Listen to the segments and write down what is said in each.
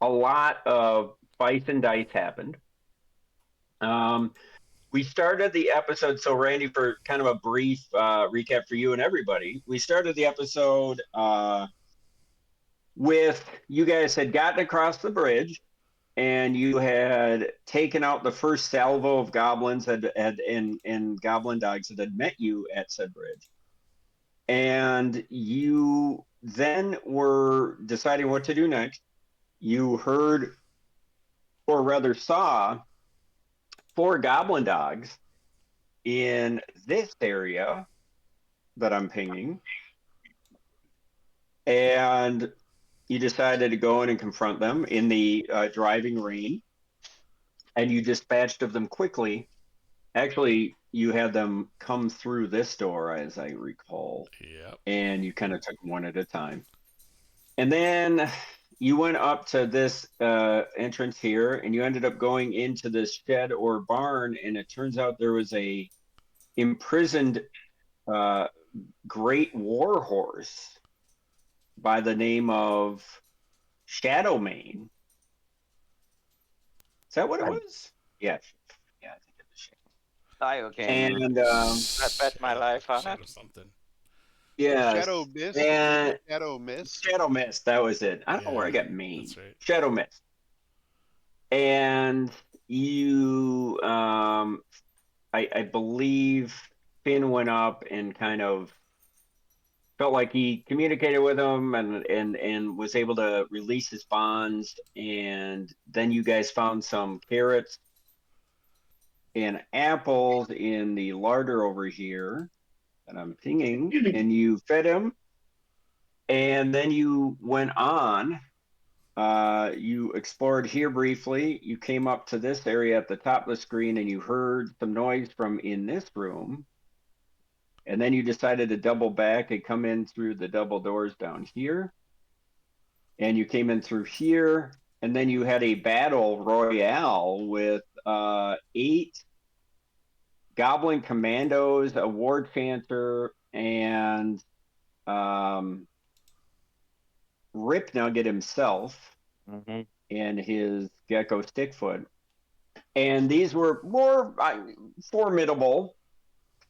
a lot of spice and dice happened. We started the episode, so Randy, for kind of a brief recap for you and everybody, we started the episode with you guys had gotten across the bridge and you had taken out the first salvo of goblins and goblin dogs that had met you at said bridge. And you then were deciding what to do next. You heard, or rather saw, 4 goblin dogs in this area that I'm pinging. And you decided to go in and confront them in the driving rain. And you dispatched of them quickly. Actually, you had them come through this door, as I recall. Yep. And you kind of took them one at a time. And then you went up to this entrance here, and you ended up going into this shed or barn, and it turns out there was a imprisoned great war horse by the name of Shadowmane. Is that what it was? Yeah, I think it was Shadow. Okay. And I bet my life on Shadow it. something. Yeah, Shadow Mist. and Shadow Mist. Shadow Mist. That was it. I don't know where I Yeah, got Maine. that's right. Shadow Mist. And you, I believe Finn went up and kind of felt like he communicated with him and was able to release his bonds. And then you guys found some carrots and apples in the larder over here that I'm pinging, and you fed him. And then you went on. You explored here briefly. You came up to this area at the top of the screen, and you heard some noise from in this room. And then you decided to double back and come in through the double doors down here. And you came in through here, and then you had a battle royale with 8 goblin commandos, a ward chanter, and Rip Nugget himself and his gecko Stickfoot. And these were more formidable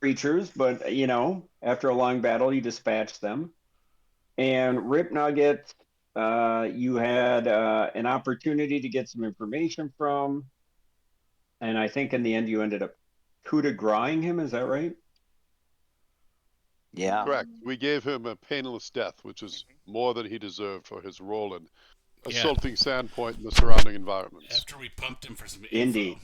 creatures, but you know, after a long battle, you dispatched them. And Rip Nugget, you had an opportunity to get some information from, and I think in the end you ended up coup de grace him. Is that right? Yeah. Correct. We gave him a painless death, which is more than he deserved for his role in assaulting Sandpoint and the surrounding environments. After we pumped him for some info, Indeed.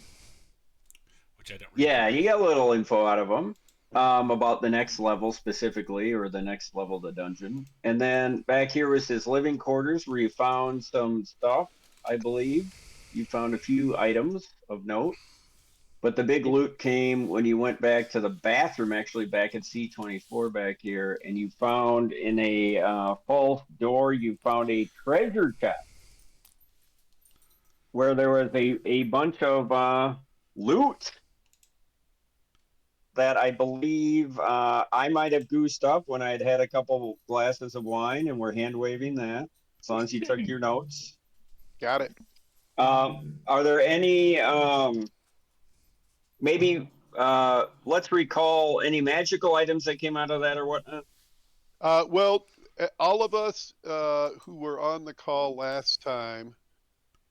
which I don't. Yeah, you got a little info out of him about the next level specifically, or the next level of the dungeon. And then back here was his living quarters, where you found some stuff. I believe you found a few items of note. But the big loot came when you went back to the bathroom, actually back at C24 back here, and you found in a false door, you found a treasure chest where there was a bunch of loot that I believe I might have goosed up when I'd had a couple glasses of wine, and we're hand waving that, as long as you took your notes. Got it. Are there any... maybe let's recall any magical items that came out of that or whatnot. Well, all of us who were on the call last time,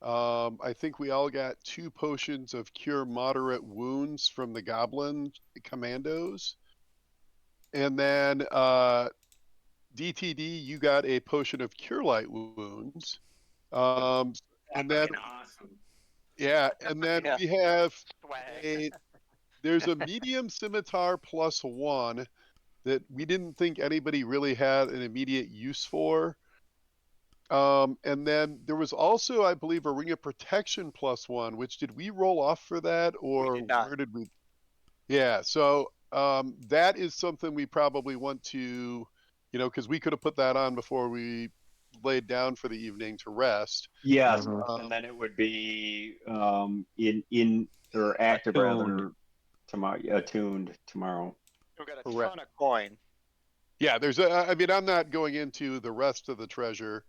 I think we all got 2 potions of cure moderate wounds from the goblin commandos. And then DTD, you got a potion of cure light wounds. And then awesome. Yeah, and then Yeah. we have Swag. there's a medium scimitar +1 that we didn't think anybody really had an immediate use for. And then there was also, I believe, a ring of protection +1, which did we roll off for that, or did not. where did we? Yeah, so that is something we probably want to, because we could have put that on before we laid down for the evening to rest. Yes, and then it would be in or active rather tomorrow, attuned tomorrow. We got a Correct. ton of coin. Yeah, I mean, I'm not going into the rest of the treasure.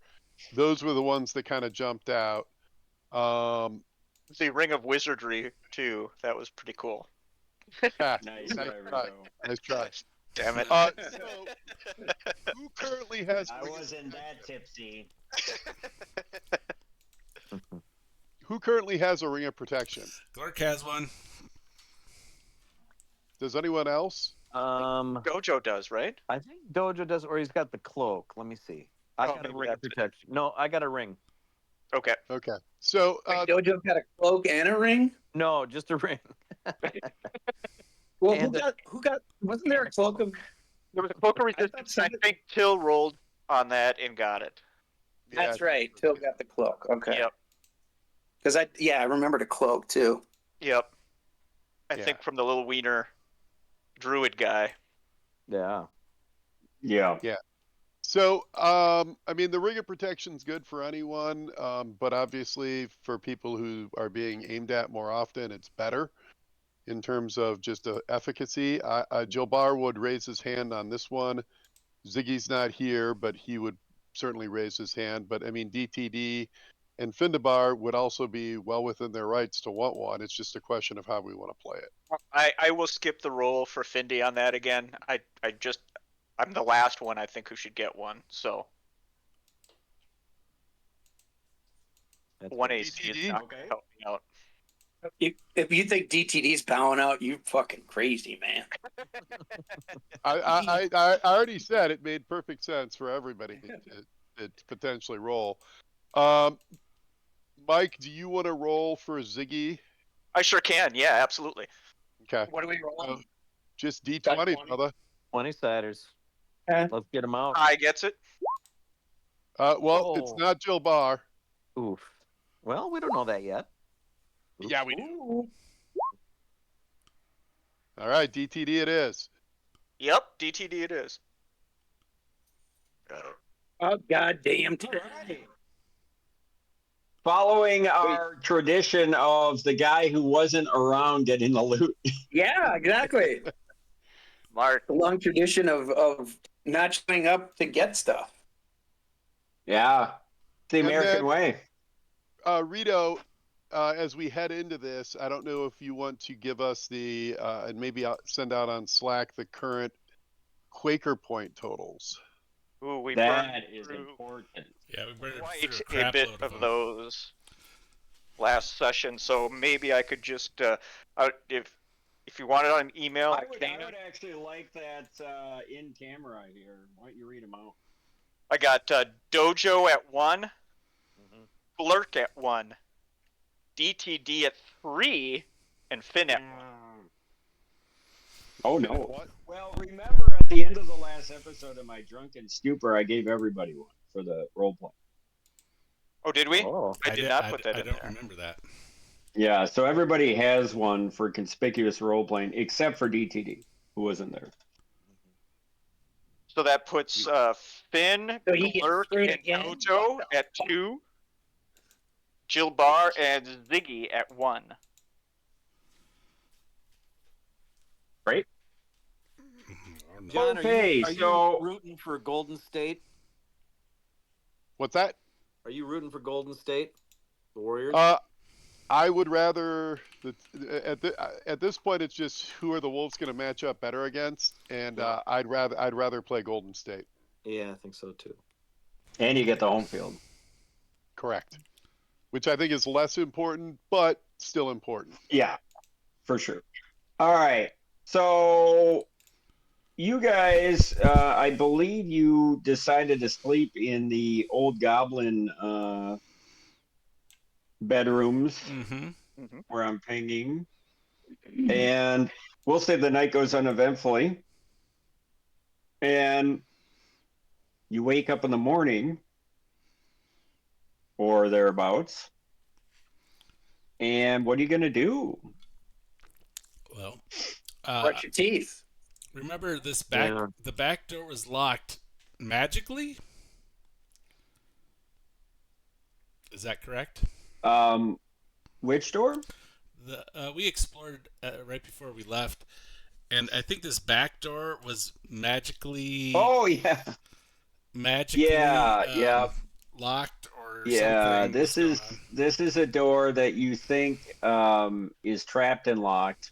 Those were the ones that kind of jumped out. The Ring of Wizardry too. That was pretty cool. Yeah, Nice nice try, try. Rico. Nice try. Damn it. So who currently has I ring of wasn't that protection? tipsy. Who currently has a ring of protection? Glork has one. Does anyone else? Gojo does, right? I think Dojo does, or he's got the cloak. Let me see. I Oh, got a maybe ring that's it. protection. No, I got a ring. Okay. Okay. So Wait, Dojo got a cloak and a ring? No, just a ring. Well, And who got, wasn't there a cloak of, There was a cloak of thought resistance. I somebody- think Till rolled on that and got it. that's right, Till got the cloak, okay. Yep. Because I remember the cloak too. Yep. I Yeah. think from the little wiener druid guy. Yeah. Yeah. So, I mean, the ring of protection's good for anyone, but obviously for people who are being aimed at more often, it's better in terms of just efficacy. Jilbar would raise his hand on this one. Ziggy's not here, but he would certainly raise his hand. But I mean, DTD and Findabar would also be well within their rights to want one. It's just a question of how we want to play it. I will skip the roll for Findy on that again. I'm the last one I think who should get one. So That's one good. AC is DTD? not Okay. gonna help me out. If you think DTD's bowing out, you fucking crazy, man. I already said it made perfect sense for everybody to potentially roll. Mike, do you want to roll for Ziggy? I sure can. Yeah, absolutely. Okay. What are we rolling? Just D20, 20. brother. 20 siders. Okay. Let's get them out. I gets it. Well, it's Oh. not Jill Barr. Oof. Well, we don't know that yet. Oops. Yeah, we do. Ooh. All right, DTD it is. Yep, DTD it is. Oh, goddamn. Following our tradition of the guy who wasn't around getting the loot. Yeah, exactly. Mark. The long tradition of not showing up to get stuff. Yeah. It's the And American then- way. Rito, as we head into this, I don't know if you want to give us the, and maybe I'll send out on Slack the current Quaker point totals. Ooh, we That burned is through Yeah, important. we burned quite through a a crap bit load of them. those last session, so maybe I could just if you want it on email, I I would can. actually like that in camera here. Why don't you read them out? I got Dojo at 1, Mhm. Blurk at 1, DTD at 3, and Finn at 1. Oh no. What? Well, remember at the end of the last episode of my drunken stupor, I gave everybody one for the role play. Oh, did we? Oh. I did not put that I in don't there. remember that. Yeah, so everybody has one for conspicuous role playing, except for DTD, who wasn't there. So that puts Finn, So he gets Blurk, screwed and again? Dojo at 2, Jill Barr and Ziggy at 1. Right? Or no. John, Okay, are you so- rooting for Golden State? What's that? Are you rooting for Golden State? The Warriors? I would rather at this point it's just who are the Wolves going to match up better against, and I'd rather play Golden State. Yeah, I think so too. And you get the home field. Correct. Which I think is less important, but still important. Yeah, for sure. All right. So you guys, I believe you decided to sleep in the old goblin bedrooms Mm-hmm. where I'm pinging. And we'll say the night goes uneventfully. And you wake up in the morning or thereabouts. And what are you going to do? Well, Brush your teeth. remember this Yeah. the back door was locked magically? Is that correct? Which door? We explored right before we left, and I think this back door was magically Oh, yeah. magically Yeah. locked or Yeah, something was going on. this is a door that you think is trapped and locked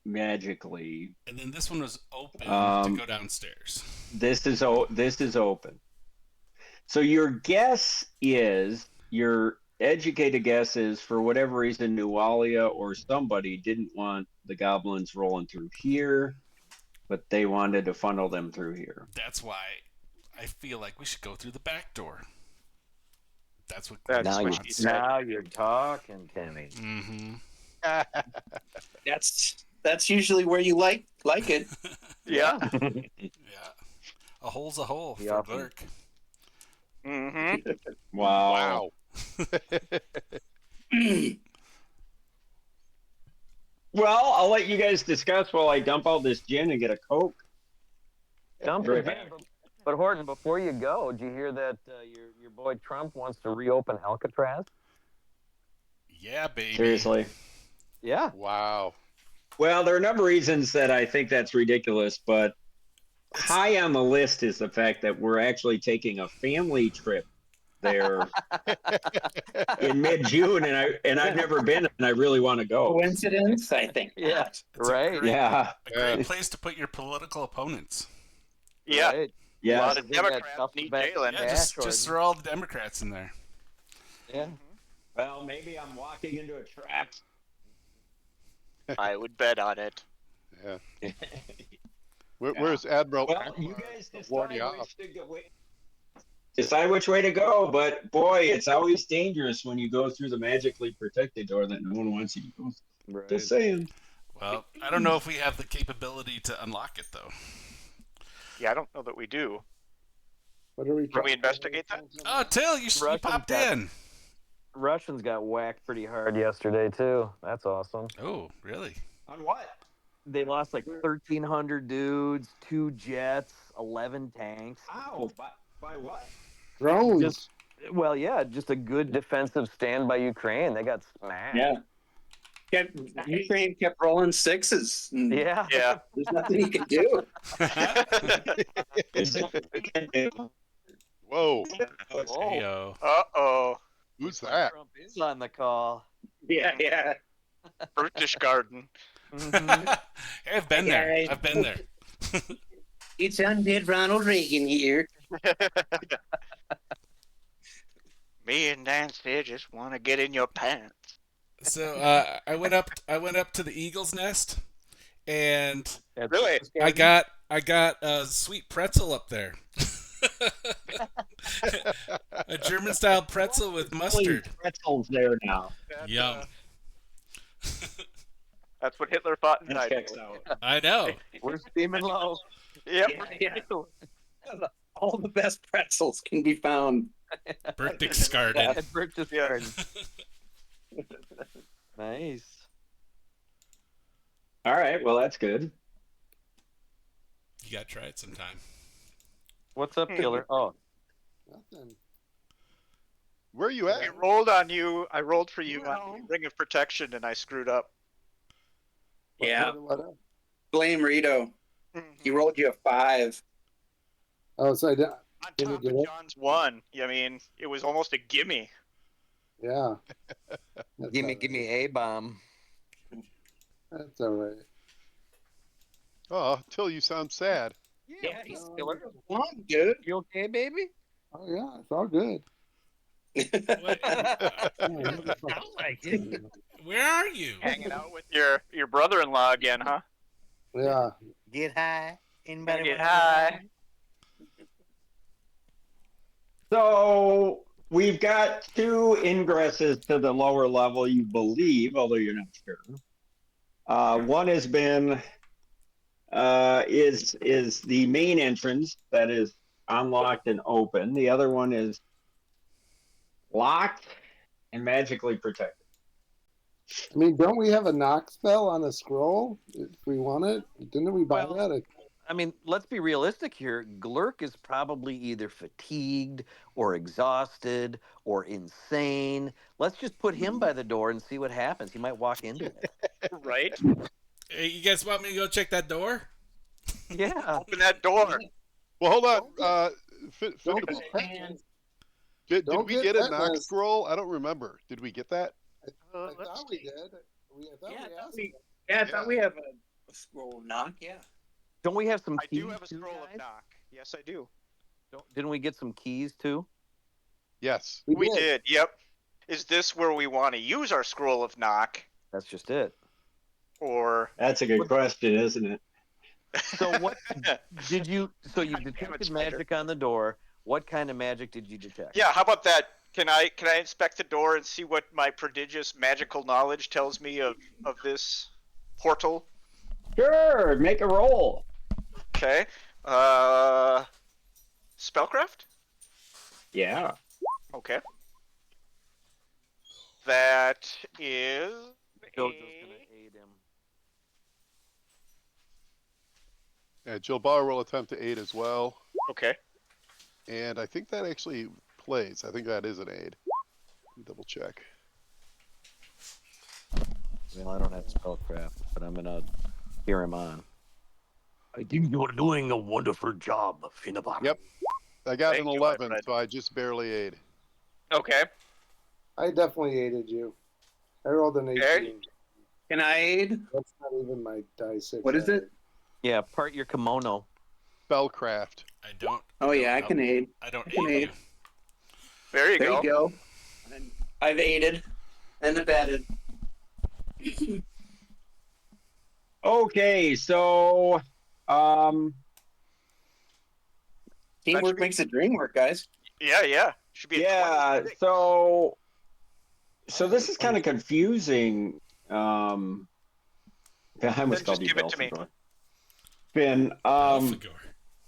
magically. And then this one was open to Um, go downstairs. this is open. So your educated guess is, for whatever reason, Nualia or somebody didn't want the goblins rolling through here, but they wanted to funnel them through here. That's why I feel like we should go through the back door. That's what. That's Now, what you, she said. now you're talking, Timmy. Mm-hmm. That's usually where you like it. Yeah. Yeah. A hole's a hole Yeah. for Glurk. Mm-hmm. Wow. Well, I'll let you guys discuss while I dump out this gin and get a Coke. Dump Right it back. in, but Horton, before you go, did you hear that your boy Trump wants to reopen Alcatraz? Yeah, baby. Seriously. Yeah. Wow. Well, there are a number of reasons that I think that's ridiculous, but high on the list is the fact that we're actually taking a family trip there in mid-June, and I've never been, and I really want to go. Coincidence? I think. Yeah. not. It's a Right. great- Yeah, A great place to put your political opponents. Yeah. Right. A yeah. lot of Bring that Democrats stuff need back jailing. to Yeah, Dash, just Horton. throw all the Democrats in there. Yeah. Well, maybe I'm walking into a trap. I would bet on it. Yeah. Where's Admiral? Well, Akbar you guys to warn you off? decide which way to go, but boy, it's always dangerous when you go through the magically protected door that no one wants you to go through. Right. Just saying. Well, I don't know if we have the capability to unlock it, though. Yeah, I don't know that we do. What are we? Can we investigate that? Oh, Till, you Russian popped tech. in. Russians got whacked pretty hard yesterday too. That's awesome. Oh, really? On what? They lost like 1,300 dudes, 2 jets, 11 tanks. How? By what? Drones. Just well, yeah, just a good defensive stand by Ukraine. They got smashed. Yeah. Ukraine kept rolling sixes. And Yeah. Yeah. There's nothing you can do. Whoa. Heyo. Uh-oh. Who's that? Trump is on the call. Yeah. British Garden. Mhm. Hey, I've been there. Hey. I've been there. It's undead Ronald Reagan here. Me and Nancy just want to get in your pants. So I went up to the Eagle's Nest, and That's- Really? I got a sweet pretzel up there. A German style pretzel with mustard. Pretzels there now. Yum. That's what Hitler fought and That died checks for. out. I know. We're steaming low. Yep. Yeah. All the best pretzels can be found. Berchtesgaden. At British Yeah. Garden. Nice. All right, well, that's good. You gotta try it sometime. What's up, killer? Oh, Nothing. Where are you at? I rolled on you. I rolled for you Well. on the Ring of Protection, and I screwed up. Yeah. What? Blame Rito. He rolled you a 5. Oh, so I did. On Did you top get of it? John's 1. I mean, it was almost a gimme. Yeah. That's give all right. me a bomb. That's all right. Oh, Till, you sound sad. Yeah, he's no, killer. Come on, dude. You okay, baby? Oh yeah, it's all good. What? Yeah, Where are you? Hanging out with your brother-in-law again, huh? yeah. Get high. Get high. So we've got 2 ingresses to the lower level, you believe, although you're not sure. One has been is the main entrance that is unlocked and open. The other one is locked and magically protected. I mean, don't we have a knock spell on a scroll if we want it? Didn't we buy Well, that? I mean, let's be realistic here. Glurk is probably either fatigued or exhausted or insane. Let's just put him by the door and see what happens. He might walk into it. Right? Hey, you guys want me to go check that door? Yeah. Open that door. Well, hold on. Don't Fiddich, protect. Did Don't we get get a that knock mess. scroll? I don't remember. Did we get that? I Let's thought we see. did. I thought Yeah, we I thought asked. we, them. yeah, I thought we have a scroll knock. Yeah. Don't we have some I keys? do have a too, scroll of guys? knock. Yes, I do. Didn't we get some keys too? Yes. We did. Yep. Is this where we want to use our scroll of knock, That's just it. or That's a good question, isn't it? So what did you? So you God damn it, detected Spider. magic on the door. What kind of magic did you detect? Yeah, how about that? Can I inspect the door and see what my prodigious magical knowledge tells me of this portal? Sure, make a roll. Okay. Spellcraft? Yeah. Okay. That is Jojo's gonna aid him. Yeah, Jill Bauer will attempt to aid as well. okay. And I think that actually plays. I think that is an aid. Let me double check. Well, I don't have spellcraft, but I'm gonna hear him on. I think you're doing a wonderful job, Finnabar. Yep. I got Thank an you, my 11, friend. so I just barely aid. Okay. I definitely aided you. I rolled an 18. Okay. Can I aid? That's not even my die 6. What is it? Yeah, part your kimono. Spellcraft. I don't. Oh yeah, I don't- can aid. I don't I can aid aid. you. There you There go. you go. And I've aided and abetted. Okay, so Teamwork makes the dream work, guys. Yeah. Should be a yeah, 26. so this is kind of confusing. I almost Then called just you give it to me. Belphegor. Finn, Belphegor.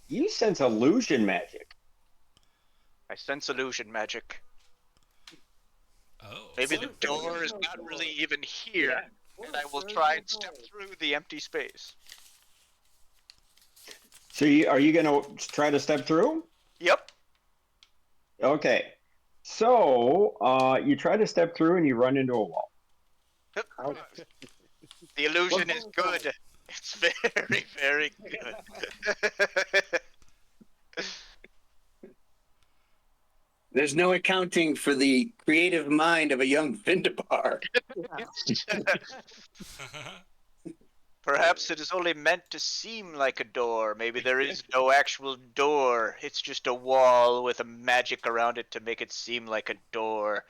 you sense illusion magic. I sense illusion magic. Oh. Maybe so- the door is not really even here, Yeah. and I will try and step through the empty space. So are you gonna try to step through? Yep. Okay. So you try to step through and you run into a wall. The illusion is good. It's very, very good. There's no accounting for the creative mind of a young Findabar. Perhaps it is only meant to seem like a door. Maybe there is no actual door. It's just a wall with a magic around it to make it seem like a door.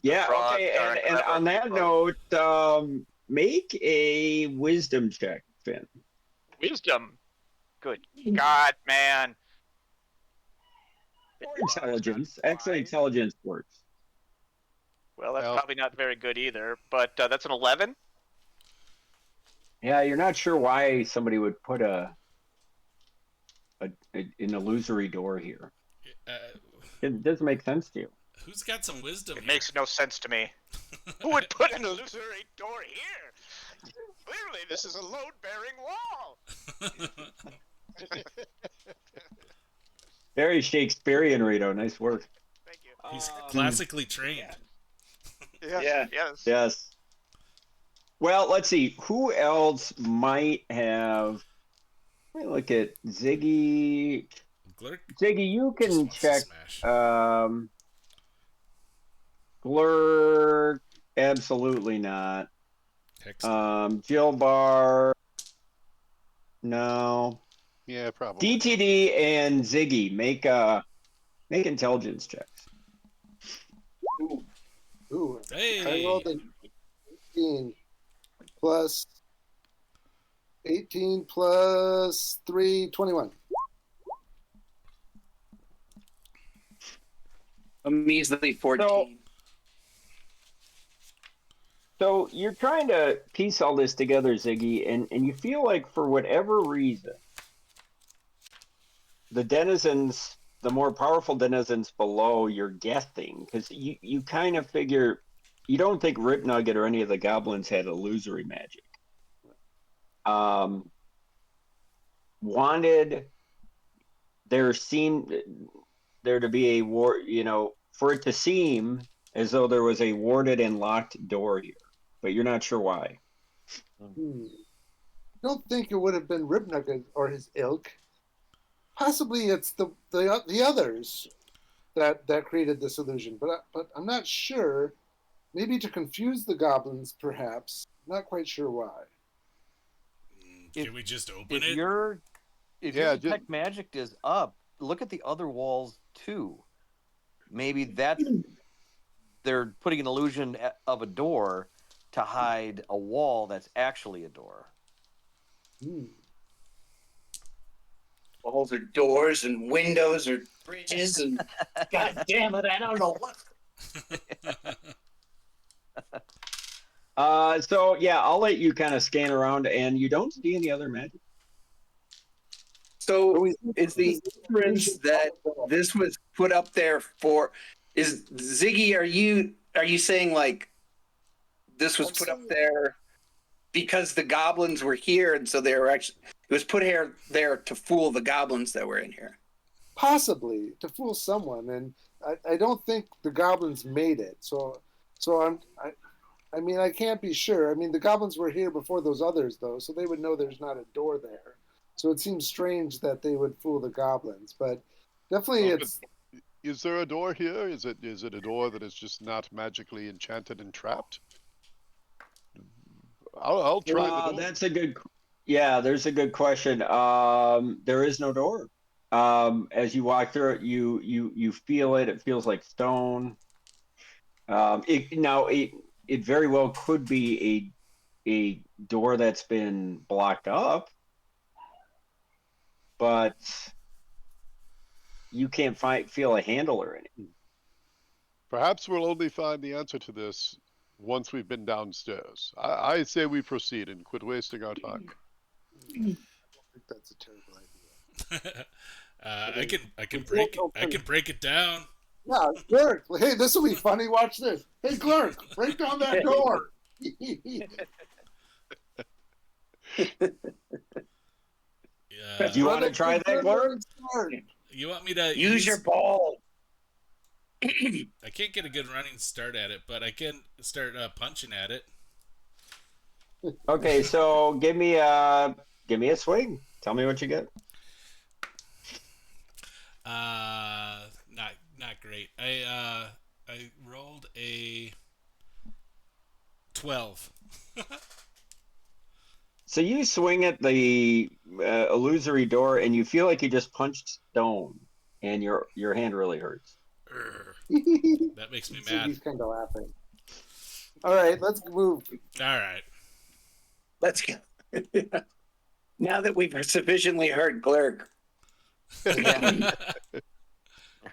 Yeah, Frogs okay, are and clever on that people. note, make a wisdom check, Finn. Wisdom. Good God, man. Or intelligence. Actually, Fine. intelligence works. Well, that's Well- probably not very good either, but that's an 11. Yeah, you're not sure why somebody would put an illusory door here. It doesn't make sense to you. Who's got some wisdom? It makes no sense to me. Who would put an illusory door here? Clearly, this is a load-bearing wall. Very Shakespearean, Rito. Nice work. Thank you. He's classically trained. Yeah. Yes. Yes. Well, let's see. Who else might have? Let me look at Ziggy. Glurk Ziggy, you just can wants to check. smash. Glurk, absolutely not. Hex. Jill Bar, no. Yeah, probably. DTD and Ziggy make intelligence checks. Ooh, I Hey. rolled an 18 plus 18 plus 3, 21. A measly 14. So you're trying to piece all this together, Ziggy, and you feel like for whatever reason, the denizens, the more powerful denizens below, you're guessing, because you kind of figure, you don't think Rip Nugget or any of the goblins had illusory magic. Wanted there to be a war, for it to seem as though there was a warded and locked door here, but you're not sure why. I don't think it would have been Ribnugget or his ilk. Possibly it's the others. that created this illusion. But I'm not sure. Maybe to confuse the goblins, perhaps. Not quite sure why. Can we just open If it? your detect magic is up, look at the other walls too. Maybe they're putting an illusion of a door to hide a wall that's actually a door. Walls are doors and windows or bridges and God damn it, I don't know what. So yeah, I'll let you kind of scan around, and you don't see any other magic. So is the inference that this was put up there for? Is Ziggy? Are you saying like this was put up there because the goblins were here, and so they were actually it was put here there to fool the goblins that were in here? Possibly to fool someone, and I don't think the goblins made it. So I mean, I can't be sure. I mean, the goblins were here before those others, though, so they would know there's not a door there. So it seems strange that they would fool the goblins, but definitely it's. Is there a door here? Is it a door that is just not magically enchanted and trapped? I'll try the door. That's a good. Yeah, there's a good question. There is no door. As you walk through it, you feel it. It feels like stone. It very well could be a door that's been blocked up, but you can't feel a handle or anything. Perhaps we'll only find the answer to this once we've been downstairs. I say we proceed and quit wasting our time. I think that's a terrible idea. I can break it down. Yeah, Glurk. Hey, this will be funny. Watch this. Hey, Glurk, break down that door. Yeah. Do you want to try that, Glurk? You want me to Use your ball. I can't get a good running start at it, but I can start punching at it. Okay, so give me a swing. Tell me what you get. Not great. I rolled a 12. So you swing at the illusory door, and you feel like you just punched stone, and your hand really hurts. That makes me mad. He's kind of laughing. All right, let's move. All right. Let's go. Now that we've sufficiently heard Glurk. Yeah.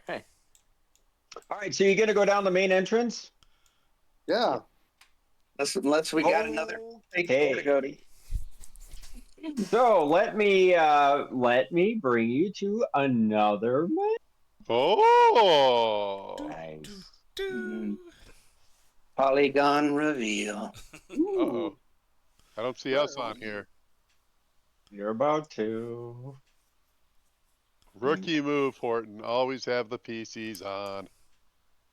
Right. All right, so you're gonna go down the main entrance. Yeah. Unless we got another big door to go to. So let me bring you to another map. Oh, Nice. Polygon reveal. uh-oh. I don't see us on here. You're about to. Rookie move, Horton. Always have the PCs on.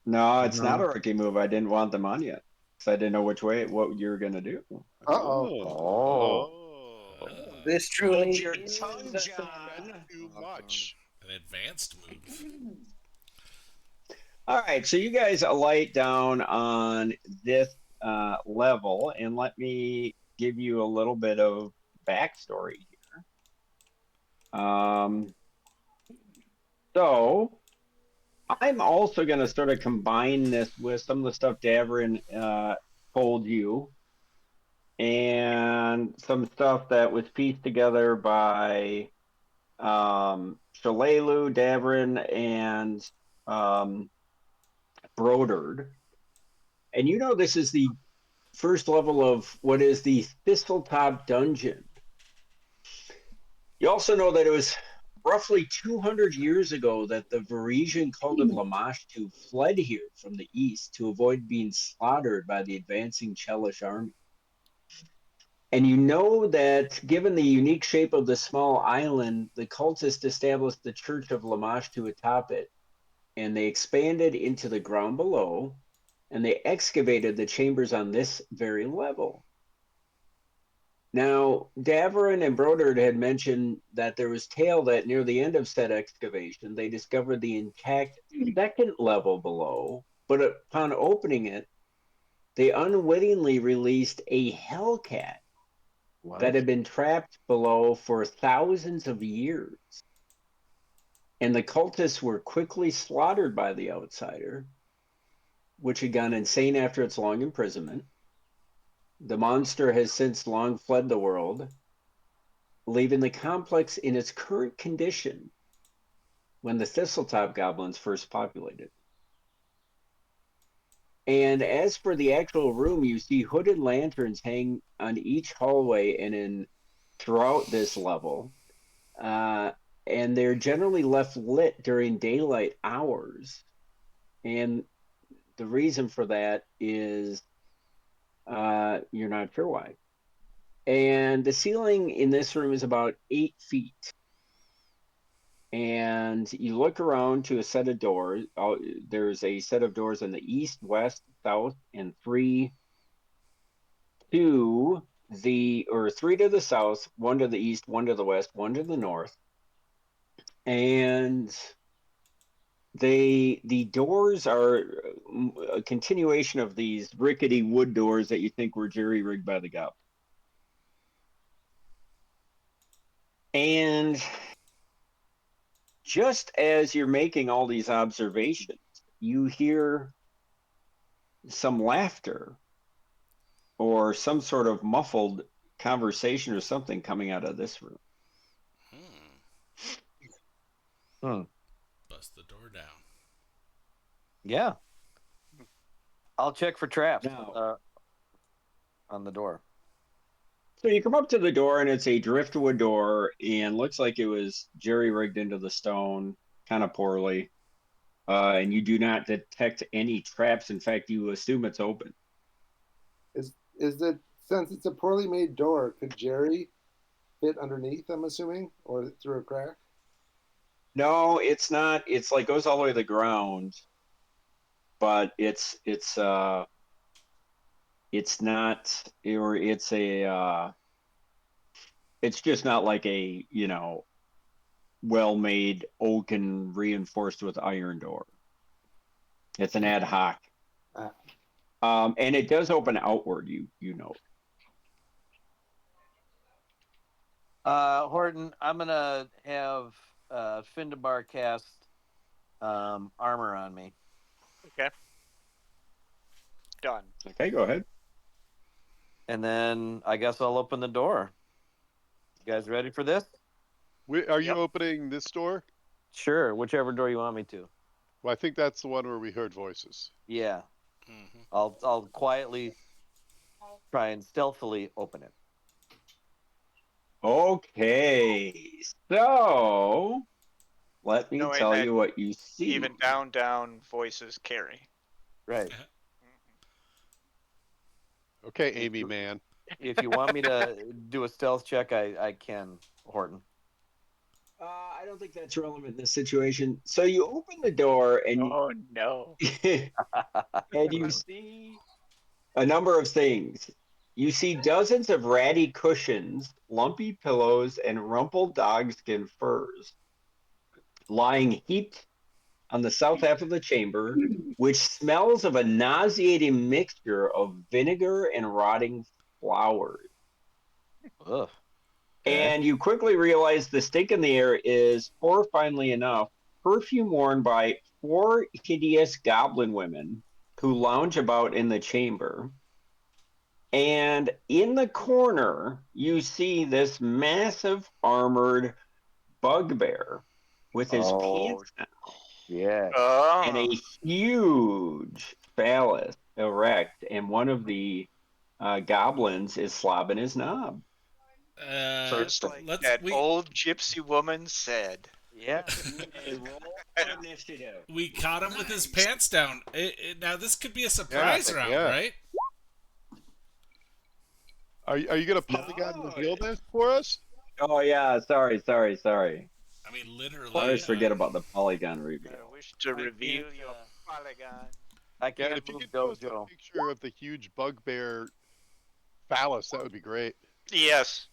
No, it's not a rookie move. I didn't want them on yet, because I didn't know what you were gonna do. Uh-oh. This truly Hold your tongue, is John. Too much. An advanced move. All right, so you guys alight down on this level, and let me give you a little bit of backstory here. So I'm also going to sort of combine this with some of the stuff Davrin told you, and some stuff that was pieced together by Shalelu, Davrin, and Brodard. And you know this is the first level of what is the Thistletop Dungeon. You also know that it was roughly 200 years ago that the Varisian cult of Lamashtu fled here from the east to avoid being slaughtered by the advancing Chelish army. And you know that given the unique shape of the small island, the cultists established the Church of Lamashtu atop it, and they expanded into the ground below, and they excavated the chambers on this very level. Now, Daverin and Brodard had mentioned that there was tale that near the end of said excavation, they discovered the intact second level below, but upon opening it, they unwittingly released a hellcat that had been trapped below for thousands of years. And the cultists were quickly slaughtered by the outsider, which had gone insane after its long imprisonment. The monster has since long fled the world, leaving the complex in its current condition when the Thistletop goblins first populated. And as for the actual room, you see hooded lanterns hang on each hallway and throughout this level. And they're generally left lit during daylight hours. And the reason for that is you're not sure why. And the ceiling in this room is about 8 feet. And you look around to a set of doors. There's a set of doors in the east, west, south, and three to the south, one to the east, one to the west, one to the north. And the doors are a continuation of these rickety wood doors that you think were jerry-rigged by the goblin. And just as you're making all these observations, you hear some laughter or some sort of muffled conversation or something coming out of this room. Bust the door down. Yeah. I'll check for traps Now, on the door. so you come up to the door, and it's a driftwood door, and looks like it was jerry-rigged into the stone, kind of poorly. And you do not detect any traps. In fact, you assume it's open. Is it, since it's a poorly made door, could Jerry fit underneath, I'm assuming, or through a crack? No, it's not. It's like goes all the way to the ground, but it's not, or it's just not like a, well-made oaken reinforced with iron door. It's an ad hoc. And it does open outward, you know. Horton, I'm gonna have Findabar cast armor on me. Okay. Done. Okay, go ahead. And then I guess I'll open the door. You guys ready for this? Are you opening this door? Sure, whichever door you want me to. Well, I think that's the one where we heard voices. Yeah. Mm-hmm. I'll quietly try and stealthily open it. Okay, so let me Knowing tell that you what you see. Even down voices carry. Right. Okay, Amy, man. If you want me to do a stealth check, I can, Horton. I don't think that's relevant in this situation. So you open the door and Oh no. and you see a number of things. You see dozens of ratty cushions, lumpy pillows, and rumpled dogskin furs lying heaped on the south half of the chamber, which smells of a nauseating mixture of vinegar and rotting flowers. Ugh. And you quickly realize the stink in the air is, horrifyingly enough, perfume worn by 4 hideous goblin women who lounge about in the chamber. And in the corner, you see this massive armored bugbear with his pants down. Yeah. And a huge phallus erect, and one of the goblins is slobbing his knob. Just like that old gypsy woman said. Yeah. We caught him with his pants down. Now this could be a surprise round, right? Are you going to polygon reveal this for us? Oh yeah, sorry. I mean, literally. I always forget about the polygon reveal. I wish to reveal your polygon. I can't if you move could post a Dojo. picture of the huge bugbear phallus, that would be great. Yes.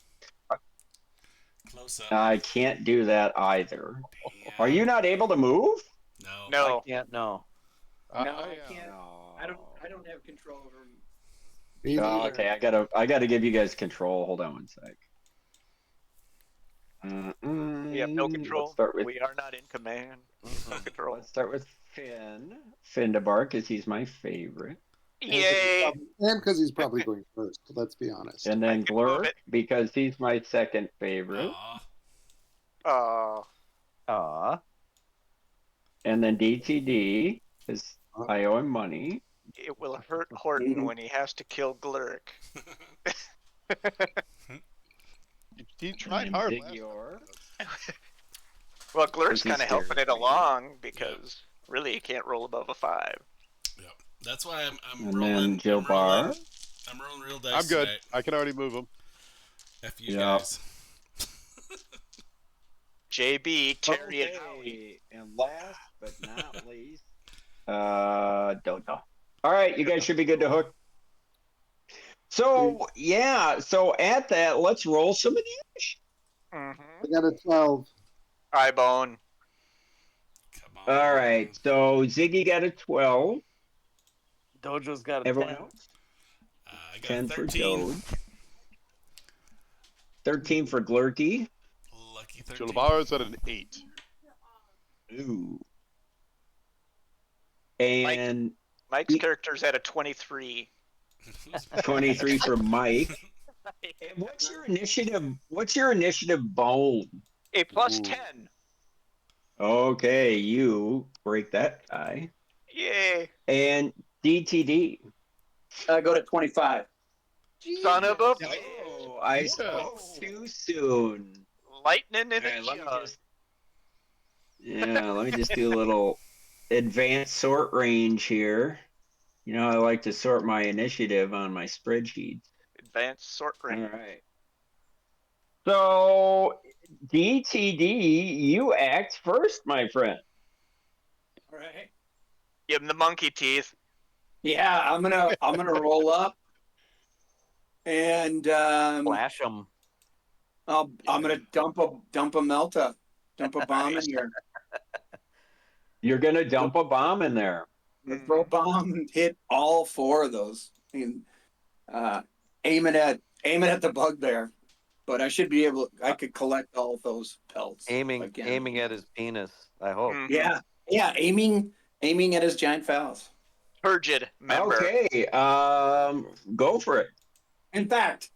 Close up. I can't do that either. Damn. Are you not able to move? No. No. I can't. No. No, I am. can't. I don't have control over him. Me neither. Okay, I gotta give you guys control. Hold on one sec. We have no control. Let's start with We are not in command. No control. let's start with Finn. Finn to bark, because he's my favorite. Yay! And because he's probably going first. Let's be honest. And then can move Glurk, it. because he's my second favorite. Aw. Oh. Aw. And then DTD, because I owe him money. It will hurt Horton when he has to kill Glurk. He tried And hard. Ziggore. Well, Glurk's He's kind of helping it scared. along because really he can't roll above a 5. Yep. That's why I'm And rolling. then Joe I'm rolling, Barr. I'm rolling real dice. I'm good. Tonight. I can already move him. F you Yeah. guys. JB, Terry, and Howie. Okay, and last but not least, Dodo. All right, you guys should be good to hook. So yeah, so at that, let's roll some damage. Mm-hmm. I got a 12. Eyebone. Come on. All right, so Ziggy got a 12. Dojo's got a Everyone 10. else? I got 10 for 13. Dode. 13 for Glurky. Lucky 13. Jalabar's at an 8. Ooh. And Mike's character's at a 23. 23 for Mike. And what's your initiative? What's your initiative bone? A plus Ooh. 10. Okay, you break that guy. Yay. And DTD. Go to 25. Son of a Oh, I spoke too soon. lightning in All a right, let me jug. just, let me just do a little advanced sort range here. You know, I like to sort my initiative on my spreadsheet. Advanced sort All range. right. So, DTD, you act first, my friend. All right. Give him the monkey teeth. Yeah, I'm gonna roll up, and Flash them. I'm gonna dump a melta, dump a bomb in here. You're going to dump a bomb in there. Throw a bomb and hit all 4 of those. And, aim it at the bugbear. But I should be able. I could collect all of those pelts. Aiming again. at his penis, I hope. Mhm. Yeah, aiming at his giant phallus. Turgid member. Okay, go for it. In fact,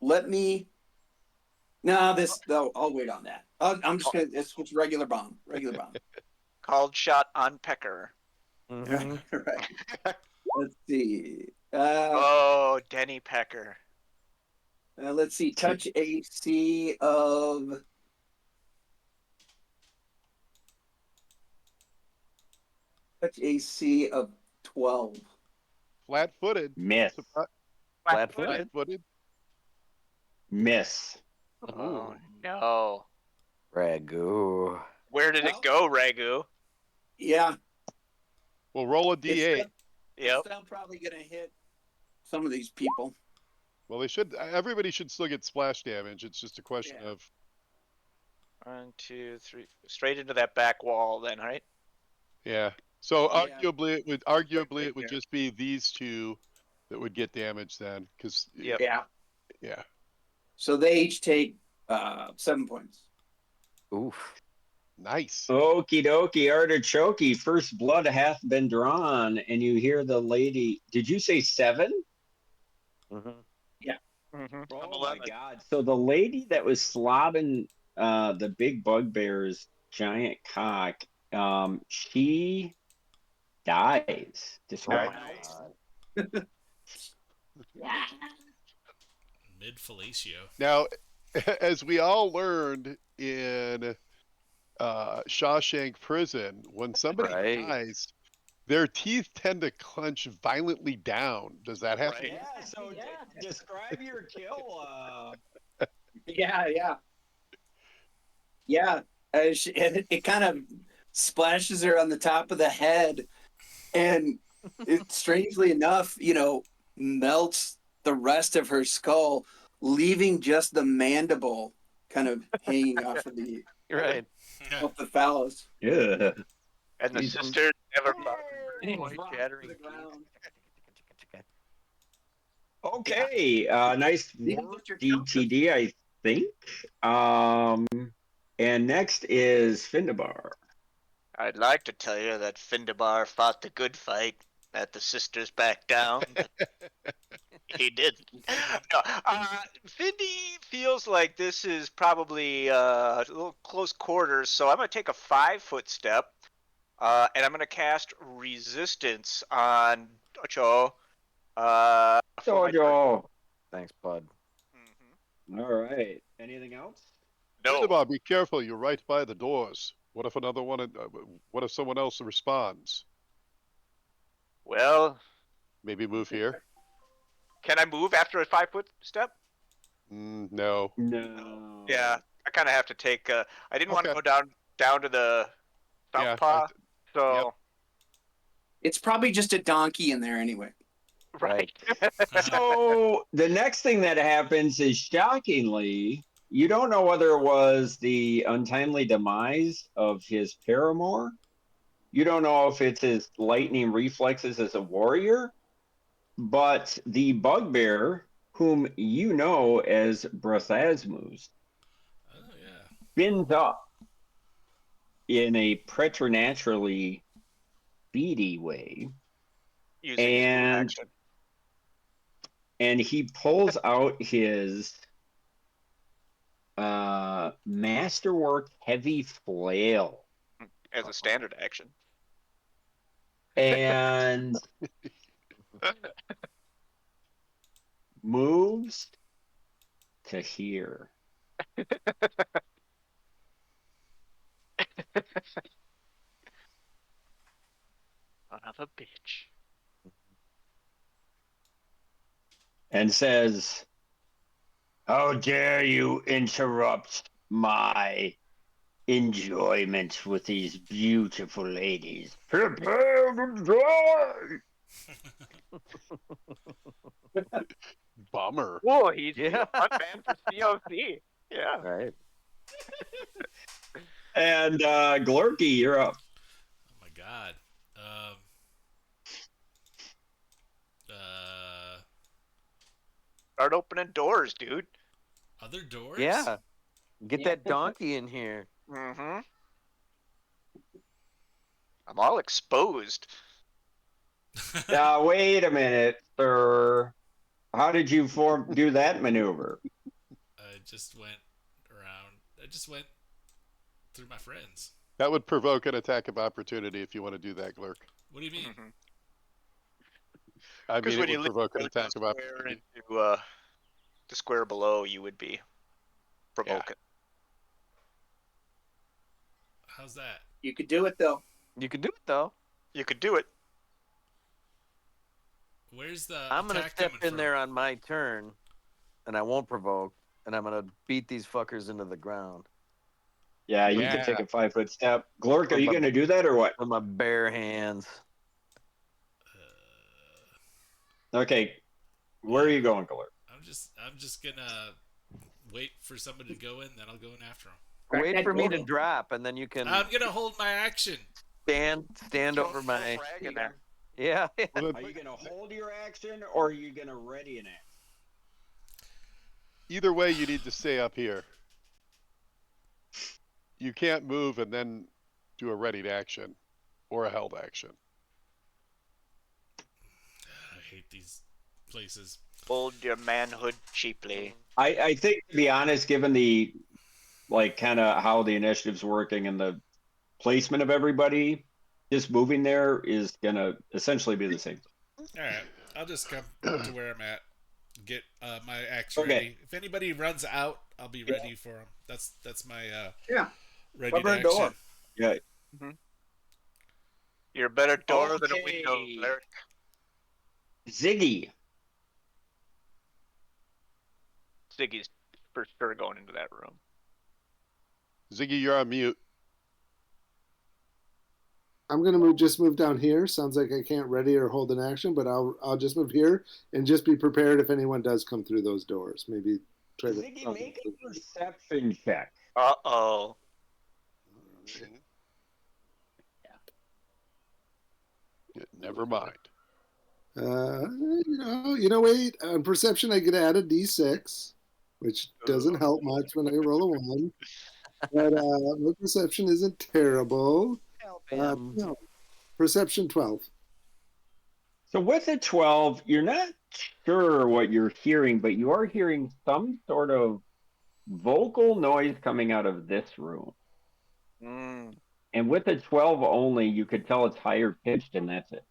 let me. No, I'll wait on that. I'm just gonna. It's regular bomb. Called shot on Pecker. Mhm. Right. Let's see. Oh, Denny Pecker. Let's see. Touch AC of. Touch AC of 12. Flat-footed. Miss. Flat-footed. Flat-footed. Miss. Oh no. Ragu. Where did it go, Ragu? Yeah. We'll roll a It's D8. still- Yep. It's still probably gonna hit some of these people. Well, they should. Everybody should still get splash damage. It's just a question Yeah. of. 1, 2, 3. Straight into that back wall, then, right? Yeah. So Yeah. arguably it would just be these 2 that would get damage then, because Yep. Yeah. So they each take 7 points. Oof. nice. Okie dokie, artichoke. First blood hath been drawn, and you hear the lady. Did you say 7? Mm-hmm. Mm-hmm. Oh my God! So the lady that was slobbing the big bugbear's giant cock, she dies. Describe. Mid fellatio. Now, as we all learned in Shawshank Prison, when somebody Right. dies, their teeth tend to clench violently down. Does that happen? Right. Yeah. So describe your kill. Yeah. It kind of splashes her on the top of the head, and it strangely enough, melts the rest of her skull, leaving just the mandible kind of hanging off of the Right. off the phallus. Yeah. And the Jesus. sisters never Shattering the ground. Okay. Nice Even work, get your DTD, I think. And next is Findabar. I'd like to tell you that Findabar fought the good fight, that the sisters backed down, but he didn't. No, Findy feels like this is probably a little close quarters, so I'm going to take a 5-foot step, and I'm going to cast Resistance on Docho. For my turn. Dojo. Thanks, bud. Mhm. All right. Anything else? No. Findabar, be careful. You're right by the doors. What if another one? What if someone else responds? Well, Maybe move here. can I move after a 5-foot step? No. No. Yeah, I kind of have to take. I didn't want to Okay. go down to the Yeah, southpaw, so It's probably just a donkey in there anyway. right. So the next thing that happens is, shockingly, you don't know whether it was the untimely demise of his paramour. You don't know if it's his lightning reflexes as a warrior, but the bugbear, whom you know as Brathasmus, Oh yeah. spins up in a preternaturally speedy way, Using his move and action. he pulls out his masterwork heavy flail As a standard action. and moves to here. Son of a bitch. And says, "How dare you interrupt my enjoyment with these beautiful ladies? Prepare to die!" Bummer. Whoa, he's Yeah. a man for COC. Yeah. Right. And Glurky, you're up. Oh my god. Start opening doors, dude. Other doors? Yeah. Get that donkey in here. Mm-hmm. I'm all exposed. Wait a minute, sir. How did you do that maneuver? I just went around. I just went through my friends. That would provoke an attack of opportunity if you want to do that, Glurk. What do you mean? Mhm. I 'Cause mean, when it you would leave provoke an the attack of square opportunity. into the square below, you would be provoking. How's that? You could do it though. You could do it though. You could do it. Where's the I'm gonna attack step coming in from? there on my turn, and I won't provoke, and I'm gonna beat these fuckers into the ground Yeah, you Yeah. can take a 5-foot step. Glurk, are you From going to do that or what? with my bare hands. Okay, where are you going, Glurk? I'm just gonna wait for somebody to go in, then I'll go in after them. Crack Wait that for me to door. drop, and then you can I'm gonna hold my action. stand Throw over a my. frag in there. Yeah. Well, Are you going to hold your action or are you going to ready an action? either way, you need to stay up here. You can't move and then do a readied action or a held action. I hate these places. Hold your manhood cheaply. I think, to be honest, given the, like, kind of how the initiative's working and the placement of everybody, just moving there is going to essentially be the same. All right, I'll just come to where I'm at. Get my action Okay. ready. If anybody runs out, I'll be ready for them. That's my Yeah. ready Cover a action. door. Yeah. You're a better door than a Okay. window, Larry. Ziggy. Ziggy's for sure going into that room. Ziggy, you're on mute. I'm gonna just move down here. Sounds like I can't ready or hold an action, but I'll just move here and just be prepared if anyone does come through those doors. Maybe try to. Ziggy, make a perception check. Uh-oh. Yeah, never mind. Wait. On perception, I get add a d6, which doesn't help much when I roll a 1. But my perception isn't terrible. No. Perception 12. So with a 12, you're not sure what you're hearing, but you are hearing some sort of vocal noise coming out of this room. Mm. And with a 12 only, you could tell it's higher pitched, and that's it.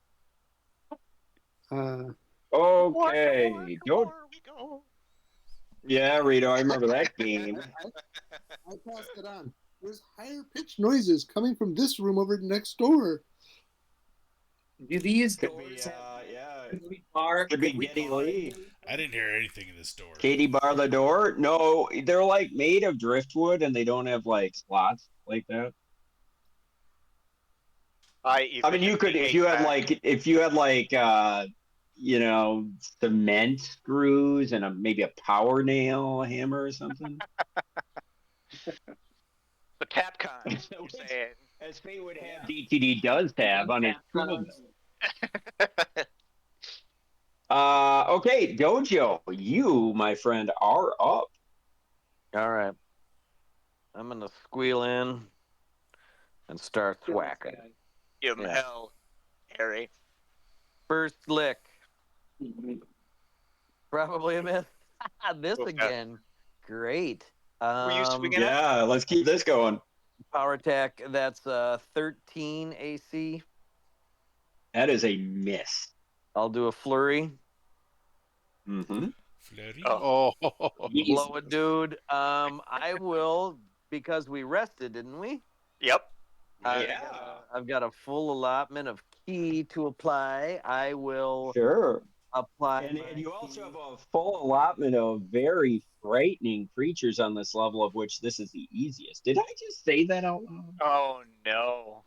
Okay. Don't. We go. Yeah, Rito, I remember that game. I passed it on. There's higher pitched noises coming from this room over next door. Do these Could doors be, have yeah. bar? Could be Getty Lee. I didn't hear anything in this door. Katie bar the door? No, they're like made of driftwood and they don't have like slots like that. I mean, you could if you had like cement screws and maybe a power nail hammer or something. The Capcom, you're saying. As Fate would have, DTD does have on his tool. Okay, Dojo, you, my friend, are up. All right. I'm gonna squeal in and start thwacking. Give him hell, Harry. First lick. Probably a miss. This again. Great. Were you swinging it? Yeah, let's keep this going. Power attack. That's 13 AC. That is a miss. I'll do a flurry. Mm-hmm. Flurry. Oh, Blow a dude. I will, because we rested, didn't we? Yep. I've got a full allotment of key to apply. I will Sure. apply. And you also have a full allotment of very frightening creatures on this level, of which this is the easiest. Did I just say that out loud? Oh, no.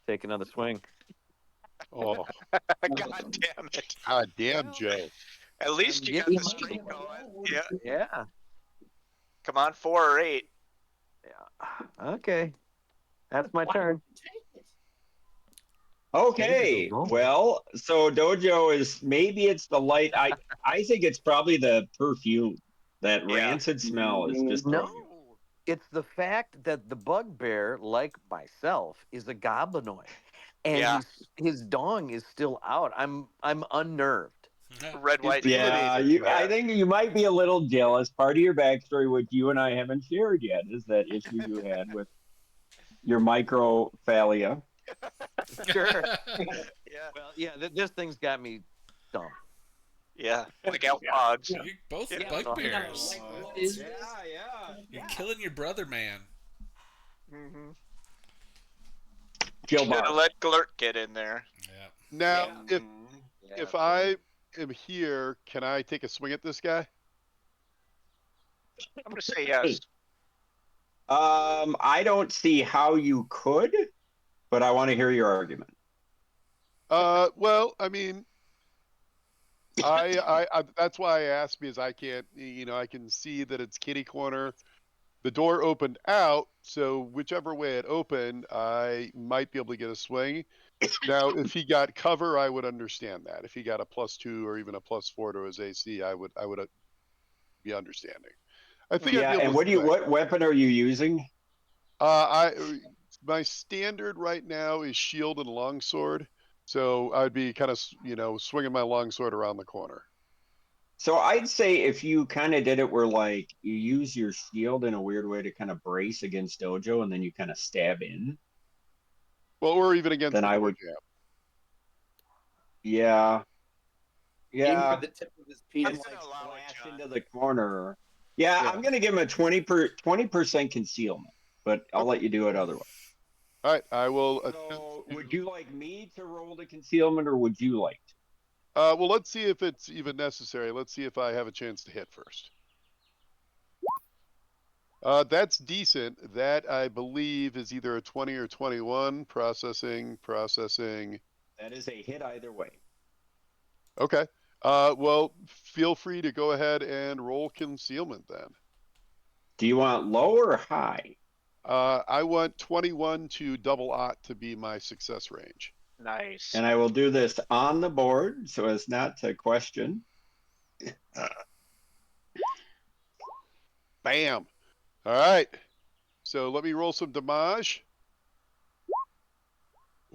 Take another swing. oh, God damn it. God damn, Joe. At least you got the streak going. Yeah. Yeah. Come on, 4 or 8. Yeah. Okay. That's my turn. Okay, well, so Dojo is, maybe it's the light. I think it's probably the perfume. That rancid smell is just No. It's the fact that the bugbear, like myself, is a goblinoid. And his dong is still out. I'm unnerved. Red, white, Yeah, I think you might be a little jealous. Part of your backstory, which you and I haven't shared yet, is that issue you had with your microphalia. Sure. Yeah. Well, yeah, this thing's got me dumb. Yeah. Like outpods. You're both bugbears. Yeah. You're killing your brother, man. Mm-hmm. Kill Should have bar. let Glurt get in there. Yeah. Now, if I am here, can I take a swing at this guy? I'm going to say yes. I don't see how you could, but I want to hear your argument. Well, I mean, I that's why I asked, because I can't, I can see that it's kitty corner. The door opened out, so whichever way it opened, I might be able to get a swing. Now, if he got cover, I would understand that. If he got a +2 or even a +4 to his AC, I would be understanding. I think. Yeah, and what weapon are you using? My standard right now is shield and longsword, so I'd be kind of swinging my longsword around the corner. So I'd say if you kind of did it where like you use your shield in a weird way to kind of brace against Dojo, and then you kind of stab in. Well, or even against. Then I would. Yeah. Yeah. Aim for the tip of his penis. Like splash into the corner. Yeah, I'm gonna give him a 20% concealment, but I'll let you do it otherwise. All right, I will. So, would you like me to roll the concealment, or would you like to? Well, let's see if it's even necessary. Let's see if I have a chance to hit first. That's decent. That, I believe, is either a 20 or 21. Processing. That is a hit either way. Okay. Well, feel free to go ahead and roll concealment then. Do you want low or high? I want 21 to double aught to be my success range. Nice. And I will do this on the board so as not to question. Bam. All right. So let me roll some damage.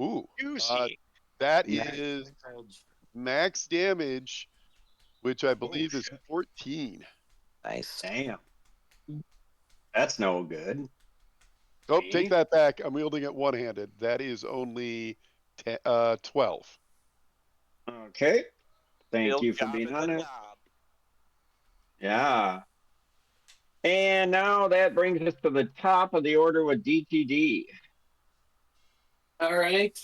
Ooh. Juicy. That Max is max damage, which I believe is shit. 14. Nice. Damn. That's no good. Oh, See? take that back. I'm wielding it one-handed. That is only 12. Okay. Thank Real you for job being in the honest. job. Yeah. And now that brings us to the top of the order with DTD. All right.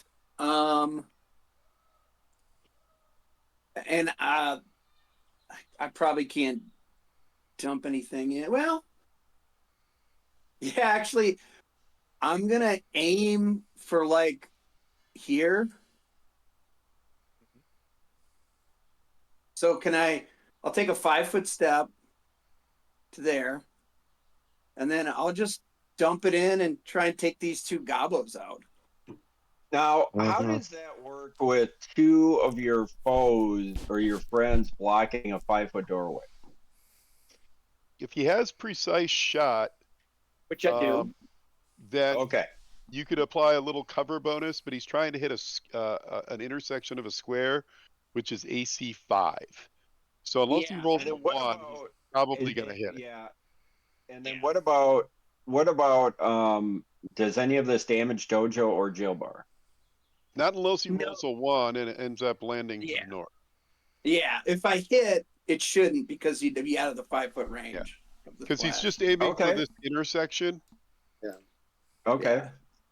And I probably can't dump anything in. Well, yeah, actually, I'm gonna aim for like here. So I'll take a 5-foot step to there, and then I'll just dump it in and try and take these two goblins out. Now, how does that work with two of your foes or your friends blocking a 5-foot doorway? If he has precise shot, Which I do. then Okay. you could apply a little cover bonus, but he's trying to hit an intersection of a square, which is AC 5. So unless he Yeah. rolls And a then what 1, about- he's probably going to hit it. Yeah. And then what about does any of this damage Dojo or Jilbar? Not unless he No. rolls a 1 and it ends up landing to Yeah. the north. Yeah, if I hit, it shouldn't because he'd be out of the 5-foot range. Yeah. Of the Because he's flash. just aiming for Okay. this intersection. Okay. Yeah.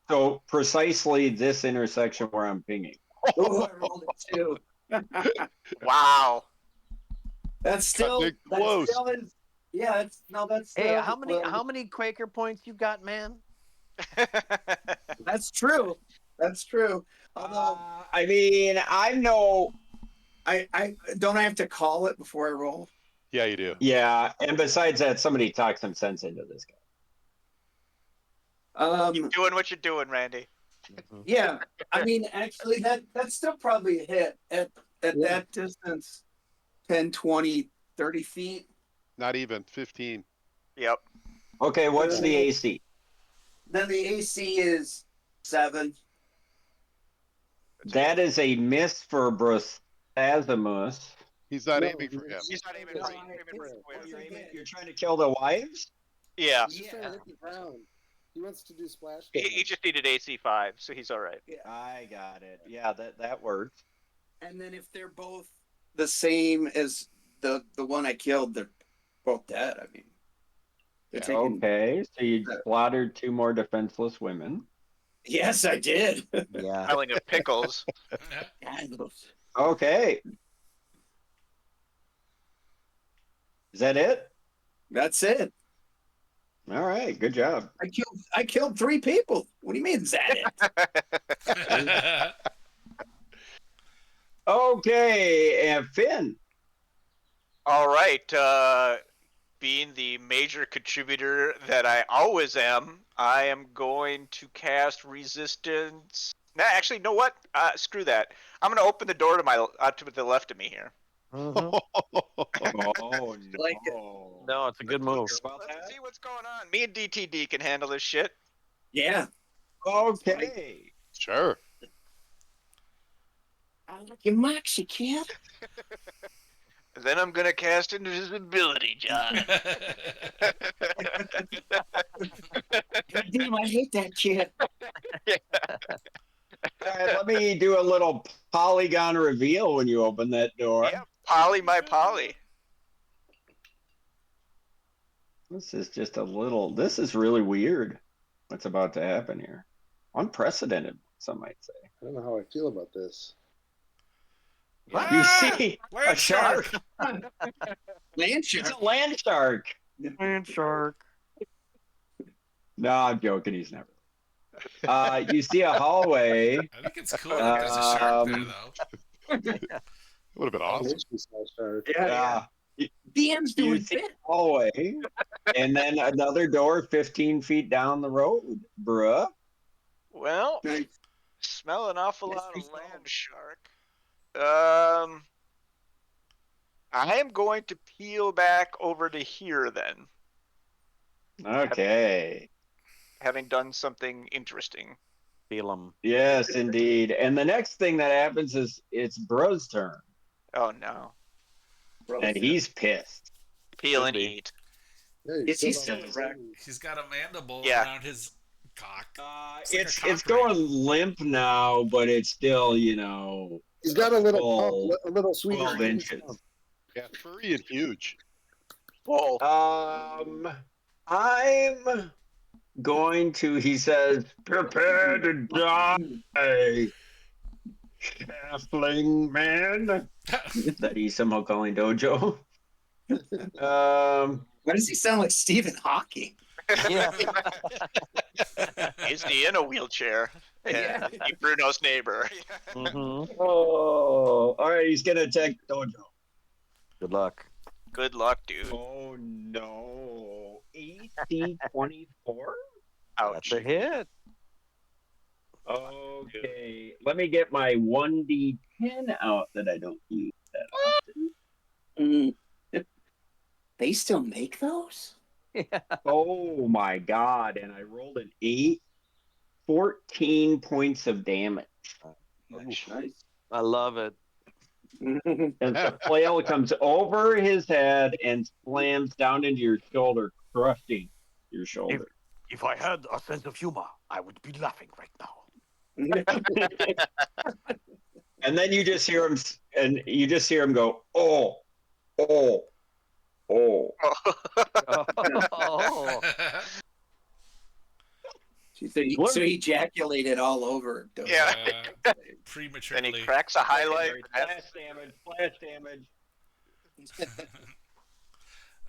So precisely this intersection where I'm pinging. Oh, I rolled it too. Wow. That's still Cutting it close. That still is. Yeah, that's Hey, still, how many Quaker points you got, man? That's true. That's true. Although I mean, I know. I don't I have to call it before I roll. Yeah, you do. Yeah, and besides that, somebody talked some sense into this guy. Keep doing what you're doing, Randy. Yeah. I mean, actually, that's still probably a hit at that distance, 10, 20, 30 feet. Not even 15. Yep. Okay, what's the AC? Then the AC is 7. That is a miss for Brasasimus. He's not No, aiming for him. He's not aiming No, right. I- Aiming for the it's- square. You're trying to kill the wives? Yeah. He's just trying to hit the ground. He wants to do splash. He damage. just needed AC 5, so he's all right. I got it. Yeah, that works. And then if they're both the same as the one I killed, they're both dead. I mean, they're taking. Okay, so you slaughtered 2 more defenseless women. Yes, I did. Yeah. Smelling of pickles. Okay. Is that it? That's it. All right, good job. I killed 3 people. What do you mean, is that it? Okay, and Finn. All right. Being the major contributor that I always am, I am going to cast resistance. Nah, actually, you know what? Screw that. I'm going to open the door to the left of me here. Mhm. Oh, Like no. No, it's a good move. Let's see what's going on. Me and DTD can handle this shit. Yeah. Okay. Sure. I like your moxie, kid. Then I'm going to cast invisibility, John. God damn, I hate that kid. All right, let me do a little polygon reveal when you open that door. Yep. Polly, my Polly. This is just this is really weird. What's about to happen here? Unprecedented, some might say. I don't know how I feel about this. You see a Land shark. Land It's shark. a land shark. Land shark. No, I'm joking. He's never. You see a hallway. I think it's cool that there's a shark there, though. It would have been awesome. Yeah. DM's You doing see bit. the hallway, and then another door 15 feet down the road, bruh. Well, Nice. smell an awful Yes, lot we of saw. land shark. I am going to peel back over to here then, Okay. having done something interesting. Feel them. Yes, indeed. And the next thing that happens is it's Bruh's turn, Oh no. and he's pissed. Peel Should and be. eat. Is he still erect? He's got a mandible Yeah. around his cock. It's It's like a it's cock ring. going limp now, but it's still, He's got a little full pump, a little sweet 12 inches. Yeah, furry and huge. Oh, I'm going to, he says, prepare to die, halfling man. That he's somehow calling Dojo. Why does he sound like Stephen Hawking? Yeah. is he in a wheelchair? Yeah. Is he Bruno's neighbor? Mhm. Oh, all right, he's gonna attack Dojo. Good luck. Good luck, dude. Oh no, AC 24. Ouch. That's a hit. Okay, let me get my 1d10 out that I don't use that often. Mm. They still make those? Yeah. Oh my god, and I rolled an 8, 14 points of damage. Nice. I love it. As the flail comes over his head and slams down into your shoulder, crushing your shoulder. If I had a sense of humor, I would be laughing right now. And then you just hear him go, oh, oh, oh. Oh. So he ejaculated all over. Dojo. Yeah. Prematurely. And he cracks a highlight. Flash damage.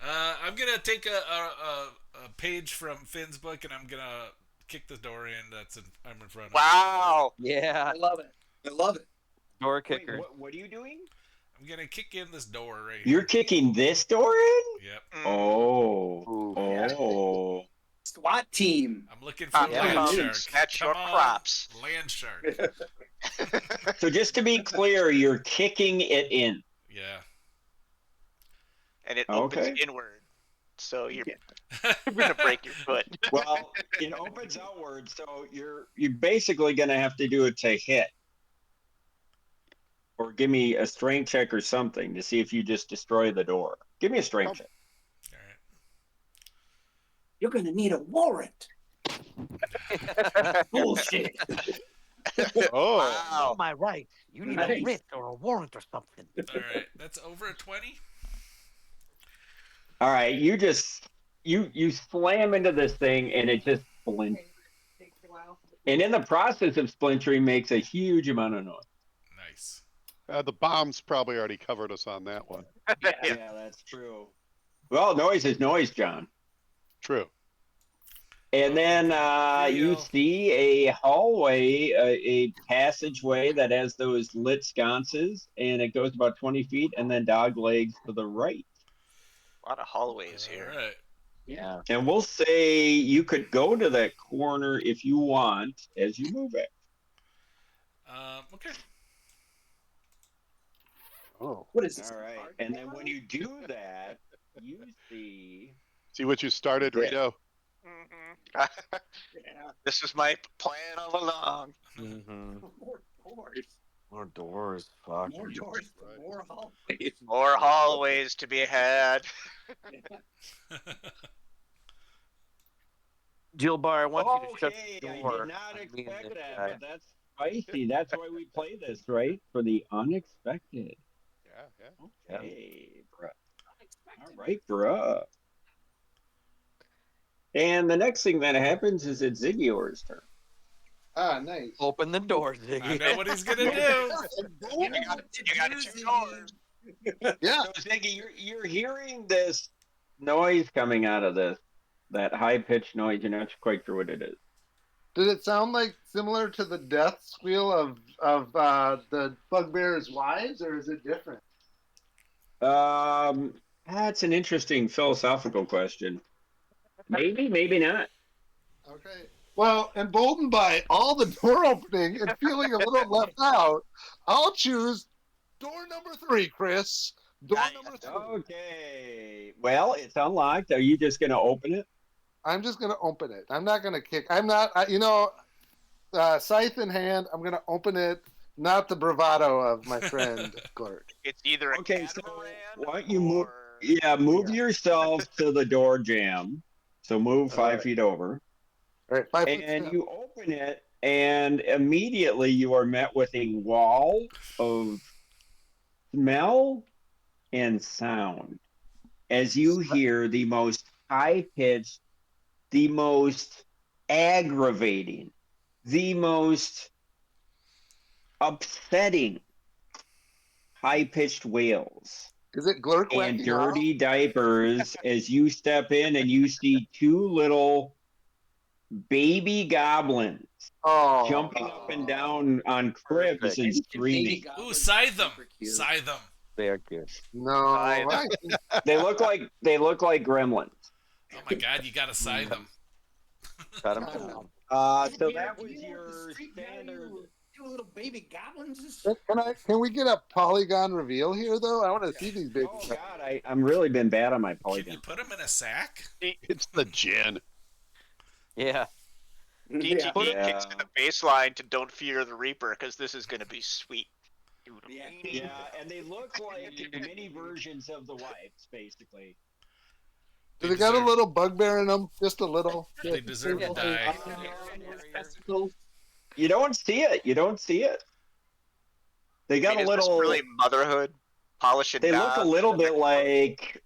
I'm gonna take a page from Finn's book and I'm gonna kick the door in. I'm in front of. Wow. Yeah. I love it. Door Wait, kicker. what are you doing? I'm gonna kick in this door right You're here. kicking this door in? Yep. Oh. Ooh. Oh. SWAT team. I'm looking for Yeah. land Dude, shark. snatch your Come on, crops. land shark. So just to be clear, you're kicking it in. Yeah. And it opens Okay. inward. So you're gonna break your foot. Well, it opens outward, so you're basically gonna have to do it to hit. Or give me a strength check or something to see if you just destroy the door. Give me a strength check. All right. You're gonna need a warrant. Bullshit. Oh, Wow. my right. You need Nice. a writ or a warrant or something. All right. That's over a 20. All right, you just you slam into this thing and it just splinters. And in the process of splintering makes a huge amount of noise. Nice. the bombs probably already covered us on that one. Yeah, that's true. Well, noise is noise, John. True. And then you Real. see a hallway, a passageway that has those lit sconces, and it goes about 20 feet, and then dog legs to the right. A lot of hallways here. All right. Yeah. And we'll say you could go to that corner if you want as you move it. Okay. Oh. What is this? All right. And then when you do that, you see. See what you started, Yeah. Rito? This is my plan all along. Mm-hmm. More doors. More doors. Fuck. More doors. Right. More hallways. More hallways to be had. Jill Bar, I want you to shut Okay, the I door. did not on me and expect this that, guy. but that's spicy. That's why we play this, right? For the unexpected. Yeah, Yeah. Okay, bruh. All right, bruh. And the next thing that happens is it's Ziggiore's turn. Ah, nice. Open the door, I Ziggy. know what he's gonna do. You got two doors. Yeah. So Ziggy, you're hearing this noise coming out of this, that high pitched noise. You're not quite sure what it is. Did it sound like similar to the death squeal of the bugbear's wives, or is it different? That's an interesting philosophical question. Maybe, maybe not. Okay. Well, emboldened by all the door opening and feeling a little left out, I'll choose door number 3, Chris. Door number 3. Okay. Well, it's unlocked. Are you just going to open it? I'm just going to open it. I'm not going to kick. I'm not, scythe in hand, I'm going to open it. Not the bravado of my friend Clark. It's either a Okay, so catamaran why don't you move? or- Yeah, move yourself to the door jamb. So move 5 feet over. All right, 5 foot And step. you open it, and immediately you are met with a wall of smell and sound as you hear the most high-pitched, the most aggravating, the most upsetting high-pitched wails Is it Glurk and whacking dirty diapers as you step in and you see 2 little baby goblins off? Oh, jumping up and down on cribs Perfect. and screaming. Ooh, scythe them. Scythe them. They are cute. No, Scythe. They look like gremlins. Oh my god, you gotta scythe them. Cut 'em down. So that was your standard. You little baby goblins. Can we get a polygon reveal here though? I want to see these baby. Oh God, I'm really been bad on my Can polygon. you put them in a sack? It's the gin. Yeah. DTD Yeah. kicks to the baseline to Don't Fear the Reaper because this is going to be sweet. Yeah, and they look like mini versions of the wipes, basically. Do they got a little bugbear in them? Just a little. They deserve to die. You don't see it. You don't see it. They got I mean, a is this little. really motherhood, polishing. They look a little bit like.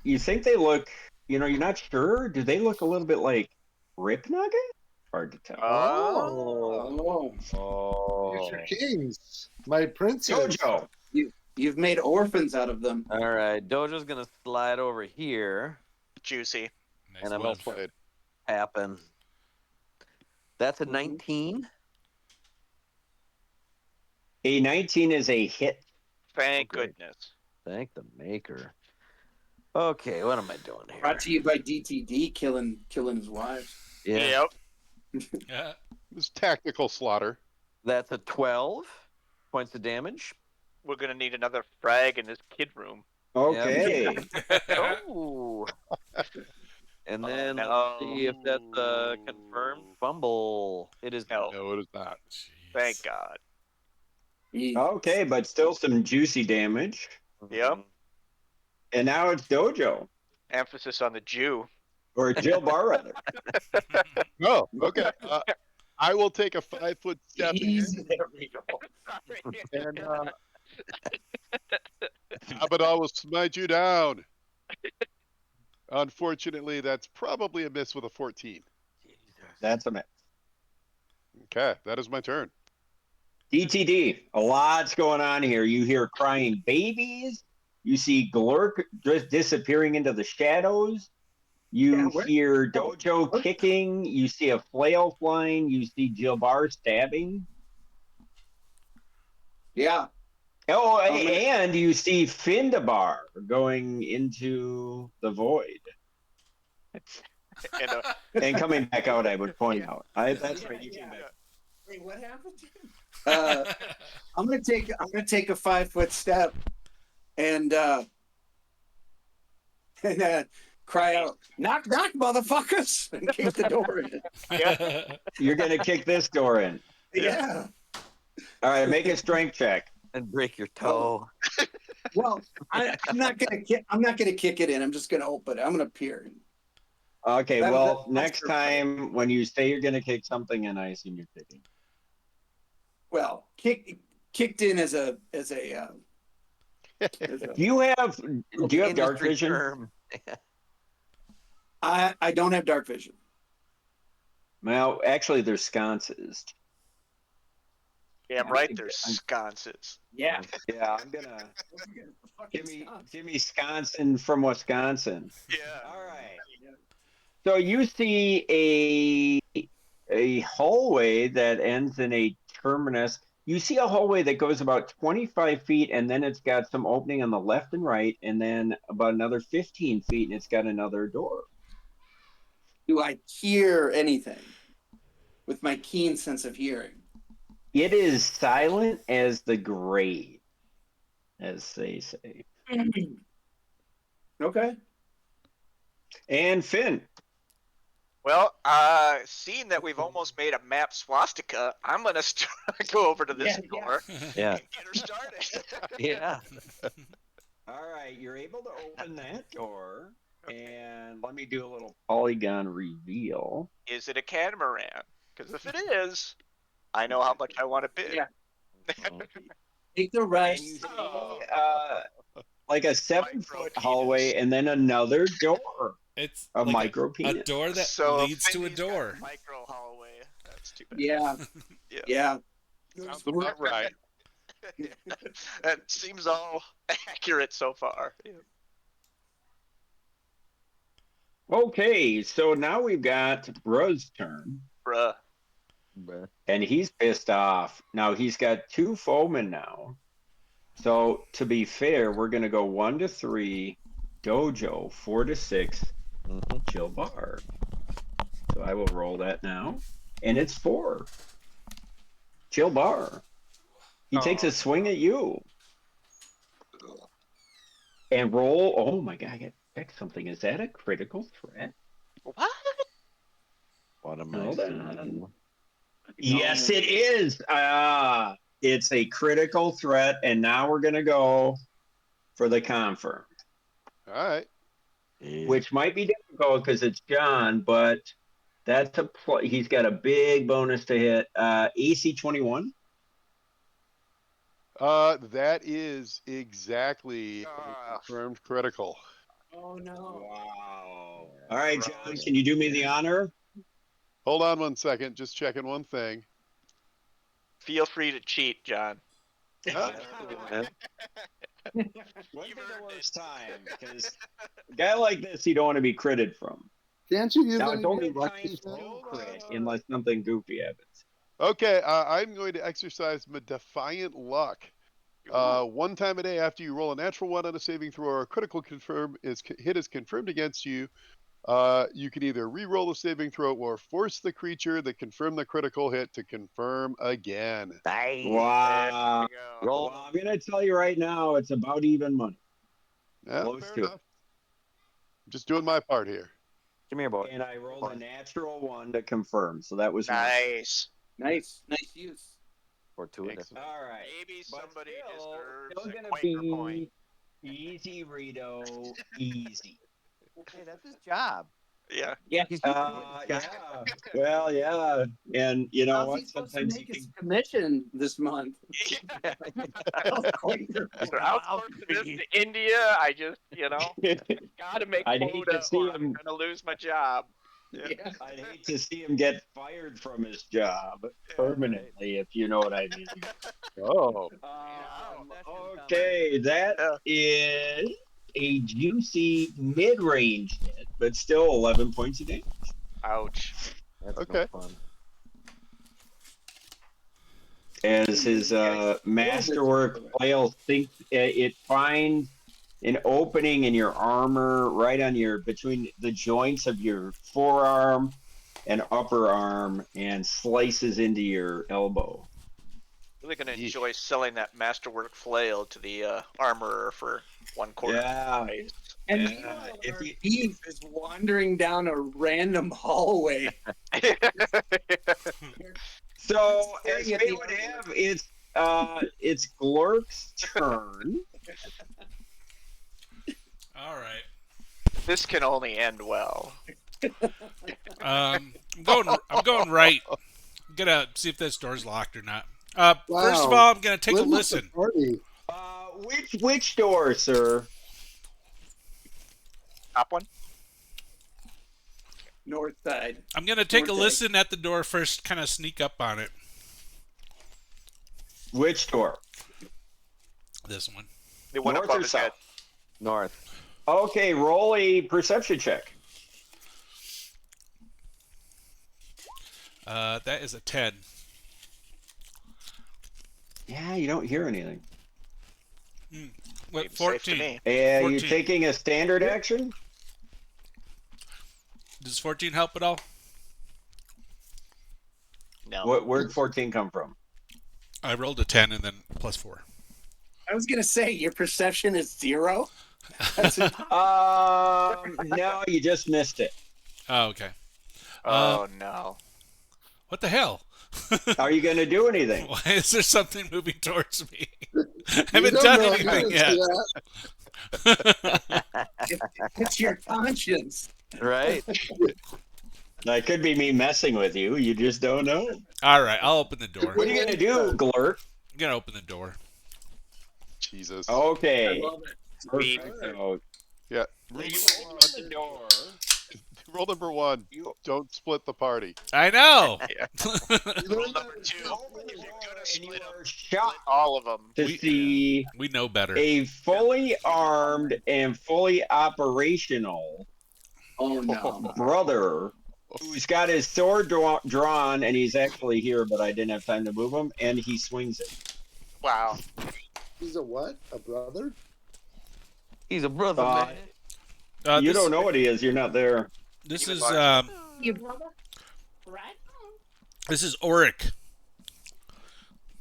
You think they look? You're not sure. Do they look a little bit like Rip Nugget? Hard to tell. Future kings, my princes. Jojo. You've made orphans out of them. All right. Dojo's going to slide over here. Juicy. Nice And I'm one. also- Played. Happen. That's a 19. A 19 is a hit. Thank Okay. goodness. Thank the maker. Okay, what am I doing here? Brought to you by DTD killing his wives. Yeah. Yep. Yeah. It was tactical slaughter. That's a 12 points of damage. We're going to need another frag in this kid room. Okay. Oh. And Oh, then no. let's see if that's a confirmed fumble. It is. No. No, it is not. Thank God. Okay, but still some juicy damage. Yep. And now it's Dojo. Emphasis on the Jew. Or Jill Bar, rather. Oh, okay. I will take a 5-foot step in, Easy there we go. and Abadal will smite you down. Unfortunately, that's probably a miss with a 14. That's a miss. Okay, that is my turn. DTD, a lot's going on here. You hear crying babies. You see Glurk just disappearing into the shadows. You hear Dojo kicking. You see a flail flying. You see Jill Bar stabbing. Yeah. Oh, and you see Findabar going into the void. And, And coming back out, I would point out. That's right, you came back. Wait, what happened? I'm gonna take a 5-foot step and cry out, "Knock, knock, motherfuckers!" and kick the door in. You're going to kick this door in. Yeah. All right, make a strength check. And break your toe. Well, I'm not gonna kick it in. I'm just gonna open it. I'm gonna peer. Okay, That- well, that's next your time when you say you're going to kick something in, I assume you're kicking. Well, kicked in as a Do you have dark Industry vision? term. I don't have dark vision. Well, actually, there's sconces. Damn right, there's sconces. Yeah. Yeah, I'm gonna Jimmy Sconson from Wisconsin. Yeah. All right. So you see a hallway that ends in a terminus. you see a hallway that goes about 25 feet, and then it's got some opening on the left and right, and then about another 15 feet, and it's got another door. Do I hear anything with my keen sense of hearing? It is silent as the grave, as they say. Okay. And Finn. Well, seeing that we've almost made a map swastika, I'm gonna go over to this door Yeah. and get her started. Yeah. All right, you're able to open that door, and let me do a little polygon reveal. Is it a catamaran? Because if it is, I know how much I want to bid. Yeah. Take the rest. And you see, like a 7-foot hallway, and then another door. It's A like micro a penis. door that So leads to a Finley's got door. a micro hallway. That's too bad. Yeah. Yeah. Yeah. Sounds about right. That seems all accurate so far. Yeah. Okay, so now we've got Bruh's turn, Bruh. and he's pissed off. Now he's got 2 foemen now. So to be fair, we're gonna go 1 to 3, Dojo, 4 to 6, Chill Bar. So I will roll that now, and it's 4. Chill Bar. He takes a swing at you. And roll. Oh my god, I got to check something. Is that a critical threat? What? What am I Hold seeing? on. Yes, it is. It's a critical threat, and now we're gonna go for the confirm, All right. which might be difficult because it's John, but that's he's got a big bonus to hit. AC 21. That is exactly a confirmed critical. Oh no. Wow. All right, John, can you do me the honor? Hold on 1 second. Just checking one thing. Feel free to cheat, John. When's the worst time? Because a guy like this, you don't want to be critted from. Can't you use Now, any it's only lucky times shit? 2 crit unless something goofy happens. Okay, I'm going to exercise my defiant luck. 1 time a day after you roll a natural 1 on a saving throw or a critical hit is confirmed against you, you can either re-roll the saving throw or force the creature that confirmed the critical hit to confirm again. Nice. Wow. There you go. Well, I'm going to tell you right now, it's about even money. Yeah, Close fair to it. enough. I'm just doing my part here. Come here, boy. And I rolled a natural 1 to confirm, so that was Nice. Nice use. Fortuitous. Excellent. All right. Maybe But somebody still deserves a gonna Quaker point. be easy, Rito, easy. Hey, that's his job. Yeah. Yeah. He's Yeah. Well, yeah. And you know How's what? he supposed to Sometimes make you his can. commission this month? They're outsourcing this to India. I just, gotta make I'd hate quota to see or I'm him. gonna lose my job. Yeah. I'd hate to see him get fired from his job permanently, if you know what I mean. Oh. Okay, that is a juicy mid-range hit, but still 11 points of damage. Ouch. That's Okay. no fun. As his masterwork flail thinks it finds an opening in your armor right on between the joints of your forearm and upper arm and slices into your elbow. Really gonna enjoy selling that masterwork flail to the armorer for 1/4. Yeah. price. And Yeah, meanwhile, if our you- beef is wandering down a random hallway. So Staring as at Faye the would armor. have, it's Glurk's turn. All right. This can only end well. I'm going right. I'm gonna see if this door's locked or not. First of all, I'm gonna take a Where's the listen. party? Which door, sir? Top one. North side. I'm gonna take a North listen at the door first. Kind of sneak up on it. Which door? This one. The one North above or his head. south? North. Okay, roll a perception check. That is a 10. Yeah, you don't hear anything. What, Seems safe to 14? me. Are you 14. taking a standard action? Does 14 help at all? No. Where'd 14 come from? I rolled a 10 and then +4. I was gonna say your perception is 0. That's No, you just missed it. Oh, okay. Oh no. What the hell? Are you going to do anything? Why is there something moving towards me? I You haven't don't done know, you anything didn't see yet. that. it's your conscience. Right? That could be me messing with you. You just don't know. All right, I'll open the door. What are you going to do, Glurt? I'm going to open the door. Jesus. Okay. I love it. Sweet. So, Yeah. you open the door. Rule number 1. You Don't split the party. I know. Rule number 2. open the If you're door gonna and you split them, are shocked all of them. to We- see We know better. a fully armed and fully operational Oh no. brother who's got his sword drawn, and he's actually here, but I didn't have time to move him, and he swings it. Wow. He's a what? A brother? He's a brother, Uh, man. You This- don't know what he is. You're not there. This Even is larger. Your brother? Right? this is Auric.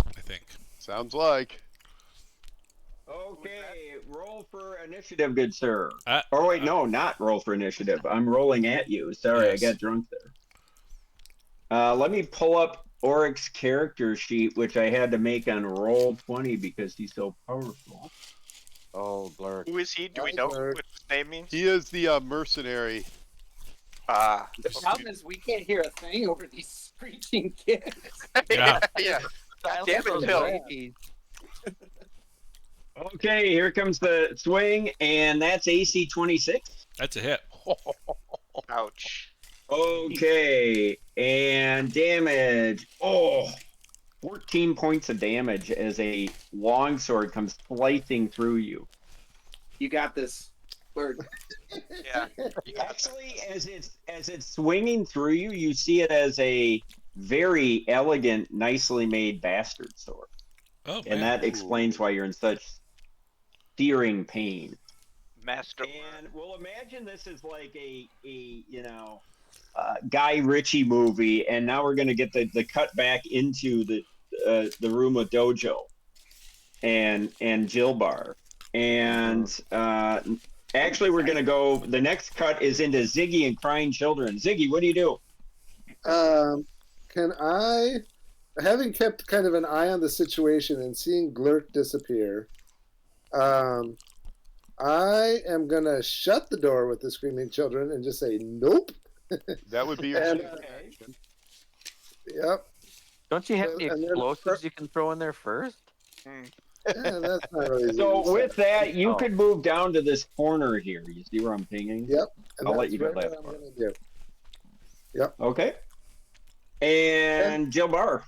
I think. Sounds like. Okay, roll for initiative, good sir. Uh, Oh wait, no, not roll for initiative. I'm rolling at you. Sorry, Yes. I got drunk there. Let me pull up Auric's character sheet, which I had to make on Roll20 because he's so powerful. Oh, Glurk. Who is he? Do we know what his name means? He is the mercenary. Ah. The problem is we can't hear a thing over these screeching kids. Yeah. Yeah. Silence Damn it, from the Phil. babies. Okay, here comes the swing, and that's AC 26. That's a hit. Ouch. Okay, and damage. Oh, 14 points of damage as a longsword comes slicing through you. You got this. Bird. Yeah. Actually, as it's swinging through you, you see it as a very elegant, nicely made bastard sword, Oh, and man. that explains why you're in such searing pain. Master. And we'll imagine this is like a Guy Ritchie movie, and now we're going to get the cut back into the room with Dojo and Jilbar, and actually we're going to go. The next cut is into Ziggy and crying children. Ziggy, what do you do? Can I, having kept kind of an eye on the situation and seeing Glurt disappear, I am gonna shut the door with the screaming children and just say nope. That would be your And, action. Yep. Don't you have any And then- explosives you can throw in there first? Yeah, that's not really. So easy. with that, you Oh. could move down to this corner here. You see where I'm pinging? Yep. And I'll let that's you go right that what I'm far. gonna do. Okay. And Jilbar.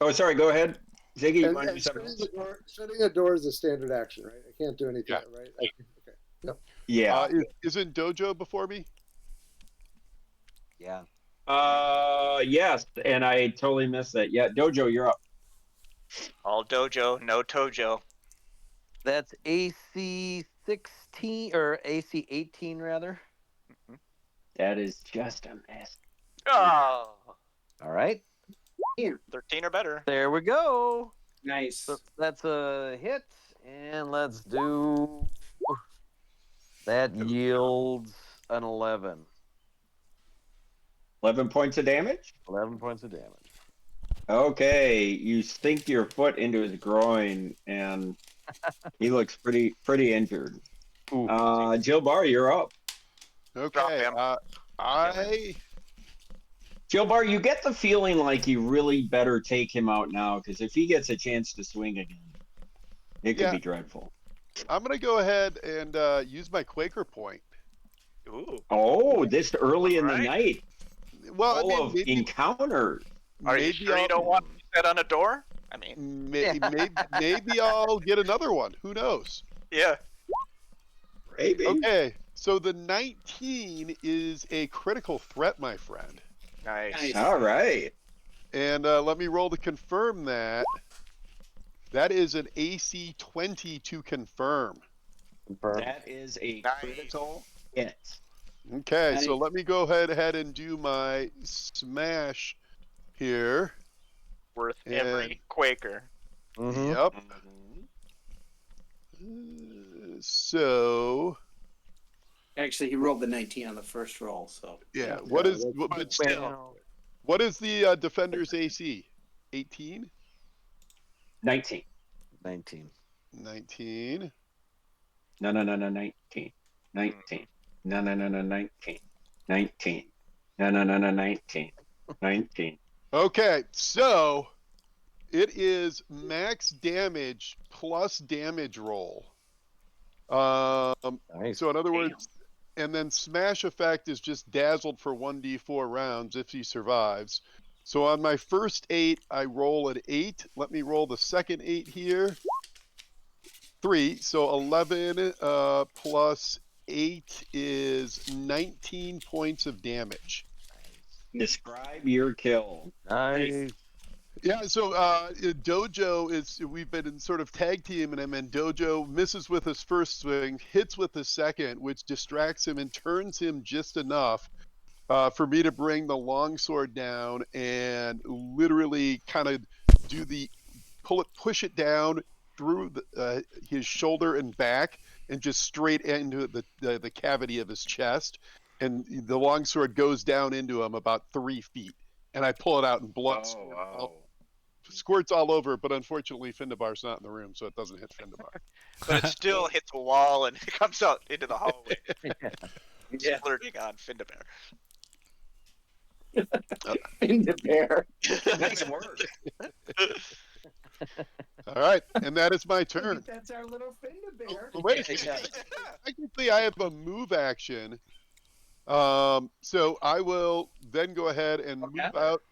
Oh, sorry. Go ahead, Ziggy. You And, want to do and something shutting a door is a standard action, right? I can't do anything, Yeah. right? Okay. Yeah. Isn't Dojo before me? Yeah. Yes, and I totally missed that. Yeah, Dojo, you're up. All dojo, no tojo. That's AC 16 or AC 18 rather. That is just a mess. Oh. All right. 13 or better. There we go. Nice. So that's a hit, and let's do. That yields an 11. 11 points of damage. 11 points of damage. Okay, you stink your foot into his groin, and he looks pretty injured. Ooh. Jilbar, you're up. Okay. him. Jilbar, you get the feeling like you really better take him out now, because if he gets a chance to swing again, it could Yeah. be dreadful. I'm gonna go ahead and use my Quaker point. Ooh. Oh, this early in the Alright. night, Well, full I mean, of maybe, Are encounters. you maybe sure you I'll- don't want to set on a door? I mean, maybe I'll get another one. Who knows? yeah. Maybe. Okay, so the 19 is a critical threat, my friend. Nice. Nice. All right. And let me roll to confirm that. That is an AC 20 to confirm. Confirm. That is a Nice. critical hit. Okay, so Nice. let me go ahead and do my smash here. Worth And- every Quaker. Mhm. Yep. Mhm. So Actually, he rolled the 19 on the first roll, so. yeah, Yeah, what is that's But still, Well, what is the defender's AC? 18? 19. 19. 19. No, 19. 19. No, 19. 19. No, 19. 19. Okay, so it is max damage plus damage roll. Nice. So in other words, and then smash effect is just dazzled for 1d4 rounds if he survives. So on my first 8, I roll an 8. Let me roll the second 8 here. 3. So 11 plus 8 is 19 points of damage. Describe your kill. Nice. Yeah, so Dojo is, we've been in sort of tag teaming him, and Dojo misses with his first swing, hits with the second, which distracts him and turns him just enough for me to bring the longsword down and literally kind of do the push it down through his shoulder and back and just straight into the cavity of his chest, and the longsword goes down into him about 3 feet, and I pull it out and blood squirts all over, but unfortunately Findabar's not in the room, so it doesn't hit Findabar. but it still hits a wall and it comes out into the hallway, Yeah. splurting on Findabar. In the bear. Nice work. All right, and that is my turn. That's our little Fender bear. Wait, technically I have a move action. So I will then go ahead and move out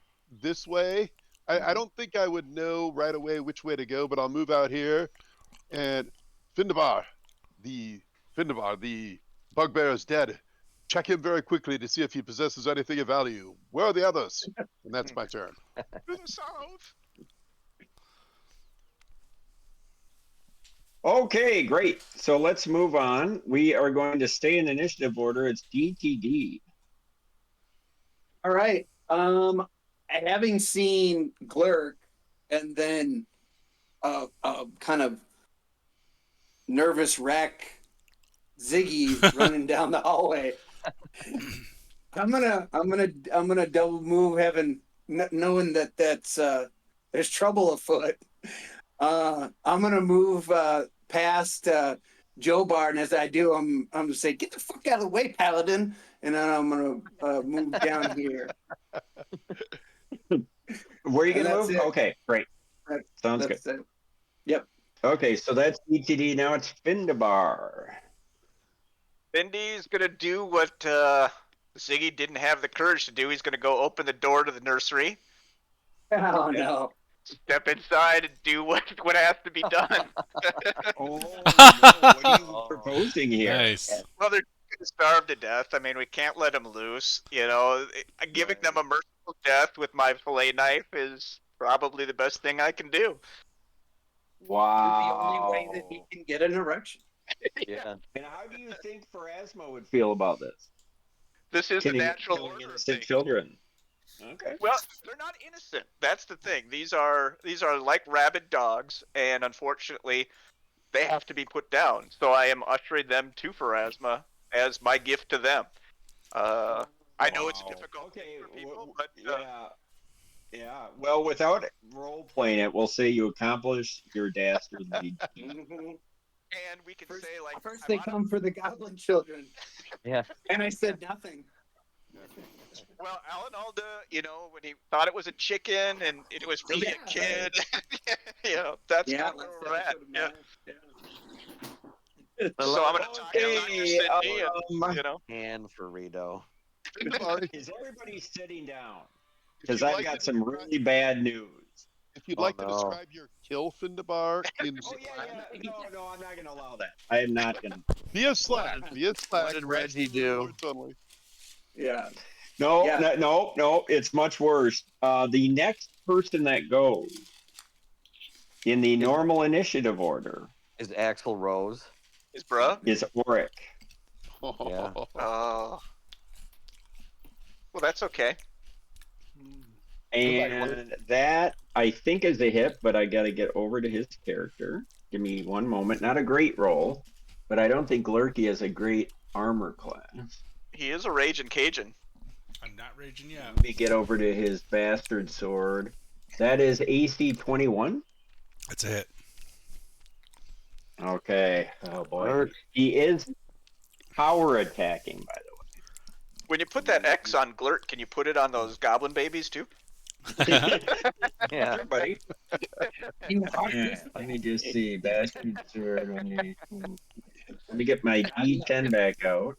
this way. I don't think I would know right away which way to go, but I'll move out here. And Findabar, the bugbear is dead. Check him very quickly to see if he possesses anything of value. Where are the others? And that's my turn. To the south. Okay, great. So let's move on. We are going to stay in initiative order. It's DTD. All right. Having seen Glurk and then kind of nervous wreck Ziggy running down the hallway, I'm gonna double move, knowing that there's trouble afoot. I'm gonna move past Joe Bar, and as I do, I'm gonna say, "Get the fuck out of the way, Paladin!" And then I'm gonna move down here. Where are you And going to that's move? it. Okay, great. Sounds good. That's it. Yep. Okay, so that's DTD. Now it's Findabar. Findy's gonna do what Ziggy didn't have the courage to do. He's gonna go open the door to the nursery, Oh no! step inside, and do what has to be done. Oh, no. What are you proposing here? Nice. Well, they're gonna starve to death. I mean, we can't let them loose. You know, giving them a merciful death with my fillet knife is probably the best thing I can do. Wow. The only way that he can get an erection. Yeah. And how do you think Pharasma would feel about this? This is the Killing natural killing order of innocent things. children. Okay. Well, they're not innocent. That's the thing. These are like rabid dogs, and unfortunately, they have to be put down. So I am ushering them to Pharasma as my gift to them. I know it's difficult for people, but yeah. Well, without role playing it, we'll say you accomplish your dastardly. and we can say like First they come for the goblin children, Yeah. and I said nothing. Well, Alan Alda, when he thought it was a chicken and it was really a kid, that's kind of where we're at. Yeah. So I'm gonna talk to Cindy, And for Rito. Is everybody sitting down? Because I've got some really bad news. If you'd like to describe your kill, Findabar, in Oh yeah. No, I'm not going to allow that. I am not going to. via Slack. What did Reggie do? Yeah. No, it's much worse. The next person that goes in the normal initiative order Is Axel Rose? Is bruh? is Auric. Yeah. Oh. Well, that's okay. And that, I think, is a hit, but I got to get over to his character. Give me one moment. Not a great roll, but I don't think Lurky has a great armor class. He is a raging Cajun. I'm not raging yet. Let me get over to his bastard sword. That is AC 21. That's a hit. Okay. Oh boy. He is power attacking, by the way. When you put that X on Glurt, can you put it on those goblin babies too? Yeah. Sure, buddy. Yeah, let me just see. Bastard sword. Let me get my D10 back out.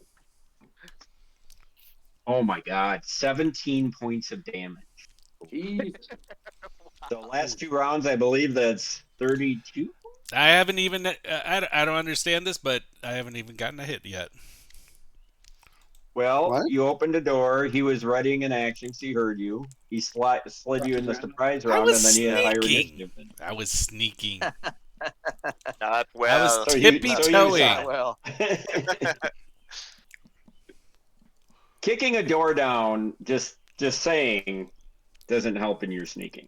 Oh my god. 17 points of damage. The last 2 rounds, I believe that's 32. I haven't even. I don't understand this, but I haven't even gotten a hit yet. Well, What? you opened the door. He was readying an action, so he heard you. He slid you in the surprise I round, was and then he had higher sneaking. initiative. I was sneaking. Not well. I was So you- tippy so you toeing. saw it. Well, Kicking a door down, just saying, doesn't help in your sneaking.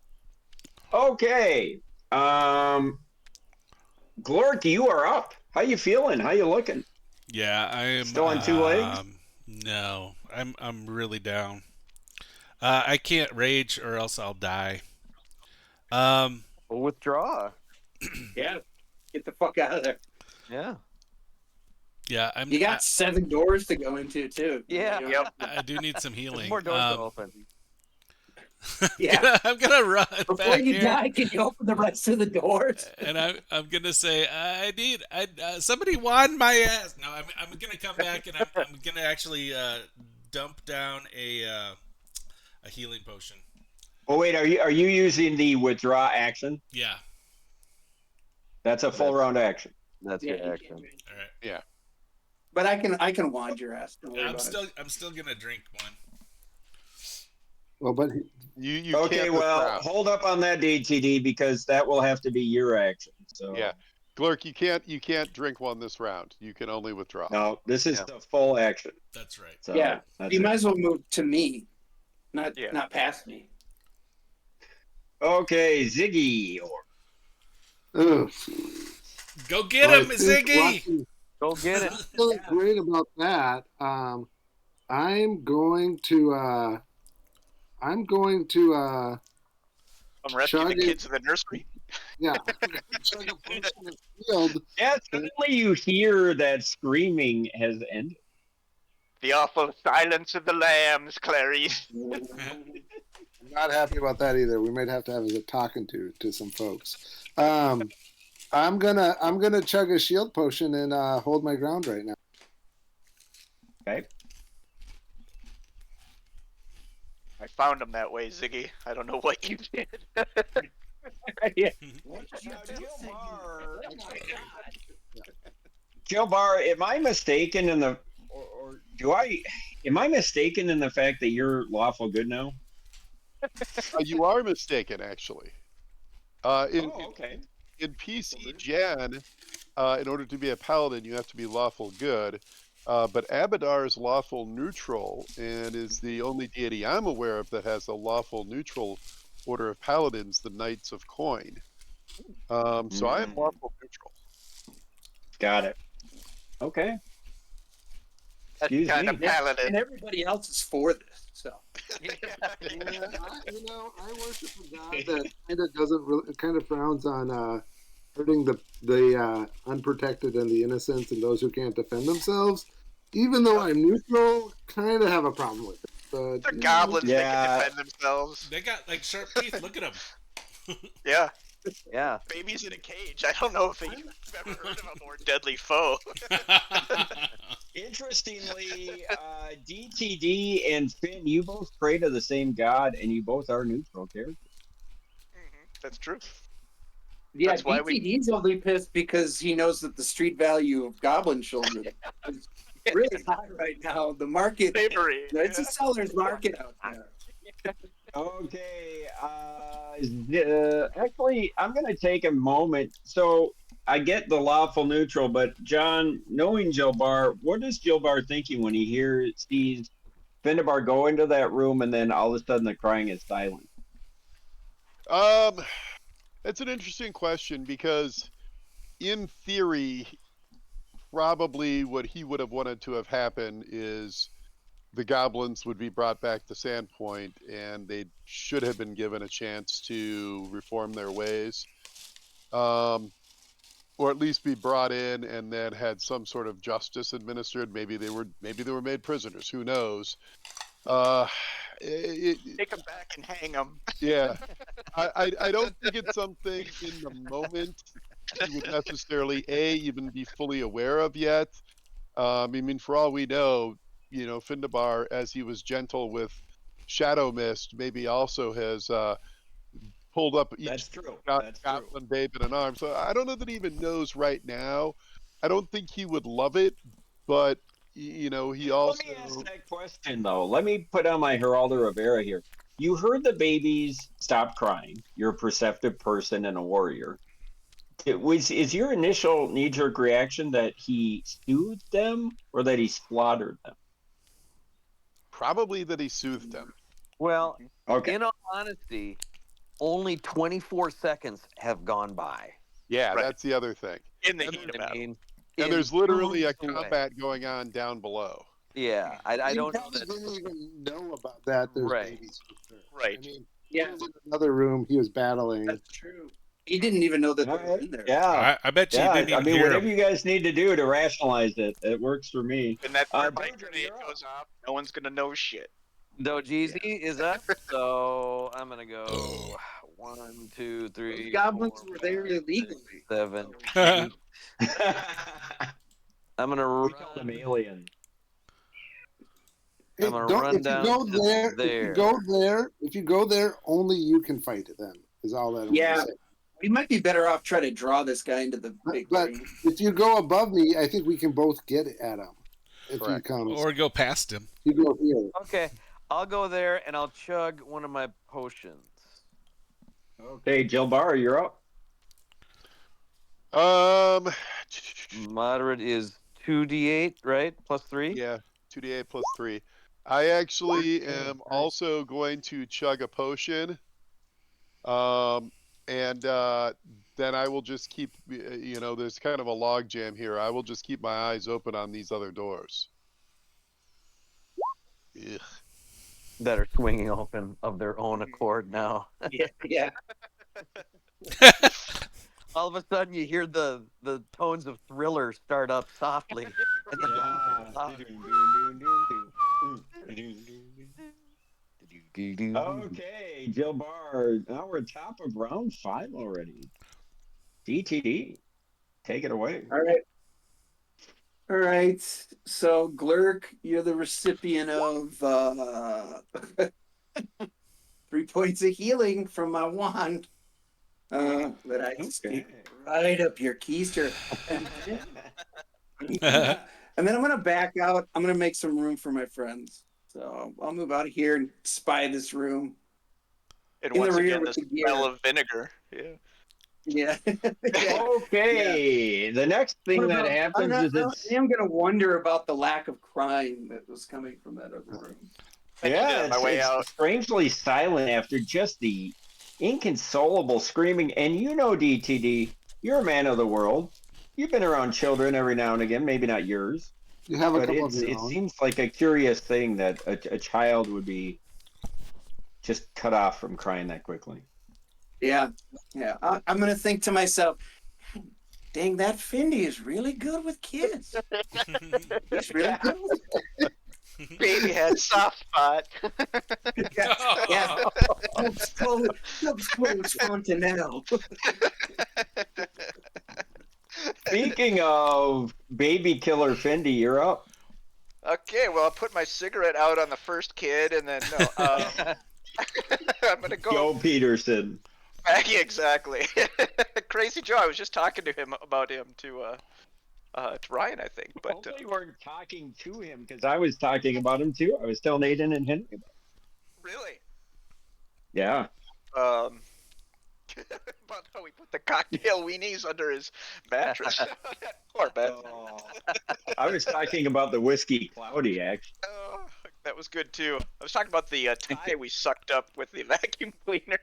Okay. Glork, you are up. How you feeling? How you looking? Yeah, I am. Still on 2 legs? No, I'm really down. I can't rage, or else I'll die. we'll withdraw. Yeah. Get the fuck out of there. Yeah. Yeah, I'm. You got 7 doors to go into too. Yeah. You know? Yep. I do need some There's healing. more doors to open. Yeah. I'm gonna run Before back you here, die, can you open the rest of the doors? and I'm gonna say somebody wand my ass. No, I'm gonna come back, and I'm gonna actually dump down a healing potion. Oh wait, are you using the withdraw action? Yeah. That's a full round action. That's Yeah, your you action. can. All right. But I can wand your ass. Don't worry I'm about it. still gonna drink one. Well, but You Okay, can't well, withdraw. hold up on that DTD because that will have to be your action. So Yeah. Glurk, you can't drink one this round. You can only withdraw. no, this is Yeah. the full action. That's right. So Yeah. that's You it. might as well move to me, not past me. Okay, Ziggy. ugh. Go get Well, I him, think Ziggy. Rocky Go get it. feeling great about that. I'm going to I'm rescuing Chug the it. kids in the nursery. yeah, chug a potion of shield. Yeah, suddenly you hear that screaming has ended. The awful silence of the lambs, Clarice. I'm not happy about that either. We might have to have a talking to some folks. I'm gonna chug a shield potion and hold my ground right now. Okay. I found him that way, Ziggy. I don't know what you did. Joe Barr, am I mistaken in the am I mistaken in the fact that you're lawful good now? You are mistaken, actually. Okay. In PC Gen, in order to be a paladin, you have to be lawful good. But Abadar is lawful neutral and is the only deity I'm aware of that has a lawful neutral order of paladins, the Knights of Coin. So I am lawful neutral. Got it. Okay. That Excuse kind me. of paladin. And everybody else is for this. So Yeah, I worship a god that kind of doesn't really, kind of frowns on hurting the unprotected and the innocent and those who can't defend themselves. Even though I'm neutral, kind of have a problem with it. But The goblins that Yeah. can defend themselves. They got like sharp teeth. Look at them. Yeah, Yeah. babies in a cage. I don't know if you've ever heard of a more deadly foe. Interestingly, DTD and Finn, you both pray to the same god, and you both are neutral characters. That's true. yeah, That's why we- DTD's only pissed because he knows that the street value of goblin children is really high right now. The market, Slavery. it's a seller's market out there. Okay. Actually, I'm going to take a moment. So I get the lawful neutral, but John, knowing Jilbar, what is Jilbar thinking when he sees Findabar go into that room and then all of a sudden the crying is silent? That's an interesting question because, in theory, probably what he would have wanted to have happen is the goblins would be brought back to Sandpoint, and they should have been given a chance to reform their ways, or at least be brought in and then had some sort of justice administered. Maybe they were made prisoners. Who knows? Take them back and hang them. Yeah, I don't think it's something in the moment you would necessarily even be fully aware of yet. I mean, for all we know, Findabar, as he was gentle with Shadow Mist, maybe also has pulled up That's each true. That's true. goblin babe in an arm. So I don't know that he even knows right now. I don't think he would love it, but he also. Let me ask that question though. Let me put on my Geraldo Rivera here. You heard the babies stop crying. You're a perceptive person and a warrior. Is your initial knee-jerk reaction that he soothed them or that he slaughtered them? Probably that he soothed them. Well, Okay. in all honesty, only 24 seconds have gone by. Yeah, Right. that's the other thing. In the You heat know of what I battle. mean? And there's In literally a moves away. combat going on down below. Yeah, I He don't know probably that. didn't even know about that. There's Right. babies for sure. Right. I mean, Yeah. he was in another room. He was battling. That's true. He didn't even know that they All were right. in there. Yeah. I bet you Yeah. didn't I even mean, hear whatever him. you guys need to do to rationalize it, it works for me. When that thermite Doja, grenade you're up. goes off, no one's gonna know shit. Dojeezy is up, so I'm gonna go 1, 2, 3. Those goblins 4, were there 5, 6, illegally. 7, So, 8. I'm gonna We call them run. aliens. Hey, I'm gonna don't, run if you down go to there, there. if you go there, only you can fight them. Is all that I'm Yeah. gonna say. we might be better off trying to draw this guy into the big But ring. if you go above me, I think we can both get at him. If Correct. he comes, Or go past him. you go here. Okay, I'll go there and I'll chug one of my potions. Okay, Jilbar, you're up. Moderate is 2d8, right? Plus 3? Yeah, 2d8 plus 3. I actually am also going to chug a potion. And then I will just keep, there's kind of a log jam here. I will just keep my eyes open on these other doors. Ugh. That are swinging open of their own accord now. Yeah. All of a sudden, you hear the tones of Thriller start up softly. And then Okay, Jilbar. Now we're top of round 5 already. DTD, take it away. All right. All right. So, Glurk, you're the recipient of 3 points of healing from my wand that I stick right up your keister. And then I'm going to back out. I'm going to make some room for my friends. So I'll move out of here and spy this room. And In the once rear again, with the the smell gear. of vinegar. Yeah. Yeah. Yeah. Okay, the next thing that happens is I am going to wonder about the lack of crying that was coming from that other room. yeah, my way out. it's strangely silent after just the inconsolable screaming. And DTD, you're a man of the world. You've been around children every now and again, maybe not yours, You have a but couple of your it own. seems like a curious thing that a child would be just cut off from crying that quickly. Yeah. Yeah. I'm going to think to myself, dang, that Findy is really good with kids. He's really good with Baby had soft spot. Yeah. Helps close Fontanelle. Speaking of baby killer Findy, you're up. Okay, well, I'll put my cigarette out on the first kid, and then I'm gonna go. Joe Peterson. Yeah, exactly. Crazy Joe. I was just talking to him about him to Ryan, I think. But Hopefully you weren't talking to him because I was talking about him too. I was telling Aiden and Henry about really, Yeah. About how we put the cocktail weenies under his mattress. That poor man. I was talking about the whiskey cloudy, actually. Oh, that was good too. I was talking about the tie we sucked up with the vacuum cleaner.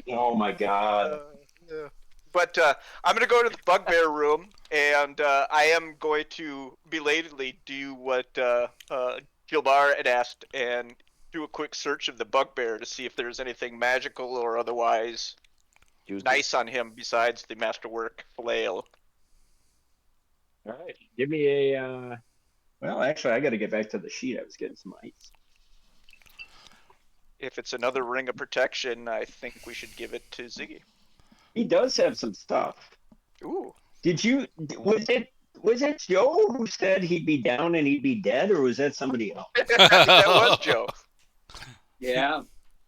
Oh my God. Yeah. But I'm going to go to the bugbear room, and I am going to belatedly do what Gilbar had asked and do a quick search of the bugbear to see if there's anything magical or otherwise nice on him besides the masterwork flail. All right. Give me a. Well, actually, I got to get back to the sheet. I was getting some ice. If it's another ring of protection, I think we should give it to Ziggy. He does have some stuff. Ooh. Did you? Was it Joe who said he'd be down and he'd be dead, or was that somebody else? That was Joe. Yeah.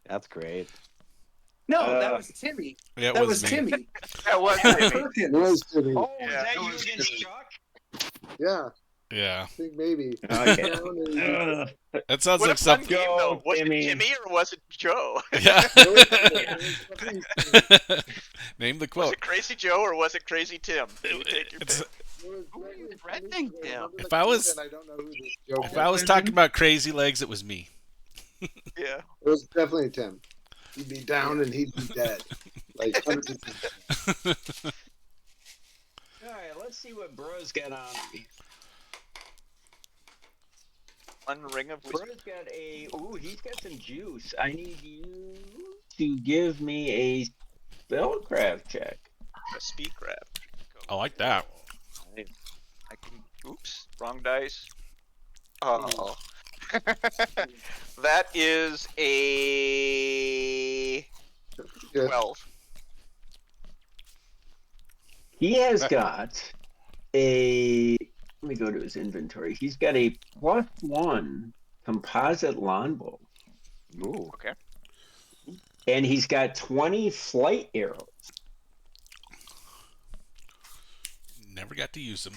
That's great. No, that was Timmy. Yeah, That was me. Timmy. That was Timmy. It was Timmy. Oh, Yeah, was that that you was against Timmy. Chuck? Yeah, Yeah, I think maybe. Okay. that sounds What like a fun something. game, though. Go, Was Timmy. it Timmy or was it Joe? Yeah. It Name the Was quote. it Crazy Joe or was it Crazy Tim? You take your It's, pick. was threatening him? If I was- I don't know who this joke if I was talking about crazy legs, it was me. Yeah. It was definitely Tim. He'd be down and he'd be dead. Like 100%. All right, let's see what Bro's got on. One ring of whiskey. Bro's got a. Ooh, he's got some juice. I need you to give me a spellcraft check. A speed grab. I like that. I can, oops, wrong dice. Oh. That is a Yeah. 12. He has got a. Let me go to his inventory. He's got a +1 composite longbow. Ooh. Okay. And he's got 20 flight arrows. Never got to use them.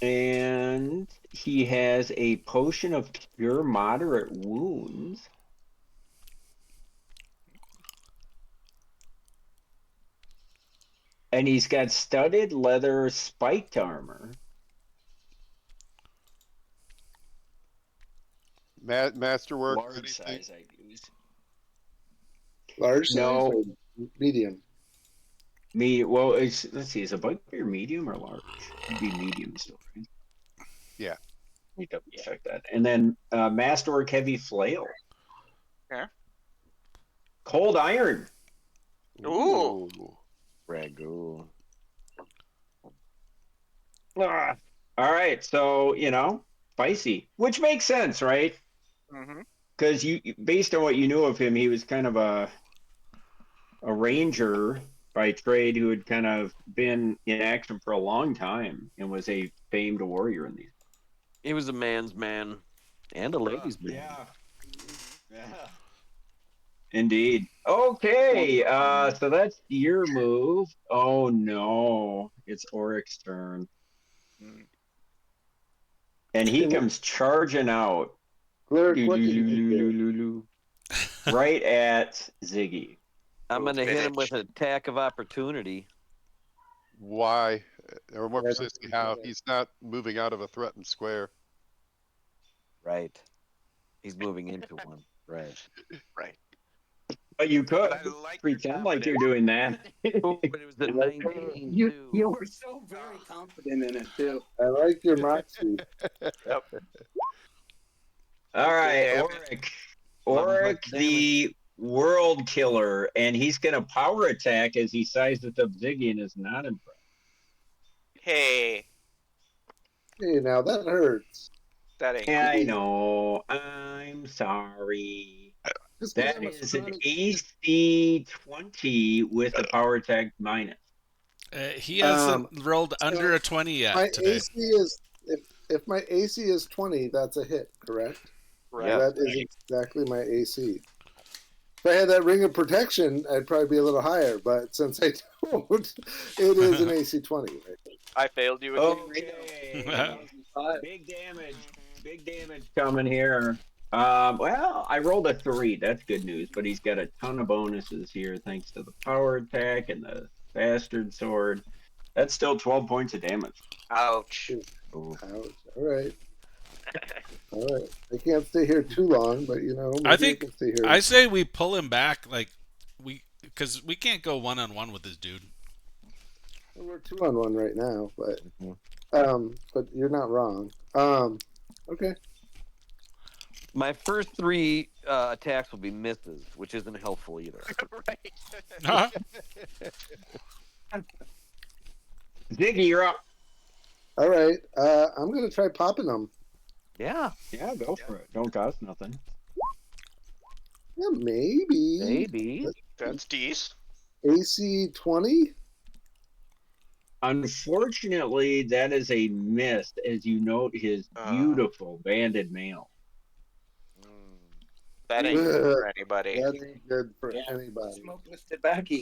And he has a potion of cure moderate wounds. And he's got studded leather spiked armor. Masterwork. Large Anything? size I use. Large size No. or medium? Well, let's see, is a bugbear medium or large? It'd be medium still, right? Yeah. Let me double check that. And then masterwork heavy flail. Okay. Cold iron. Ooh. Ragu. Ah. All right, so spicy, which makes sense, right? Mm-hmm. Because you, based on what you knew of him, he was kind of a ranger by trade who had kind of been in action for a long time and was a famed warrior in these. He was a man's man and a ladies' man. Yeah. Indeed. Okay, so that's your move. Oh no, it's Oric's turn. And he comes charging out Cleric, what did you do? right at Ziggy. I'm going to hit him Fiddich. with an attack of opportunity. Why? Or more Yeah, precisely, how? He's not moving out of a threatened square. Right. He's moving into one. Right. Right. But you could But I like pretend your like you're doing that. Oh, but it was the 19 You too. were so very confident in it too. I like your moxie. Yep. All right, Damn Oric. Oric, the world killer, and he's going to power attack as he sizes up Ziggy and is not impressed. Hey, Hey, now that hurts. that ain't Yeah, cool. I know. I'm sorry. Just 'cause That I'm a is an sonic- AC 20 with a power attack minus. He hasn't rolled under a 20 yet My today. AC is if my AC is 20, that's a hit, correct? Right. Yeah. That is exactly my AC. If I had that ring of protection, I'd probably be a little higher, but since I don't, it is an AC 20. Right? I failed you again. Okay. Big damage. Big damage coming here. Well, I rolled a 3. That's good news, but he's got a ton of bonuses here thanks to the power attack and the bastard sword. That's still 12 points of damage. Ouch. Ooh. Ouch. All right. All right. I can't stay here too long, but maybe I think can stay here. I say we pull him back, like because we can't go 1-on-1 with this dude. We're 2-on-1 right now, but you're not wrong. Okay. My first 3 attacks will be misses, which isn't helpful either. Right. Huh? Ziggy, you're up. All right. I'm gonna try popping them. Yeah, Yeah, go for it. Don't cost nothing. Yeah, maybe. maybe. That's decent. AC 20. Unfortunately, that is a miss, as you note his beautiful banded mail. That ain't good for anybody. That ain't good for anybody. Smoke with tobacco.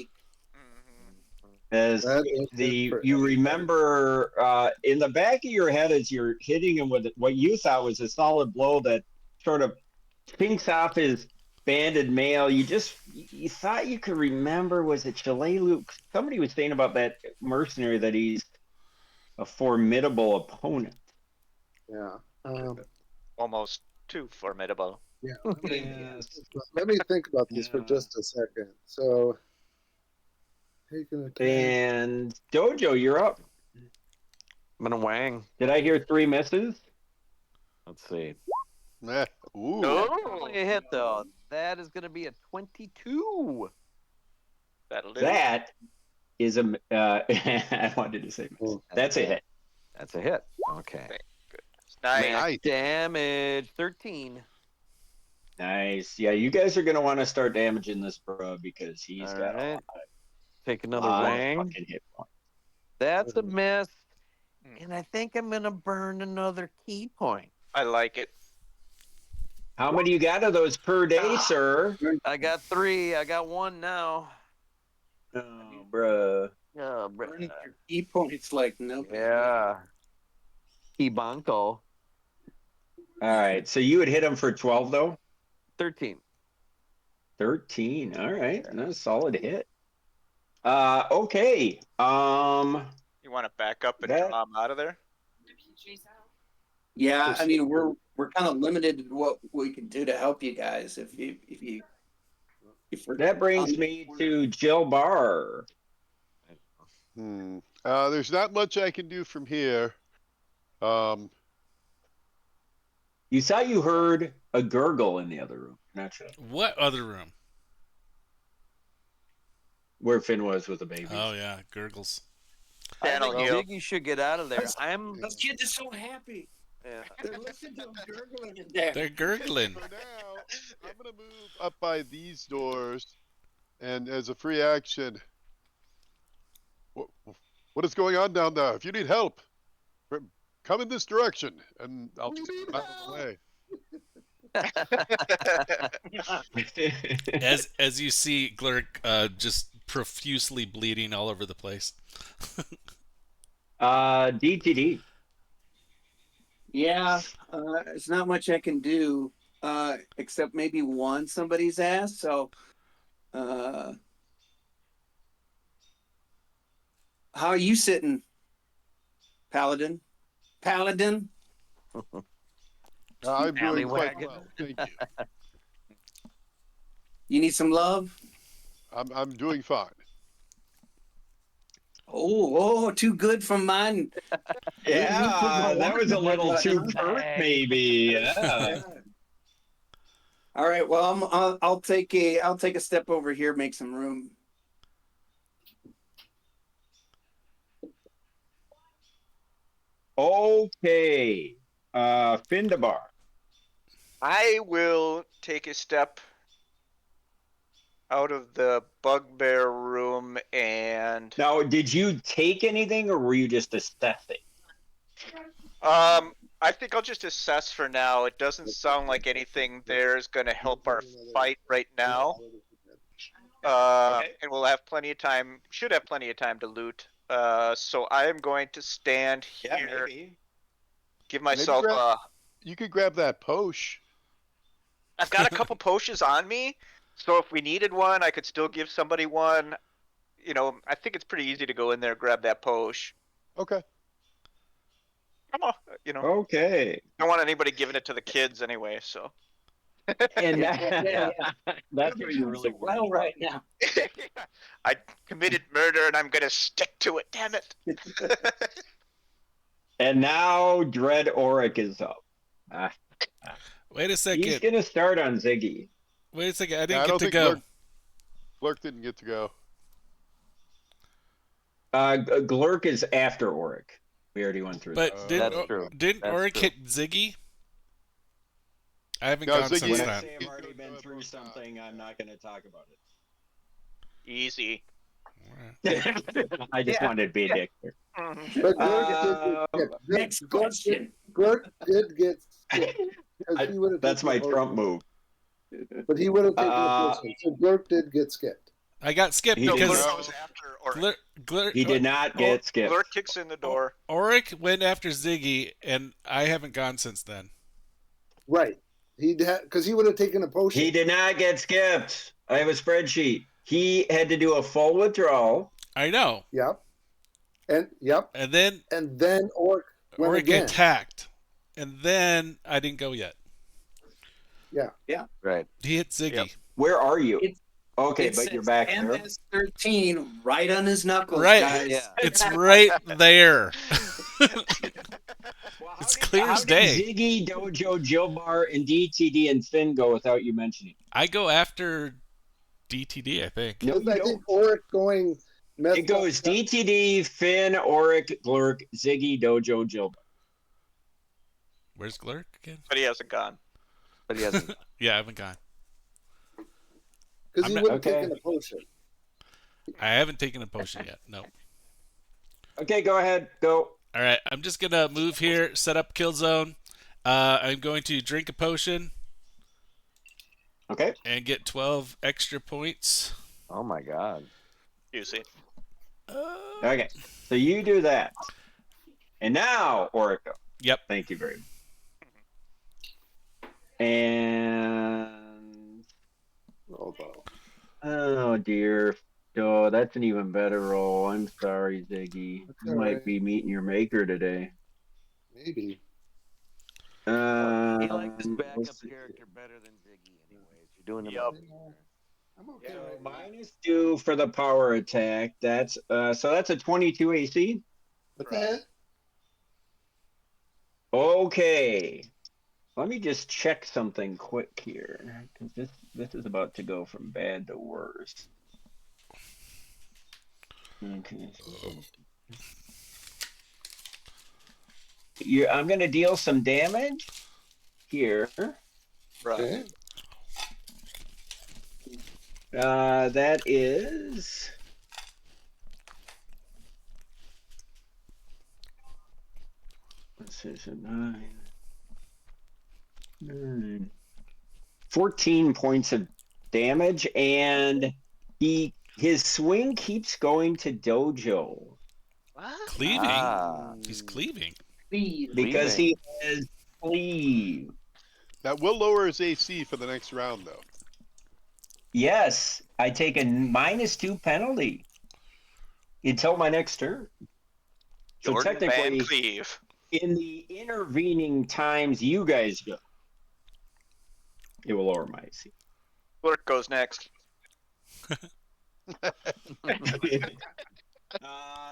As That ain't good for you anybody. remember, in the back of your head, as you're hitting him with what you thought was a solid blow that sort of pinks off his banded mail, you thought you could remember, was it Shalelu? Somebody was saying about that mercenary that he's a formidable opponent. Yeah. Almost too formidable. Yeah. Yes. Let me think about this for Yeah. just a second. So, taking a attack. And Dojo, you're up. I'm gonna wang. Did I hear 3 misses? Let's see. Ooh. Only a hit though. That is gonna be a 22. That'll do. That is a. I wanted to say miss. That's a hit. That's a hit. Okay. Nice. Max damage 13. Nice. Yeah, you guys are gonna want to start damaging this bro because he's All got right. Take a another lot of wang. fucking hit points. That's a miss. And I think I'm gonna burn another key point. I like it. How many you got of those per day, sir? I got 3. I got 1 now. Oh, bruh. Oh, Burning your key points like no. yeah. Key banco. All right, so you would hit him for 12 though. 13. 13. All right, that's a solid hit. Okay. You want to back up and draw him out of there? Yeah, I mean we're kind of limited to what we can do to help you guys. If That brings me to Jill Barr. There's not much I can do from here. You thought you heard a gurgle in the other room. Not sure. What other room? Where Finn was with the baby. Oh yeah, gurgles. I Channel think heal. Ziggy should get out of there. Those kids are so happy. Yeah. They're listening to them gurgling in there. They're gurgling. For now, I'm going to move up by these doors, and as a free action, what is going on down there? If you need help, come in this direction, and I'll just get out of the way. As you see Glurk just profusely bleeding all over the place. DTD. Yeah, there's not much I can do except maybe one somebody's ass. So, how are you sitting, Paladin? Paladin? I'm doing quite Alleywagon. well, thank you. You need some love? I'm doing fine. Oh, too good for mine. Yeah, that was a little too pert, maybe. Yeah. All right. Well, I'll take a step over here, make some room. Okay. Findabar. I will take a step out of the bugbear room and Now, did you take anything, or were you just assessing? I think I'll just assess for now. It doesn't sound like anything there is going to help our fight right now. And we'll have plenty of time, should have plenty of time to loot. So I am going to stand here, give myself You could grab that posh. I've got a couple potions on me, so if we needed one, I could still give somebody one. You know, I think it's pretty easy to go in there, grab that potion. Okay. Come on, you know, Okay. don't want anybody giving it to the kids anyway. So And Yeah. that's what you're really worried well about. right now. I committed murder, and I'm gonna stick to it. Damn it! And now Dread Auric is up. Wait a He's second. gonna start on Ziggy. Wait a second. I Yeah, didn't I get don't to think go. Glurk didn't get to go. Glurk is after Auric. We already went through But that. didn't That's true. didn't That's Auric true. hit Ziggy? I haven't No, gone Ziggy- since When I then. say I've already been through something, I'm not going to talk about Easy. it. I just wanted to be a dick. But Next question. Glurk did get skipped. because he would've That's taken my the Trump potion. move. But he would have taken the potion. So Glurk did get skipped. I got skipped He No, did because Glurk not. goes after Auric. Glurk. He did not get skipped. Glurk kicks in the door. Auric went after Ziggy, and I haven't gone since then. Right. Because he would have taken a potion. He did not get skipped. I have a spreadsheet. He had to do a full withdrawal. I know. Yep. And then Orc went Auric again. attacked, and then I didn't go yet. Right. He hit Ziggy. Yep. Where are you? Okay, Okay, but you're back there. MS-13 right on his knuckles, Right. guys. Yeah. It's right there. It's clear How as did day. Ziggy, Dojo, Jilbar, and DTD and Finn go without you mentioning? I go after DTD, I think. No, you I don't. think Oric going. It goes DTD, Finn, Auric, Glurk, Ziggy, Dojo, Jilbar. Where's Glurk again? But he hasn't gone. But he hasn't. Yeah, I haven't gone. Because he I'm would not- have okay. taken a potion. I haven't taken a potion yet. No. Okay, go ahead. Go. All right, I'm just gonna move here, set up kill zone. I'm going to drink a potion Okay. and get 12 extra points. Oh my God. Easy. Okay. So you do that. And now, Orico. Yep. Thank you very much. And oh dear. Oh, that's an even better roll. I'm sorry, Ziggy. That's You all might right. be meeting your maker today. Maybe. He likes his let's backup see. character better than Ziggy, anyways. You're doing him Yup. I'm okay So right now. minus 2 for the power attack. That's so that's a 22 AC. What the heck? Okay. Let me just check something quick here, because this is about to go from bad to worse. Okay. I'm going to deal some damage here. Right. Okay. That is. Let's see, so 9. 14 points of damage, and his swing keeps going to Dojo What? Cleaving. Ah. He's cleaving. because he has cleave. That will lower his AC for the next round, though. Yes, I take a -2 penalty until my next turn. So Jordan technically, Van Cleve. in the intervening times you guys go, it will lower my AC. Glurk goes next.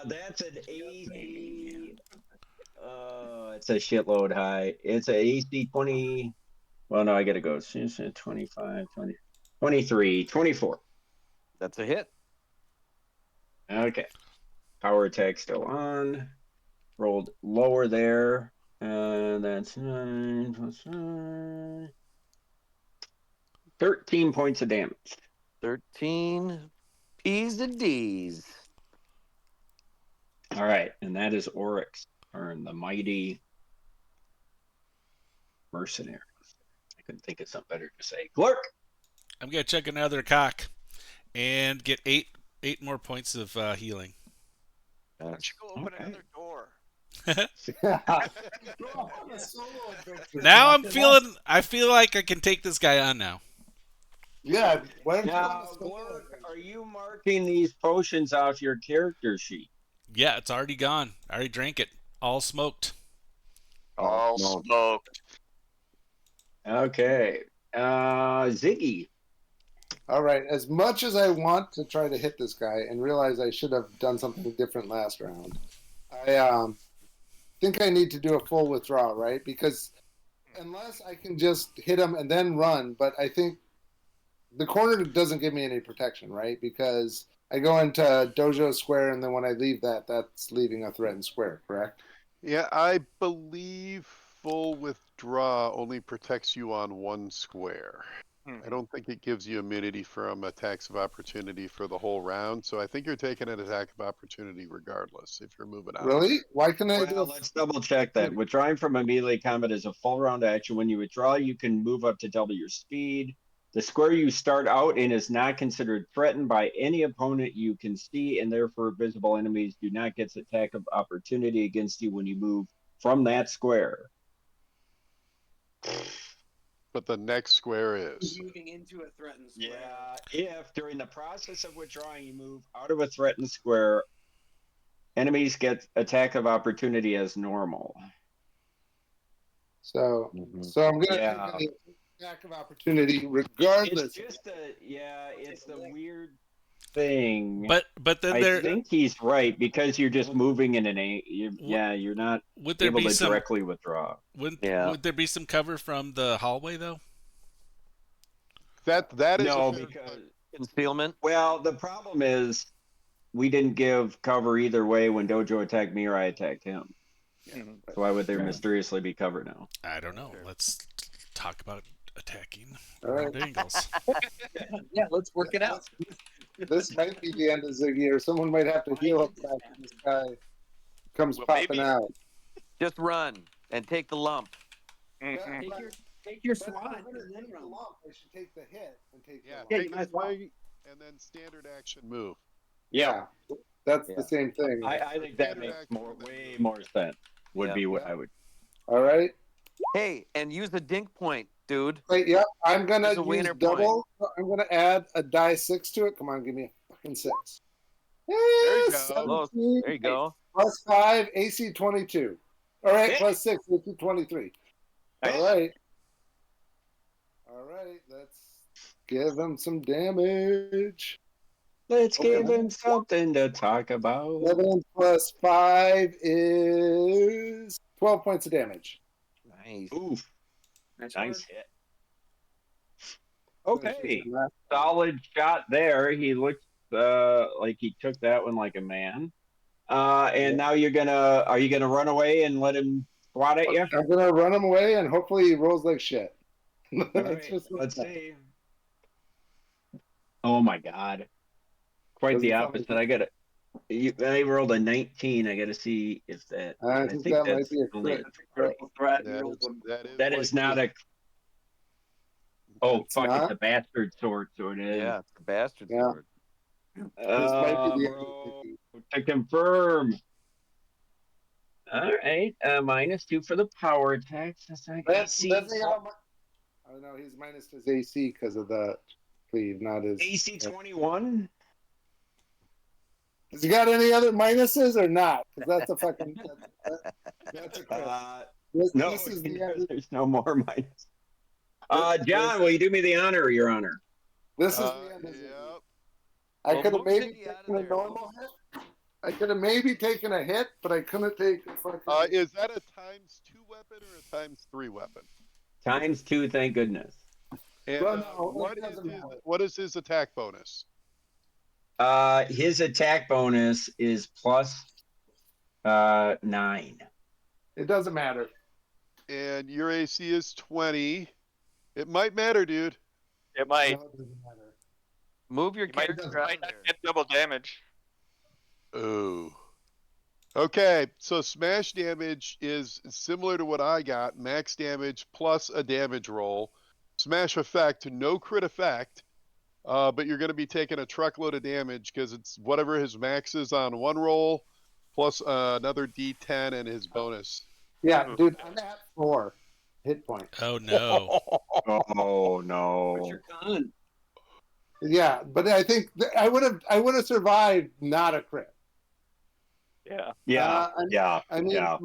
That's an AC. It's a shitload high. It's a AC 20. Well, no, I gotta go. 25, 20, 23, 24. That's a hit. Okay. Power attack still on. Rolled lower there. And that's 9 plus 9. 13 points of damage. 13 P's and D's. All right. And that is Oryx, or the mighty mercenary. I couldn't think of something better to say. Glurk. I'm gonna check another cock and get eight more points of healing. Why don't you go open Okay. another door? Go on a solo adventure. Now I feel like I can take this guy on now. Yeah. Why don't Now, you Glork, are you marking these potions off your character sheet? Yeah, it's already gone. I already drank it. All smoked. All smoke. smoked. Okay. Ziggy. All right. As much as I want to try to hit this guy and realize I should have done something different last round, I think I need to do a full withdrawal, right? Because unless I can just hit him and then run, but I think the corner doesn't give me any protection, right? Because I go into Dojo Square, and then when I leave that's leaving a threatened square, correct? Yeah, I believe full withdraw only protects you on one square. I don't think it gives you immunity from attacks of opportunity for the whole round, so I think you're taking an attack of opportunity regardless if you're moving out. Really? Why can I do Well, let's double check that. Withdrawing from a melee combat is a full round action. When you withdraw, you can move up to double your speed. The square you start out in is not considered threatened by any opponent you can see, and therefore visible enemies do not get attack of opportunity against you when you move from that square. But the next square is. Moving into a threatened square. Yeah, if during the process of withdrawing you move out of a threatened square, enemies get attack of opportunity as normal. So I'm gonna take an attack of opportunity regardless. It's just it's the weird thing. But then I think he's right because you're just moving in you're not would there able be to some directly withdraw. would there be some cover from the hallway though? That is no, because Concealment. well, the problem is we didn't give cover either way when Dojo attacked me or I attacked him. So why would there mysteriously be cover now? I don't know. Let's talk about attacking All right. angles. Yeah, let's work it out. This might be the end of Ziggy, or someone might have to heal up back when this guy comes popping out. Just run and take the lump. Take your swat and then run. I should take the hit and take the lump. take the swing and then standard action move. Yeah, that's the same thing. I think that makes way more sense. Would be what I would. All right. Hey, and use the dink point, dude. Wait, yeah, I'm gonna There's a use wiener double. I'm gonna add a die 6 to it. Come on, give me a fucking 6. There you go. 17, There you go. Plus 5, AC 22. All right, plus 6, AC 23. All right. All right, let's give him some damage. Let's give him something to talk about. 11 plus 5 is 12 points of damage. Nice. Oof. Nice hit. Okay. Solid shot there. He looks like he took that one like a man. And now are you gonna run away and let him swat at you? I'm gonna run him away and hopefully he rolls like shit. Let's see. Oh my god. Quite the opposite. I rolled a 19. I gotta see if that. I think that might be a crit. That is not a. Oh fuck! not? It's a bastard sword, so it is. Yeah, it's the bastard sword. This might be the Bro, to confirm. All right, -2 for the power attacks. That's not Oh no, he's minus his AC because of the cleave, not his AC 21. Has he got any other minuses or not? Because that's a fucking. That's a crit. No, this is the end. there's no more minus. John, will you do me the honor, Your Honor? This is the end. Of Yep. I Well, could have move maybe Cindy out of taken a there. normal hit. I could have maybe taken a hit, but I couldn't take a fucking. Is that a ×2 weapon or a ×3 weapon? ×2, thank goodness. And Well, no, it doesn't matter. what is his attack bonus? His attack bonus is plus 9. It doesn't matter. And your AC is 20. It might matter, dude. It might. No, it doesn't matter. Move your You might, character might out not there. get double damage. Ooh. Okay, so smash damage is similar to what I got. Max damage plus a damage roll. Smash effect, no crit effect. But you're going to be taking a truckload of damage because it's whatever his max is on one roll plus another D10 and his bonus. Yeah, dude, I'm at 4. hit point. Oh no. Oh What's no. your con? Yeah, but I think I would have survived not a crit. Yeah. Yeah. Yeah. I mean, yeah.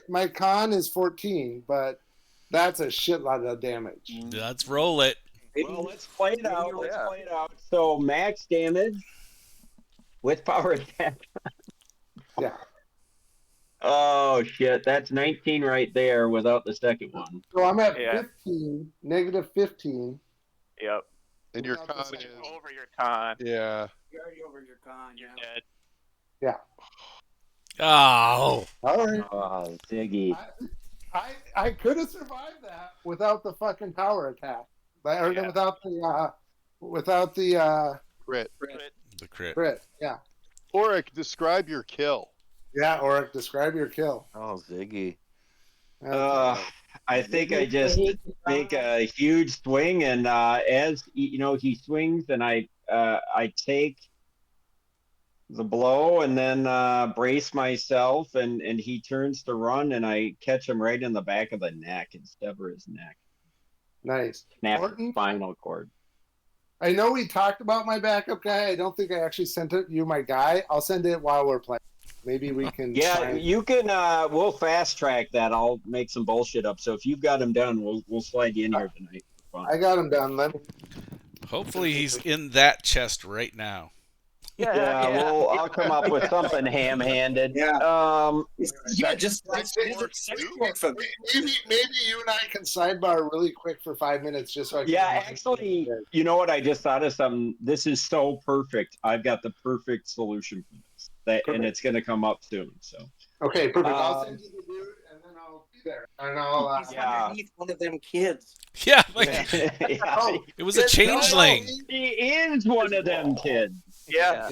my con is 14, but that's a shitload of damage. Let's roll it. Well, let's play it out. Let's Yeah. play it out. So max damage with power attack. Yeah. Oh shit, that's 19 right there without the second one. So I'm at Yeah. 15, negative 15. Yep. And your Without the con second is one. Over your con. yeah. You're already over your con. You're Yeah. dead. Yeah. Oh. All right. Oh, Ziggy. I could have survived that without the fucking power attack, or Yeah. without the Crit. The crit. crit. Yeah. Oric, describe your kill. Yeah. Or describe your kill. Oh, Ziggy. I think I just make a huge swing, and as he swings, and I take the blow, and then brace myself, and he turns to run, and I catch him right in the back of the neck and sever his neck. Nice. Snap his Orton? spinal cord. I know we talked about my backup guy. I don't think I actually sent you my guy. I'll send it while we're playing. Maybe we can. Yeah, you can. We'll fast track that. I'll make some bullshit up. So if you've got him done, we'll slide you in here tonight. I got him done. Let me. Hopefully he's in that chest right now. I'll come up with something ham-handed. Yeah. Yeah, just Maybe you and I can sidebar really quick for 5 minutes just so I can. Yeah, actually, you know what? I just thought of something. This is so perfect. I've got the perfect solution for this, and it's going to come up soon. So. Okay, perfect. I'll send you the dude, and then I'll be there, and I'll. He's underneath one of them kids. Yeah, like Yeah. it was a changeling. He is one of them kids. Yeah.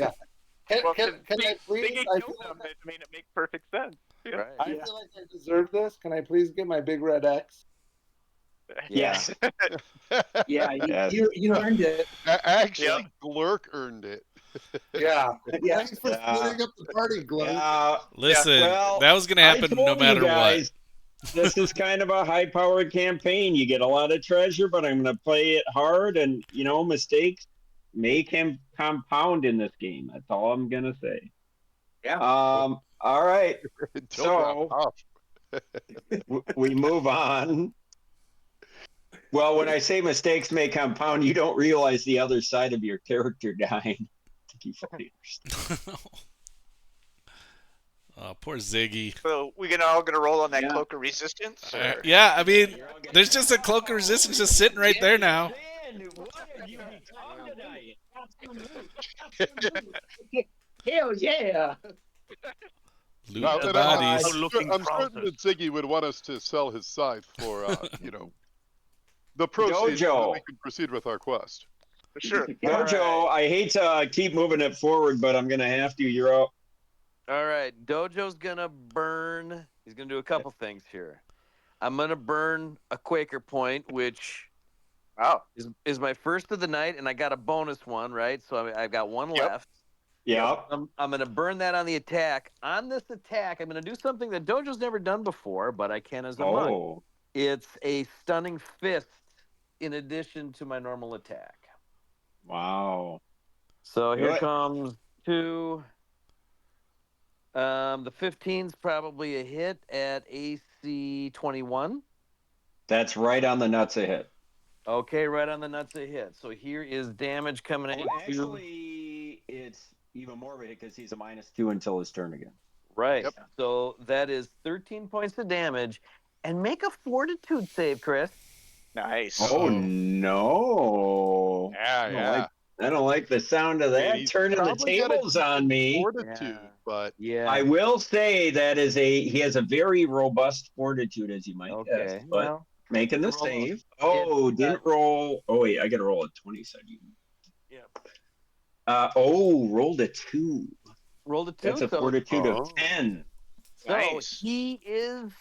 Can Well, I please? Biggie I killed feel, him. I mean, it makes perfect sense. Yeah. Right. I feel like I deserve this. Can I please get my big red X? Yes. Yeah, Yes. you earned it. Actually, Glurk earned it. Yeah. Yeah. Thanks for splitting up the party, Glenn. Yeah. Listen, well, that was gonna happen no matter what. This is kind of a high-powered campaign. You get a lot of treasure, but I'm going to play it hard, and mistakes make him compound in this game. That's all I'm going to say. Yeah. All right. Until So- drop off. We move on. Well, when I say mistakes may compound, you don't realize the other side of your character dying. Oh, poor Ziggy. So we all gonna roll on that Yeah. cloak of resistance? Or? Yeah, I mean, there's just a cloak of resistance just sitting right there now. Hell yeah. Loot Now the that bodies. I'm certain that Ziggy would want us to sell his scythe for, the proceeds so that we can proceed with our quest. Sure. Jojo, I hate to keep moving it forward, but I'm going to have to. You're up. All right, Dojo's gonna burn. He's gonna do a couple things here. I'm gonna burn a Quaker point, which Wow. is my first of the night, and I got a bonus one, right? So I've got one Yep. left. Yep. I'm gonna burn that on the attack. On this attack, I'm gonna do something that Dojo's never done before, but I can as a monk. Oh. It's a stunning fist in addition to my normal attack. Wow. So here Good. comes two. The 15's probably a hit at AC 21. That's right on the nuts a hit. Okay, right on the nuts a hit. So here is damage coming in. Actually, it's even more of a hit because he's a -2 until his turn again. Right. Yep. So that is 13 points of damage. And make a fortitude save, Chris. Nice. Oh, no. Yeah, I don't like the sound of that. He's Turning the probably got a tables on me. Fortitude, Yeah. but Yeah. I will say that he has a very robust fortitude, as you might guess. Okay. But Well, making the roll. save. Oh, didn't roll. Oh, wait, I got to roll a 20. So rolled a 2. rolled a 2. That's a so, fortitude Oh. of 10. so Nice. he is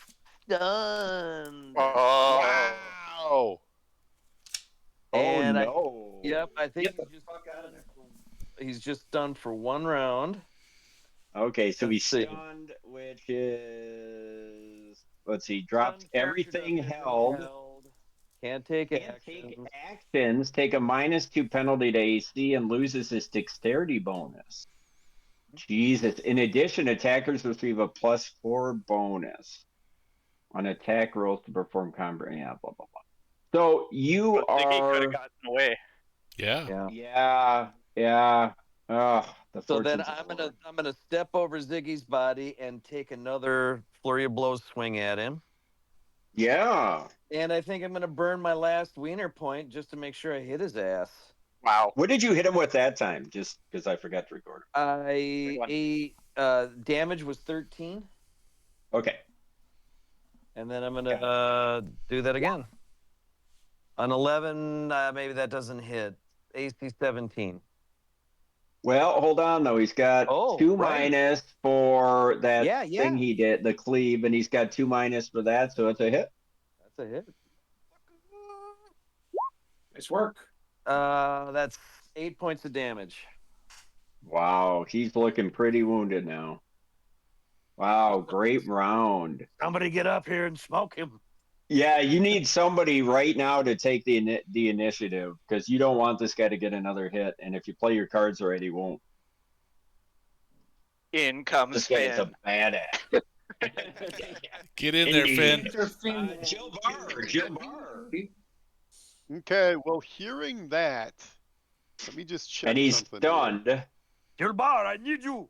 stunned. Oh. wow. And no. Yep, I think he's just done for one round. Okay, so Let's he's see. stunned, which is let's see, drops everything held. Can't take Can't actions. take actions. Take a -2 penalty to AC and loses his dexterity bonus. Jesus. In addition, attackers receive a +4 bonus on attack rolls to perform combat. Yeah, blah blah blah. So you But Ziggy could are. have gotten away. Yeah. Yeah. Oh, the So then fortunes of war. I'm gonna step over Ziggy's body and take another flurry of blows swing at him. Yeah. And I think I'm gonna burn my last wiener point just to make sure I hit his ass. Wow. What did you hit him with that time? Just because I forgot to record Damage was 13, it. Okay. and then I'm gonna do that again. An 11, maybe that doesn't hit. AC 17. Well, hold on though. He's got 2 right. minus for that Yeah. thing he did, the cleave, and he's got 2 minus for that, so it's a hit. That's a hit. Nice work. That's 8 points of damage. Wow, he's looking pretty wounded now. Wow, great round. Somebody get up here and smoke him. Yeah, you need somebody right now to take the initiative because you don't want this guy to get another hit, and if you play your cards right, he won't. In comes This guy is a Finn. badass. Get in there, Finn. Jill Barr. Okay, well, hearing that, let me just check And he's something. stunned. Gilbar, I need you.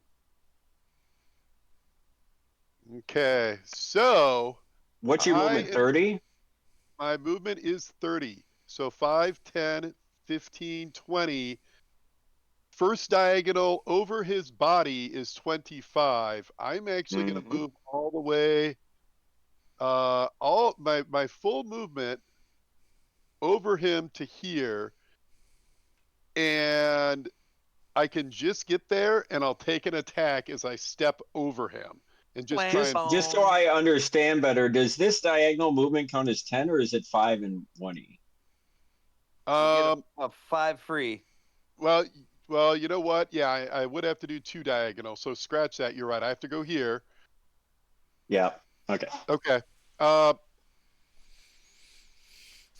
Okay, so What's your movement, 30? my movement is 30. So 5, 10, 15, 20. First diagonal over his body is 25. I'm actually going to move all the way, all my full movement over him to here, and I can just get there, and I'll take an attack as I step over him, and just try and. Just so I understand better, does this diagonal movement count as 10 or is it 5 and 20? A 5 free. Well, you know what? Yeah, I would have to do 2 diagonal. So scratch that. You're right. I have to go here. Yeah. Okay. Okay.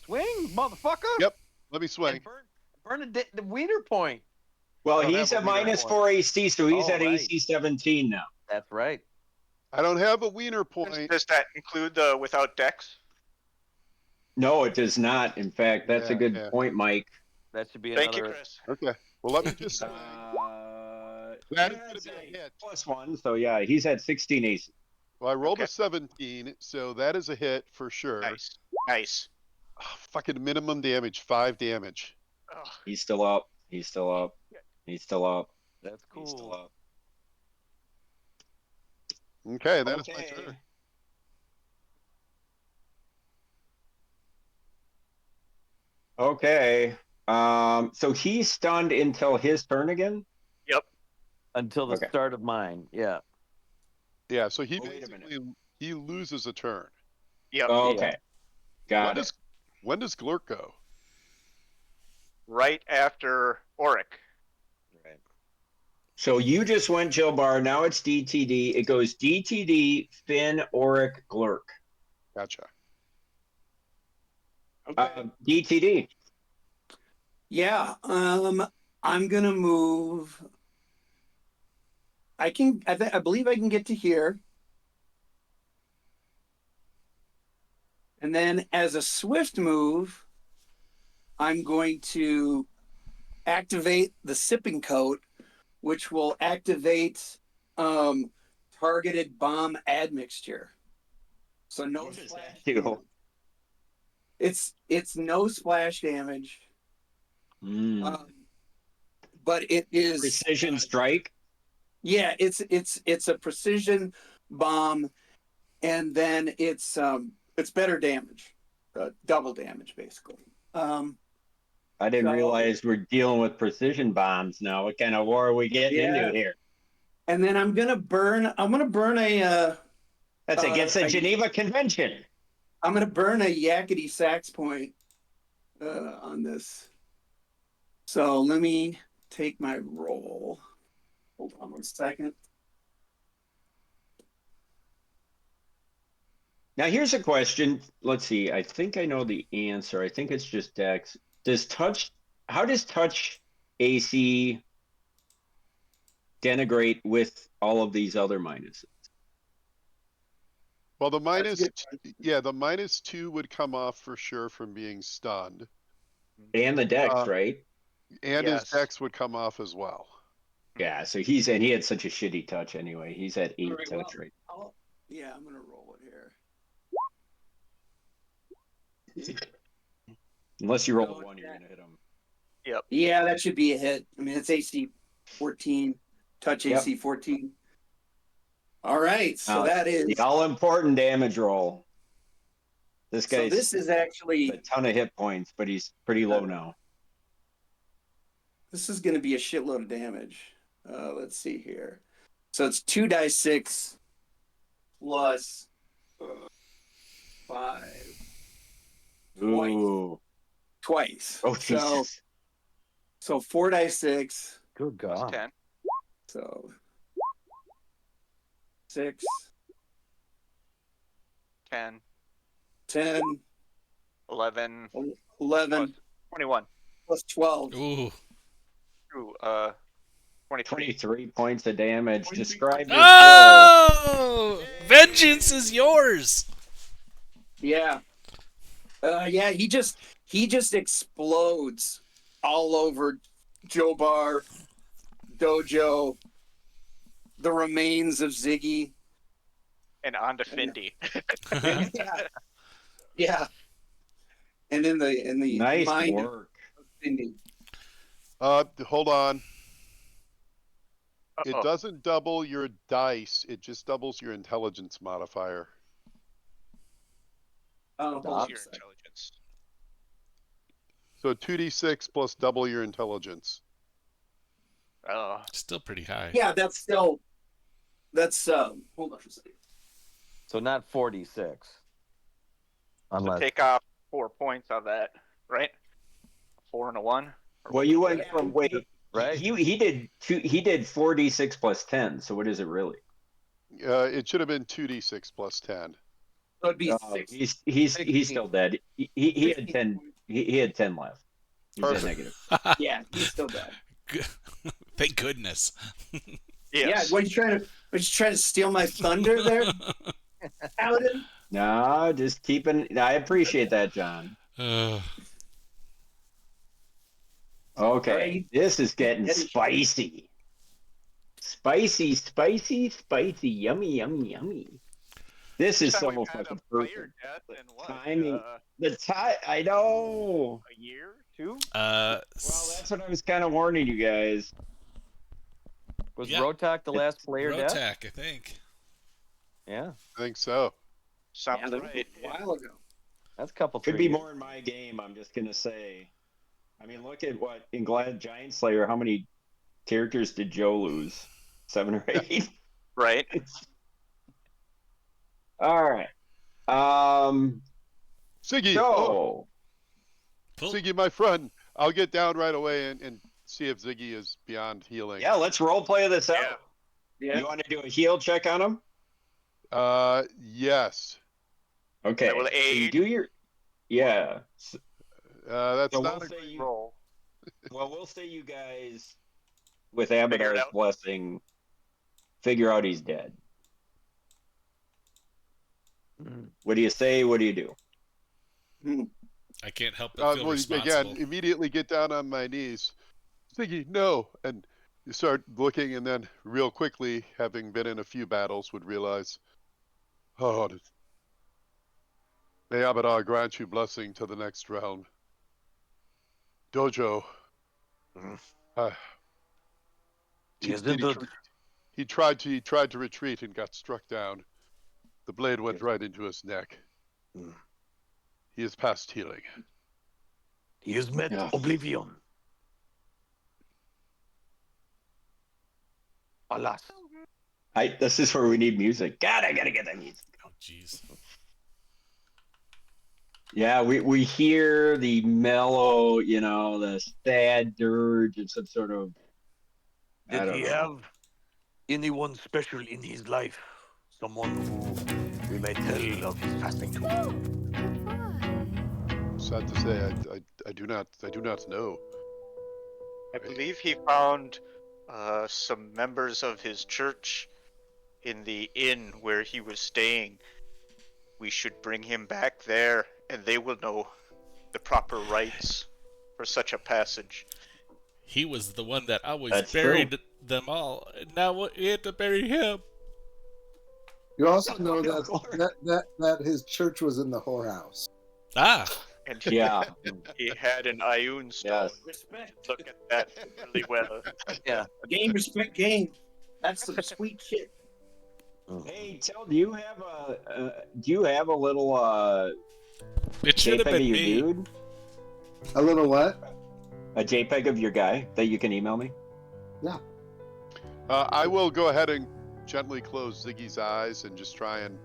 Swing, motherfucker. Yep. Let me swing. And burn the wiener point. Well, I don't he's have at a wiener -4 AC, so he's Oh, at right. AC 17 now. That's right. I don't have a wiener point. Does that include the without dex? No, it does not. In fact, that's a Yeah, good yeah. point, Mike. That should be Thank you, another. Chris. Okay. Well, let me just swing. That is gonna be a hit. +1, so yeah, he's at 16 AC. Well, I rolled Okay. a 17, so that is a hit for sure. Nice. Oh, fucking minimum damage, 5 damage. Oh, He's still up. He's still up. He's still up. That's He's still cool. up. Okay, that is my turn. Okay. So he's stunned until his turn again? Until the Okay. start of mine. Yeah. Yeah, so he Oh, wait a minute. basically he loses a turn. yep. Okay. Got it. When does Glurk go? Right after Auric. Right. So you just went Jill Bar. Now it's DTD. It goes DTD, Finn, Auric, Glurk. Gotcha. DTD. Yeah. I'm gonna move. I believe I can get to here. And then as a swift move, I'm going to activate the sipping coat, which will activate targeted bomb admixture. So no What does splash that do? damage. It's no splash damage. But it is Precision strike. Yeah, it's a precision bomb, and then it's better damage, double damage basically. I didn't realize we're dealing with precision bombs now. What kind of war are we getting into here? And then I'm gonna burn a. That's against the Geneva Convention. I'm gonna burn a yakety sax point on this. So let me take my roll. Hold on 1 second. Now here's a question. Let's see. I think I know the answer. I think it's just Dex. How does touch AC denigrate with all of these other minuses? Well, the That's a good the -2 would come off for sure from being stunned. And the Dex, right? And his Yes. Dex would come off as well. Yeah, so he had such a shitty touch anyway. He's at 8 Very touch well. right. Yeah, I'm gonna roll it here. Unless you roll a Going 1, you're back. gonna hit him. Yeah, that should be a hit. I mean, it's AC 14, touch Yep. AC 14. All right, so Now, that is. the all-important damage roll. This So guy's this is actually. a ton of hit points, but he's pretty low now. This is going to be a shitload of damage. Let's see here. So it's 2d6 plus 5 Ooh. twice. Oh, So Jesus. 4d6. Good Plus God. 10. So 6, 10. 10, 11. 11 Plus 21. plus 12. Ooh. Ooh, 23. 23 points of damage. 23. Describe your Oh! Vengeance is yours! Yeah. Yeah, he just explodes all over Jobar, Dojo, the remains of Ziggy. And on to Findy. Yeah. Yeah. And in the Nice mind work. of Cindy. Hold on. It Uh-oh. doesn't double your dice. It just doubles your intelligence modifier. Oh, hold on What's a your second. intelligence? So 2d6 plus double your intelligence. Oh. Still pretty high. Yeah, that's hold on a second. So not 46. So Unless take off 4 points of that, right? 4 and a 1. Or Well, you what went is from wait. Right. He did 4d6 plus 10. So what is it really? It should have been 2d6 plus 10. So it'd be Oh, 6. he's still dead. He had 10. He had 10 left. He's at Perfect. negative. Yeah, he's still dead. Thank goodness. Yes. Yeah, what you trying to steal my thunder there, Paladin? No, just keeping. I appreciate that, John. Okay, Alright. this is getting spicy. Spicy, spicy, spicy. Yummy, yummy, yummy. This is First time so we've had fucking a player perfect. death in what? Timing. The time. I know. A year? 2? Well, that's what I was kind of warning you guys. was Yeah. Rotak the last player dead? Rotak, I think. Yeah, I think so. Sounds Yeah, that was right. a while ago. that's a couple. Could 3 be years. more in my game. I'm just gonna say. I mean, look at what in Glad Giant Slayer. How many characters did Joe lose? 7 or 8. Right. All right. Siggy! So Oh, Pull. Siggy, my friend. I'll get down right away and see if Ziggy is beyond healing. yeah, let's role play this out. Yeah. Yeah. You want to do a heal check on him? Yes. Okay. I will So you aid. do your. Yeah. That's So not we'll a say you. Roll. Well, we'll say you guys, with Figure it Abadar's out. blessing, figure out he's dead. Mm. What do you say? What do you do? I can't help but feel responsible. again, immediately get down on my knees. Siggy, no. And you start looking, and then real quickly, having been in a few battles, would realize, oh, may Abadar grant you blessing to the next realm. Dojo. He is indeed. He tried to retreat and got struck down. The blade went right into his neck. Mm. He is past healing. He has met Yeah. oblivion. Alas. This is where we need music. God, I gotta get that music. Oh, jeez. Yeah, we hear the mellow, the sad dirge of some sort of. I Did don't he know. have anyone special in his life? Someone who we may tell of his passing too. Sad to say, I do not know. I believe he found some members of his church in the inn where he was staying. We should bring him back there, and they will know the proper rites for such a passage. He was the one that always That's buried them all. And now we had to bury him. You also know that his church was in the whorehouse. Ah. And Yeah. he had an Ioun stone. Yes. Respect. Look at that really well. Yeah. Game, respect, game. That's some sweet shit. Hey, Tell, do you have a little It should have JPEG of been your me. dude? A little what? A JPEG of your guy that you can email me? I will go ahead and gently close Ziggy's eyes and just try and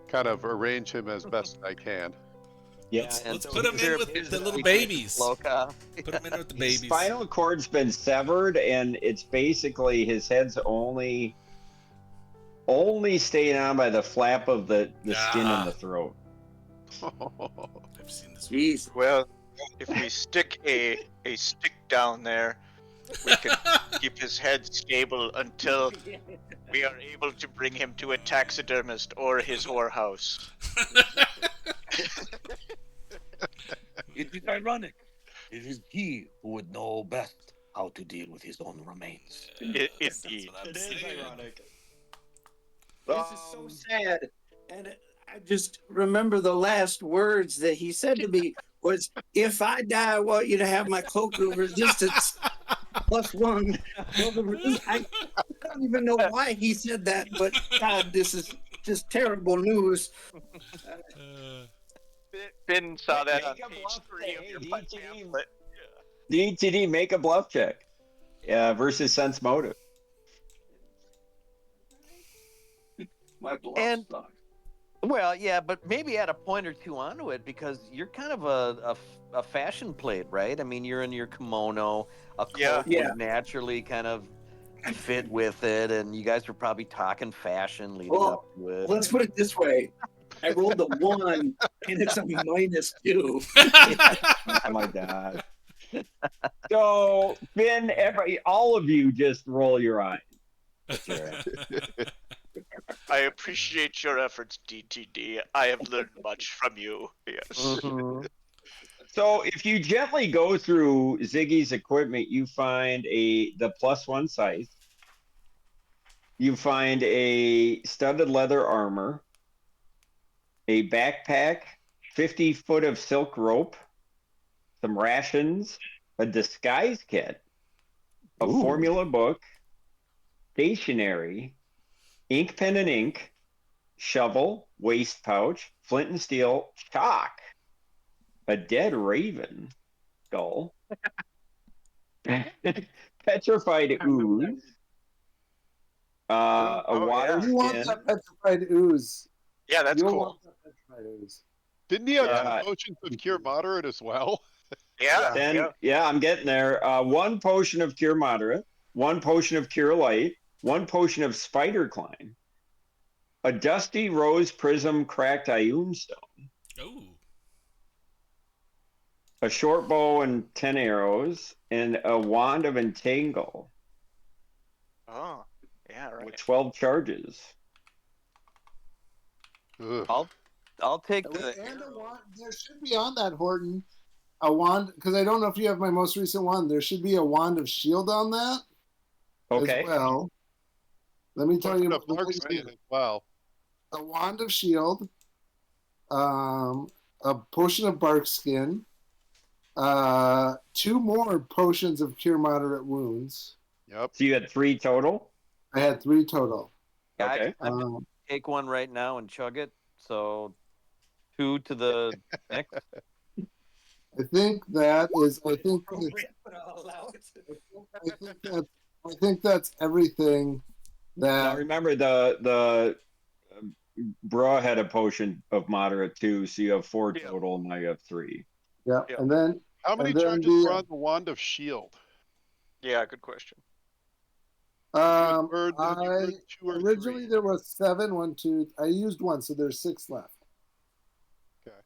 kind of arrange him as best I can. Yeah. Let's so put him here- in with here's the little weakness, babies. Loka. Put him in with the His babies. spinal cord's been severed, and it's basically his head's only staying on by the flap of the skin in the throat. I've seen this. Jeez. Well, if we stick a stick down there, we can keep his head stable until we are able to bring him to a taxidermist or his whorehouse. It is ironic. It is he who would know best how to deal with his own remains. Indeed. That's what I'm saying. This is so sad. And I just remember the last words that he said to me was, "If I die, I want you to have my cloak of resistance +1." I don't even know why he said that, but God, this is just terrible news. Finn saw that on Make a page bluff 3 of check. your DTD. pamphlet. DTD, make a bluff check. Versus sense motive. My bluff And- sucks. Well, yeah, but maybe add a point or two onto it because you're kind of a fashion plate, right? I mean, you're in your kimono. A cloak Yeah. Yeah. would naturally kind of fit with it, and you guys were probably talking fashion leading Well, up to it. Let's put it this way. I rolled a 1 and it's a -2. Oh my god. So, Finn, all of you just roll your eyes. I appreciate your efforts, DTD. I have learned much from you. Yes. Mhm. So, if you gently go through Ziggy's equipment, you find the +1 scythe. You find a studded leather armor, a backpack, 50 foot of silk rope, some rations, a disguise kit, a formula book, stationery, ink pen and ink, shovel, waste pouch, flint and steel, chalk, a dead raven skull, petrified ooze, a water You want skin. that petrified ooze. Yeah, that's You'll cool. want that petrified ooze. Didn't he have Yeah. 2 potions of cure moderate as well? Yeah, Then, yeah. yeah, I'm getting there. 1 potion of cure moderate, 1 potion of cure light, 1 potion of spider climb, a dusty rose prism cracked Ioun stone, Ooh. a short bow and 10 arrows, and a wand of entangle Oh, yeah, with right. 12 charges. Ugh. I'll take the. And a wand. There should be on that, Horton, a wand, because I don't know if you have my most recent wand. There should be a wand of shield on that Okay. as well. Let me tell you. Potion of dark skin as well. A wand of shield, a potion of bark skin, 2 more potions of cure moderate wounds. Yep. So you had 3 total? I had 3 total. Okay. I'm gonna take one right now and chug it. So 2 to the next. I think that is. I think that's everything. Now That remember the Bra had a potion of moderate too, so you have 4 Yeah. total, and now you have 3. yeah, Yeah. and then How many And then charges the- were on the wand of shield? Yeah, good question. Did you burn 2 or 3? Originally there was 7. 1, 2. I used 1, so there's 6 left. Okay.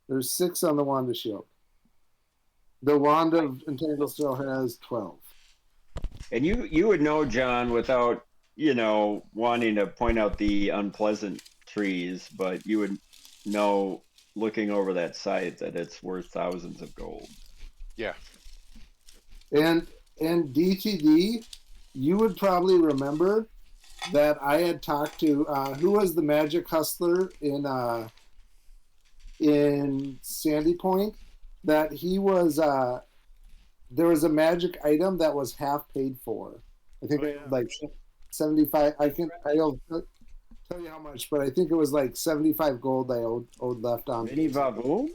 There's 6 on the Wand of Shield. The Wand of Entangle still has 12. And you would know, John, without wanting to point out the unpleasant trees, but you would know, looking over that site, that it's worth thousands of gold. Yeah. And DTD, you would probably remember that I had talked to who was the magic hustler in Sandpoint, that he was there was a magic item that was half paid for. I think like 75. I'll tell you how much, but I think it was like 75 gold I owed left on. Vinny Vavoom?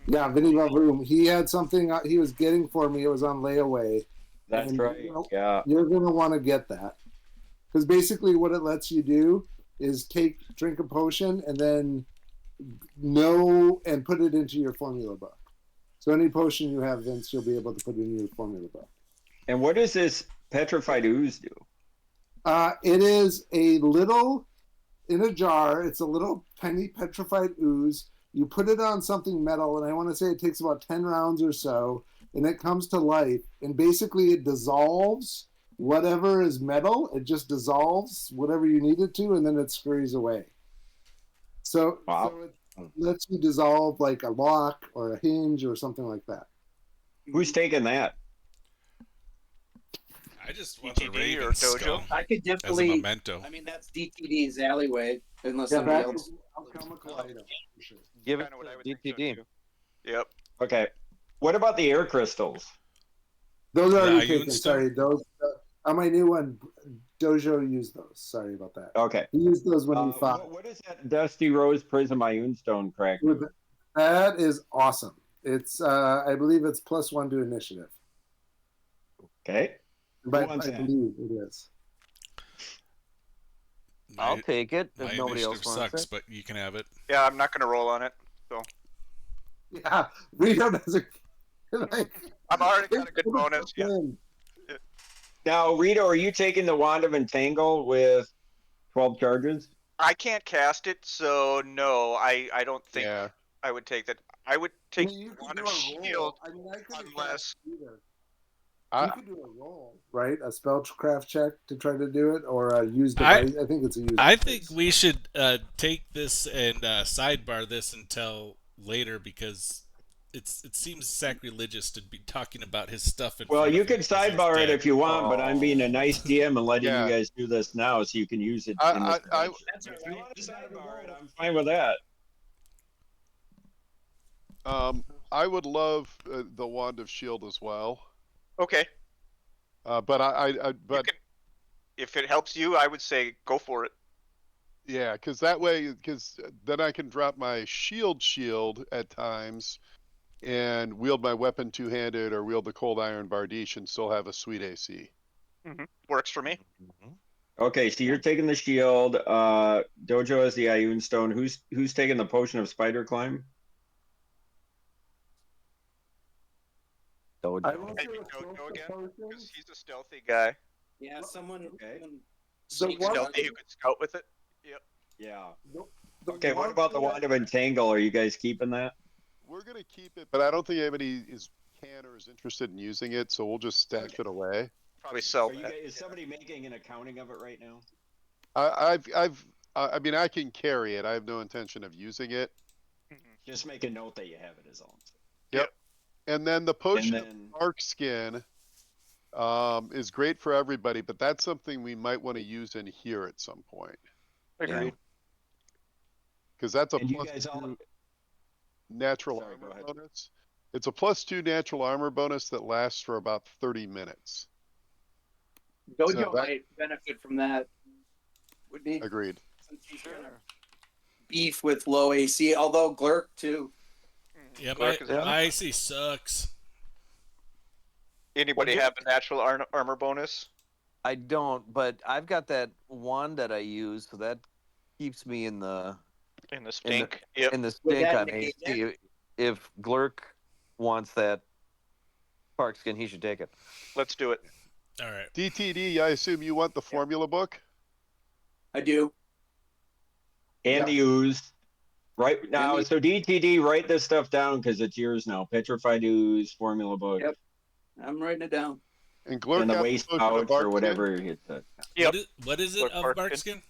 Yeah, Vinny Vavoom. He had something he was getting for me. It was on layaway. That's right. Yeah. You're gonna want to get that, because basically what it lets you do is drink a potion and then know and put it into your formula book. So any potion you have, Vince, you'll be able to put in your formula book. And what does this petrified ooze do? It is a little, in a jar, it's a little tiny petrified ooze. You put it on something metal, and I want to say it takes about 10 rounds or so, and it comes to life. And basically it dissolves whatever is metal. It just dissolves whatever you need it to, and then it scurries away. So it lets you dissolve like a lock or a hinge or something like that. Who's taking that? I just want the DTD Raven or skull Dojo? I could as a definitely. memento. I mean, that's DTD's alleyway, unless Yeah, somebody that's else. an alchemical item, for sure. Give it Kinda what I would to think so, DTD. too. Yep. Okay. What about the air crystals? Those are already The taken. Ioun Sorry, those on my new one. Dojo used those. Sorry about that. Okay. He used those when he fought. What is that Dusty Rose Prism Ioun Stone crack? That is awesome. It's I believe it's +1 to initiative. Okay. But wants I that? believe it is. I'll take it My if nobody else initiative wants sucks, it. but you can have it. Yeah, I'm not gonna roll on it. Yeah, Rito doesn't. Like, I've already got a good bonus. Yeah. Now, Rita, are you taking the Wand of Entangle with 12 charges? I can't cast it, so no, I don't think Yeah. I would take that. I would take you could Wand do of a Shield roll. I mean, I could unless either. I- You could do a roll, right? A spellcraft check to try to do it, or a use I- device. I think it's a use. I device. think we should take this and sidebar this until later, because it seems sacrilegious to be talking about his stuff. Well, you can can sidebar it if you want, but I'm being a nice DM and letting Yeah. you guys do this now so you can use it in I- this I- adventure. If you want to sidebar it, I'm fine with that. I would love the Wand of Shield as well. okay. But You can, if it helps you, I would say go for it. yeah, because that way, because then I can drop my shield at times and wield my weapon two-handed or wield the cold iron Bardiche and still have a sweet AC. Works for me. Okay, so you're taking the shield. Dojo has the Ioun Stone. Who's taking the potion of spider climb? I Dojo. will Maybe say with Dojo both the again, potions- because he's a stealthy guy. Yeah, someone. Okay. So He's one- stealthy who could scout with it. Yeah. the Okay, what one about the thing Wand of Entangle? Are you guys keeping that? We're gonna keep it, but I don't think anybody can or is interested in using it, so we'll just stash it away. Probably sell Are you that. guys, is somebody making an accounting of it right now? I mean, I can carry it. I have no intention of using it. Just make a note that you have it, is all. And then the potion And of then- Dark Skin is great for everybody, but that's something we might want to use in here at some point. Agreed. Because that's a And you plus guys all, 2 natural Sorry, go armor ahead. bonus. It's a +2 natural armor bonus that lasts for about 30 minutes. Dojo So that- might benefit from that. Wouldn't he? Agreed. Since he's gonna beef with low AC, although Glurk too. Yeah, Glurk is my AC sucks. Anybody What'd you- have a natural armor bonus? I don't, but I've got that wand that I use, so that keeps me in the In the stink. Yep. stink that on negate AC. If Glurk wants that spark skin, he should take it. Let's do it. All right. DTD, I assume you want the formula book? I do. And the ooze. Right now, so DTD, write this stuff down because it's yours now. Petrified ooze, formula book, Yep. I'm writing it down. And Glurk and the got waste potion of pouch or bark whatever it said. Yep. What is it What of bark barkskin?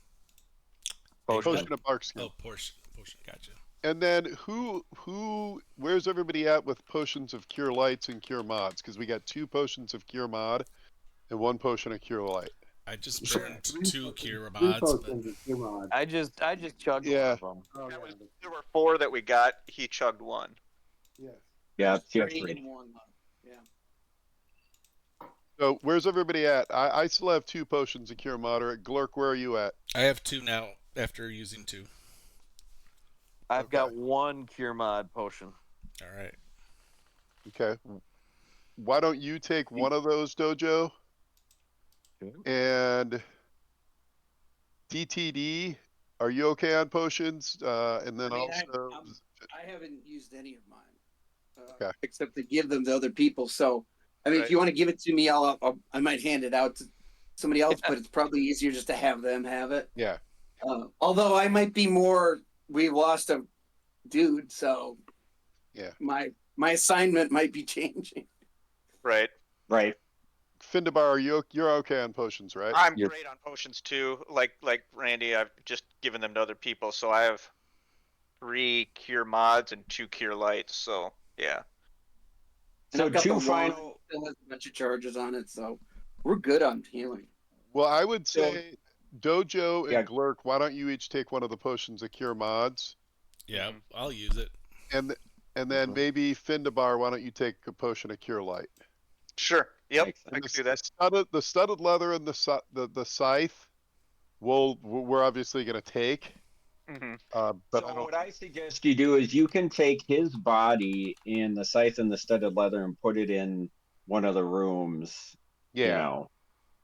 Potion of bark skin. Oh, potion. Gotcha. And then where's everybody at with potions of cure lights and cure mods? Because we got 2 potions of cure mod and 1 potion of cure light. I just burned 2 cure Three mods. But... potions of cure mod. I just chugged Yeah. one of them. Oh, There, yeah. there were 4 that we got. He chugged 1. Yes. Yeah, Three three. and one. Yeah. So where's everybody at? I still have 2 potions of cure moderate. Glurk, where are you at? I have 2 now after using 2. I've got 1 cure mod potion. All right. Okay. Why don't you take one of those, Dojo? And DTD, are you okay on potions? And then I mean, also, I haven't used any of mine, Okay. except to give them to other people. So, I mean, if you want to give it to me, I might hand it out to somebody else, but it's probably easier just to have them have it. yeah. Although I might be more, we lost a dude, so Yeah. my assignment might be changing. Right. Right. Findabar, you're okay on potions, right? I'm Yep. great on potions too. Like Randy, I've just given them to other people, so I have 3 cure mods and 2 cure lights. So yeah. And So I've got the 2 wand, final. still has a bunch of charges on it, so we're good on healing. Well, I would say Dojo and Yeah. Glurk, why don't you each take one of the potions of cure mods? Yeah, I'll use it. And then maybe Findabar, why don't you take a potion of cure light? Sure. Yep. Makes I sense. can do that. The studded leather and the scythe, we're obviously gonna take. hmm But So what I suggest you do is you can take his body and the scythe and the studded leather and put it in one of the rooms, you yeah. know,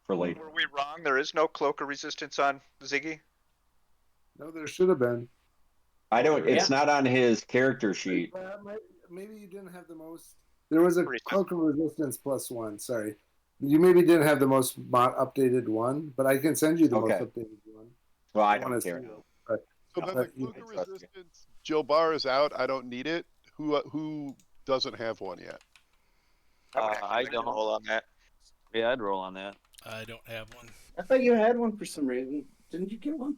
for later. Were we wrong? There is no cloak of resistance on Ziggy. No, there should have been. I don't. It's Yeah. not on his character sheet. Maybe you didn't have the most. There was a Resistance. cloak of resistance +1. Sorry, you maybe didn't have the most updated one, but I can send you the Okay. most updated one. Well, I I wanna don't care. see it. But So then the but, cloak you of know, resistance, Joe Barr is out. I don't need it. Who doesn't have one yet? I would I actually like to don't. roll on that. Yeah, I'd roll on that. I don't have one. I thought you had one for some reason. Didn't you get one?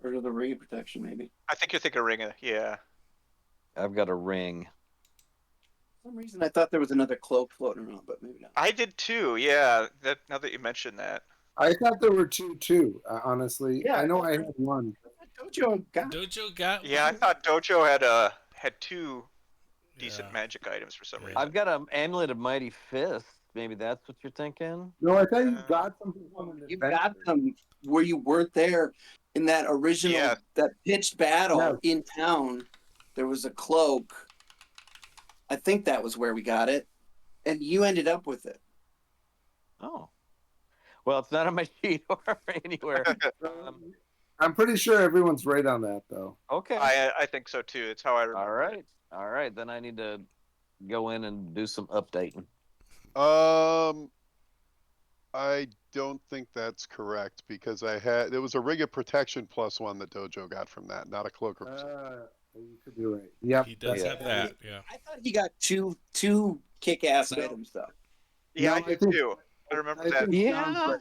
Or the ring of protection, maybe. I think you're thinking ring. Yeah. I've got a ring. For some reason, I thought there was another cloak floating around, but maybe not. I did too. Yeah. That now that you mentioned that. I thought there were 2 too. Honestly, Yeah. I know I had one. Dojo got Dojo got Yeah, I one? thought Dojo had 2 decent Yeah. magic items for some Yeah. reason. I've got an amulet of mighty fist. Maybe that's what you're thinking. No, I thought you Uh, got something from an You adventure. got them where you weren't there in that original Yeah. that pitched battle Yeah. in town. There was a cloak. I think that was where we got it, and you ended up with it. Oh. Well, it's not on my sheet or anywhere. I'm pretty sure everyone's right on that, though. Okay. I think so too. It's how I remember. All right. All right. Then I need to go in and do some updating. I don't think that's correct because there was a ring of protection +1 that Dojo got from that, not a cloak of resistance. You could be right. Yep. He does Yeah. have that. Yeah. I thought he got two kick-ass items though. Yeah, No, I I did think- too. I remember I that. think Yeah. John's right.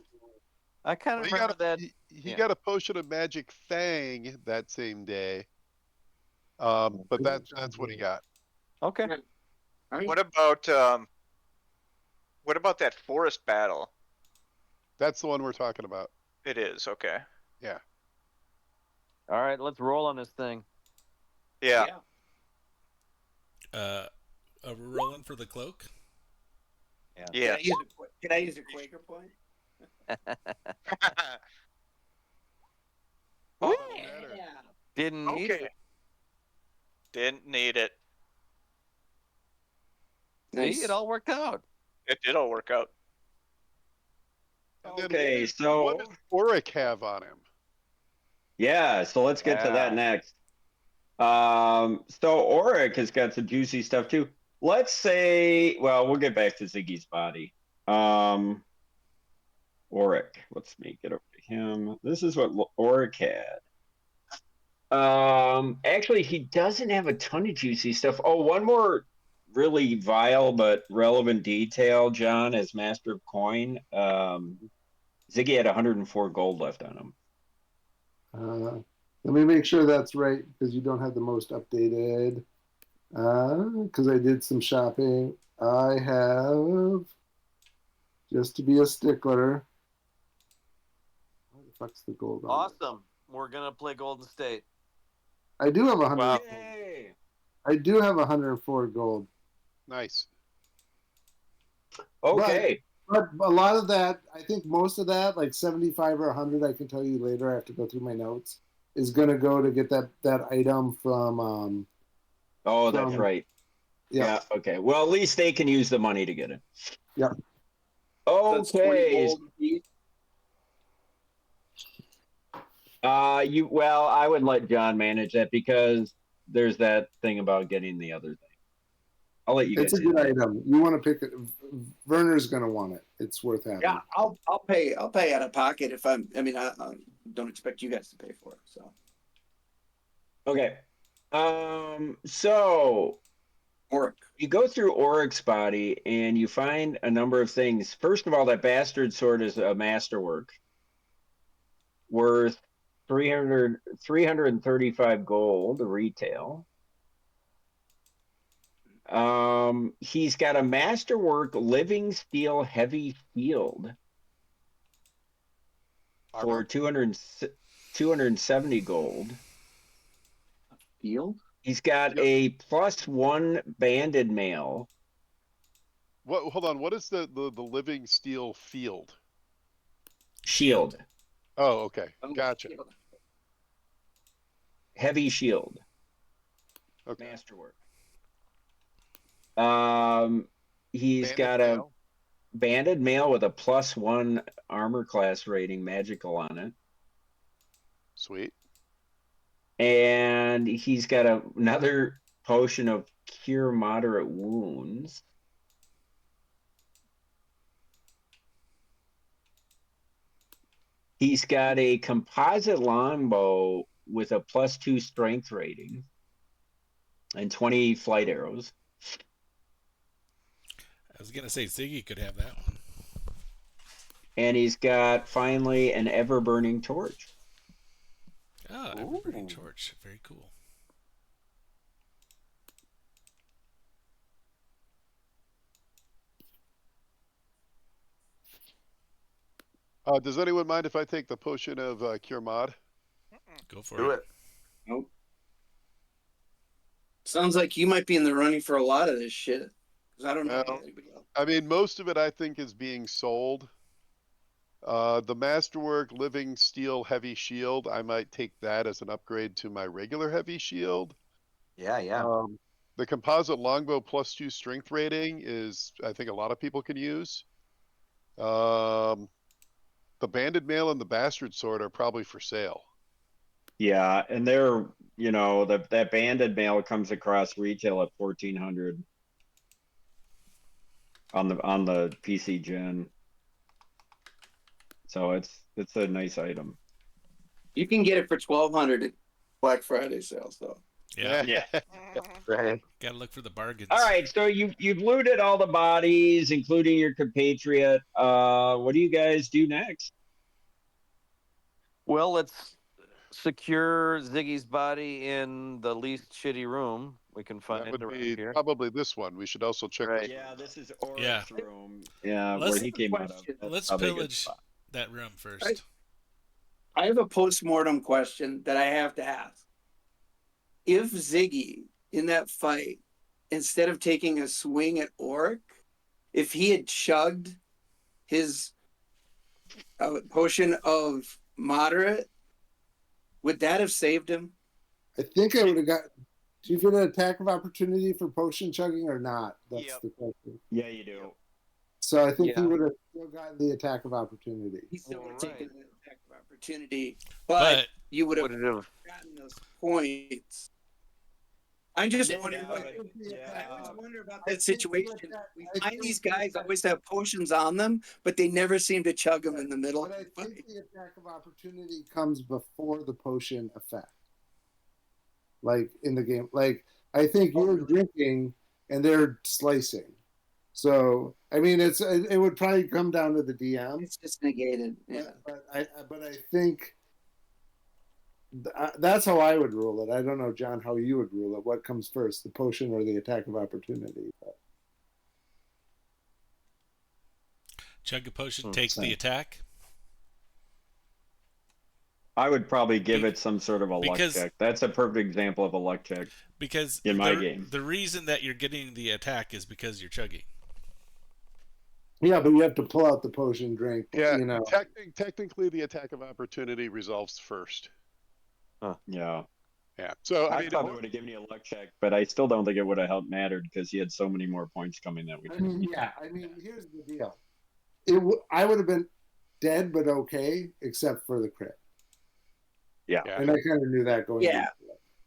I kind of He remember that. He yeah. got a potion of magic fang that same day. But that's what he got. Okay. All right. What about that forest battle? That's the one we're talking about. It is, okay. All right. Let's roll on this thing. Yeah. We're rolling for the cloak. Yeah. Can I use a Quaker point? Oh, Yeah. Didn't need okay. it. Didn't need it. Nice. See, it all worked out. It did all work out. And then Okay, what so does Auric have on him? yeah, so let's get to that Yeah. next. So Auric has got some juicy stuff too. Let's say, well, we'll get back to Ziggy's body. Auric. Let's make it over to him. This is what Auric had. Actually, he doesn't have a ton of juicy stuff. Oh, one more really vile but relevant detail, John, as Master of Coin. Ziggy had 104 gold left on him. Let me make sure that's right because you don't have the most updated. Because I did some shopping. I have, just to be a stickler. Where the fuck's the gold on Awesome. We're going to play Golden State. I do have 100. Wow. I do have 104 gold. Nice. Okay. But a lot of that, I think most of that, like 75 or 100, I can tell you later. I have to go through my notes. Is going to go to get that item from. Oh, that's right. Yeah. Okay. Well, at least they can use the money to get it. Yeah. Okay. Well, I would let John manage that because there's that thing about getting the other thing. I'll let you guys. It's a good item. You want to pick it. Werner's going to want it. It's worth having. Yeah, I'll pay out of pocket if I don't expect you guys to pay for it. So. Okay. So Auric. You go through Auric's body and you find a number of things. First of all, that bastard sword is a masterwork worth 335 gold retail. He's got a masterwork living steel heavy shield for 270 gold. Field? He's got a +1 banded mail. What? Hold on. What is the living steel field? Shield. Oh, okay. Gotcha. Heavy shield. Okay. Masterwork. He's got a banded mail with a +1 armor class rating, magical on it. Sweet. And he's got another potion of cure moderate wounds. He's got a composite longbow with a +2 strength rating and 20 flight arrows. I was going to say Ziggy could have that one. And he's got, finally, an ever-burning torch. Oh, ever-burning torch. Very cool. Does anyone mind if I take the potion of cure mod? Go for Do it. it. Nope. Sounds like you might be in the running for a lot of this shit. Because I don't know anybody else. I mean, most of it I think is being sold. The Masterwork Living Steel Heavy Shield, I might take that as an upgrade to my regular Heavy Shield. Yeah. The Composite Longbow +2 strength rating is, I think a lot of people can use. The Banded Mail and the Bastard Sword are probably for sale. Yeah, and they're, that banded mail comes across retail at 1,400 on the PC Gen. So it's a nice item. You can get it for 1,200 at Black Friday sales, though. Yeah. Right. Gotta look for the bargains. All right, so you've looted all the bodies, including your compatriot. What do you guys do next? Well, let's secure Ziggy's body in the least shitty room we can find That would around be here. probably this one. We should also check this. Yeah, this is Oric's Yeah. room. Yeah, Let's- where he came out of. That's Let's probably a good pillage spot. that room first. I have a post-mortem question that I have to ask. If Ziggy, in that fight, instead of taking a swing at Auric, if he had chugged his potion of moderate, would that have saved him? I think I would have got. Do you get an attack of opportunity for potion chugging or not? That's Yep. the question. Yeah, you do. So I think he Yeah. would have still gotten the attack of opportunity. He still would have Right. taken the attack of opportunity, but you would have Would it have? gotten those points. I'm just Yeah, wondering. but- I always yeah. wonder about that situation. We find these guys always have potions on them, but they never seem to chug them in the middle. But I think the attack of opportunity comes before the potion effect. Like in the game, like I think you're drinking and they're slicing. So I mean, it would probably come down to the DM. It's just negated. Yeah. But I think that's how I would rule it. I don't know, John, how you would rule it. What comes first, the potion or the attack of opportunity? But Chug a potion takes the attack. I would probably give it some sort of a luck Because- check. That's a perfect example of a luck check. Because In my game. the reason that you're getting the attack is because you're chugging. yeah, but you have to pull out the potion, drink. Yeah, you know. technically the attack of opportunity resolves first. Yeah. Yeah. So I I mean, thought it would have given you a luck check, but I still don't think it would have helped mattered because he had so many more points coming that we I didn't. mean, yeah. I mean, here's the deal. I would have been dead, but okay, except for the crit. Yeah. And I kind of knew that going. Yeah.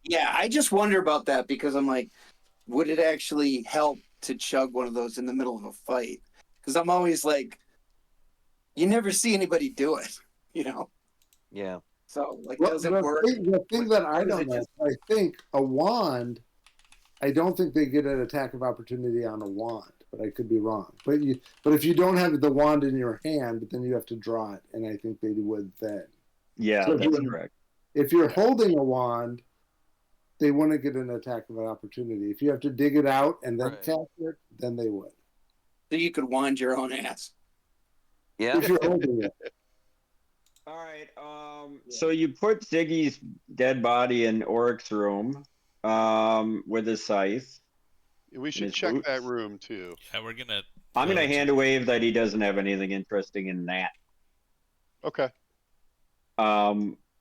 Yeah, I just wonder about that because I'm like, would it actually help to chug one of those in the middle of a fight? Because I'm always like, you never see anybody do it, you know? Yeah. So, like, Well, does it work? The thing that I Or does don't it know, just- I think a wand, I don't think they get an attack of opportunity on a wand, but I could be wrong. But if you don't have the wand in your hand, then you have to draw it, and I think they would then. Yeah, So if that's you- correct. If you're holding a wand, they wouldn't get an attack of an opportunity. If you have to dig it out and then Right. cast it, then they would. So you could wand your own ass. Yeah. If you're holding it. All right. So you put Ziggy's dead body in Oric's room with his scythe. we should his check that boots. room too. Yeah, we're gonna. I'm throw gonna it hand a wave that he doesn't have anything interesting in that. Okay.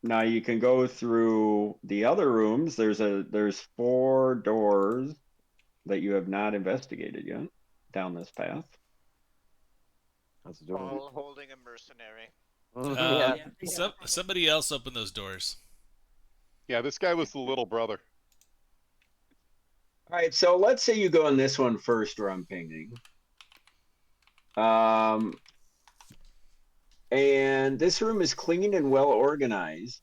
Now you can go through the other rooms. There's 4 doors that you have not investigated yet down this path. That's the door. All holding a mercenary. Somebody else open those doors. Yeah, this guy was the little brother. All right, so let's say you go in this one first where I'm pinging. And this room is clean and well organized.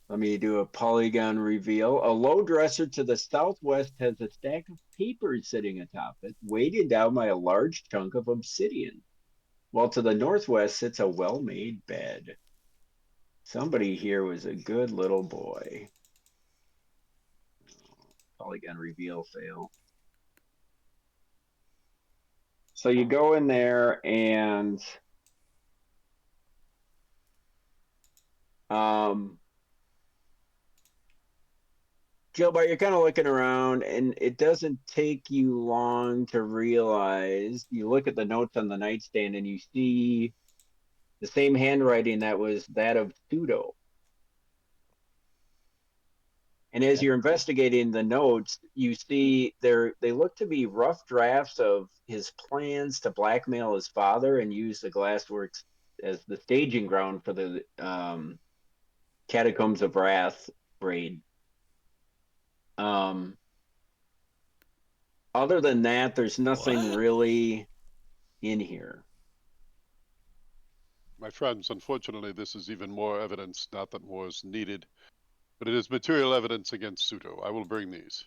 Let me do a polygon reveal. A low dresser to the southwest has a stack of papers sitting atop it, weighted down by a large chunk of obsidian. While to the northwest sits a well-made bed. Somebody here was a good little boy. Polygon reveal fail. So you go in there and Gilbert, you're kind of looking around and it doesn't take you long to realize you look at the notes on the nightstand and you see the same handwriting that was that of Pseudo. And as you're investigating the notes, you see they look to be rough drafts of his plans to blackmail his father and use the Glassworks as the staging ground for the Catacombs of Wrath raid. Other than that, there's nothing really in here. My friends, unfortunately, this is even more evidence, not that more is needed, but it is material evidence against Pseudo. I will bring these.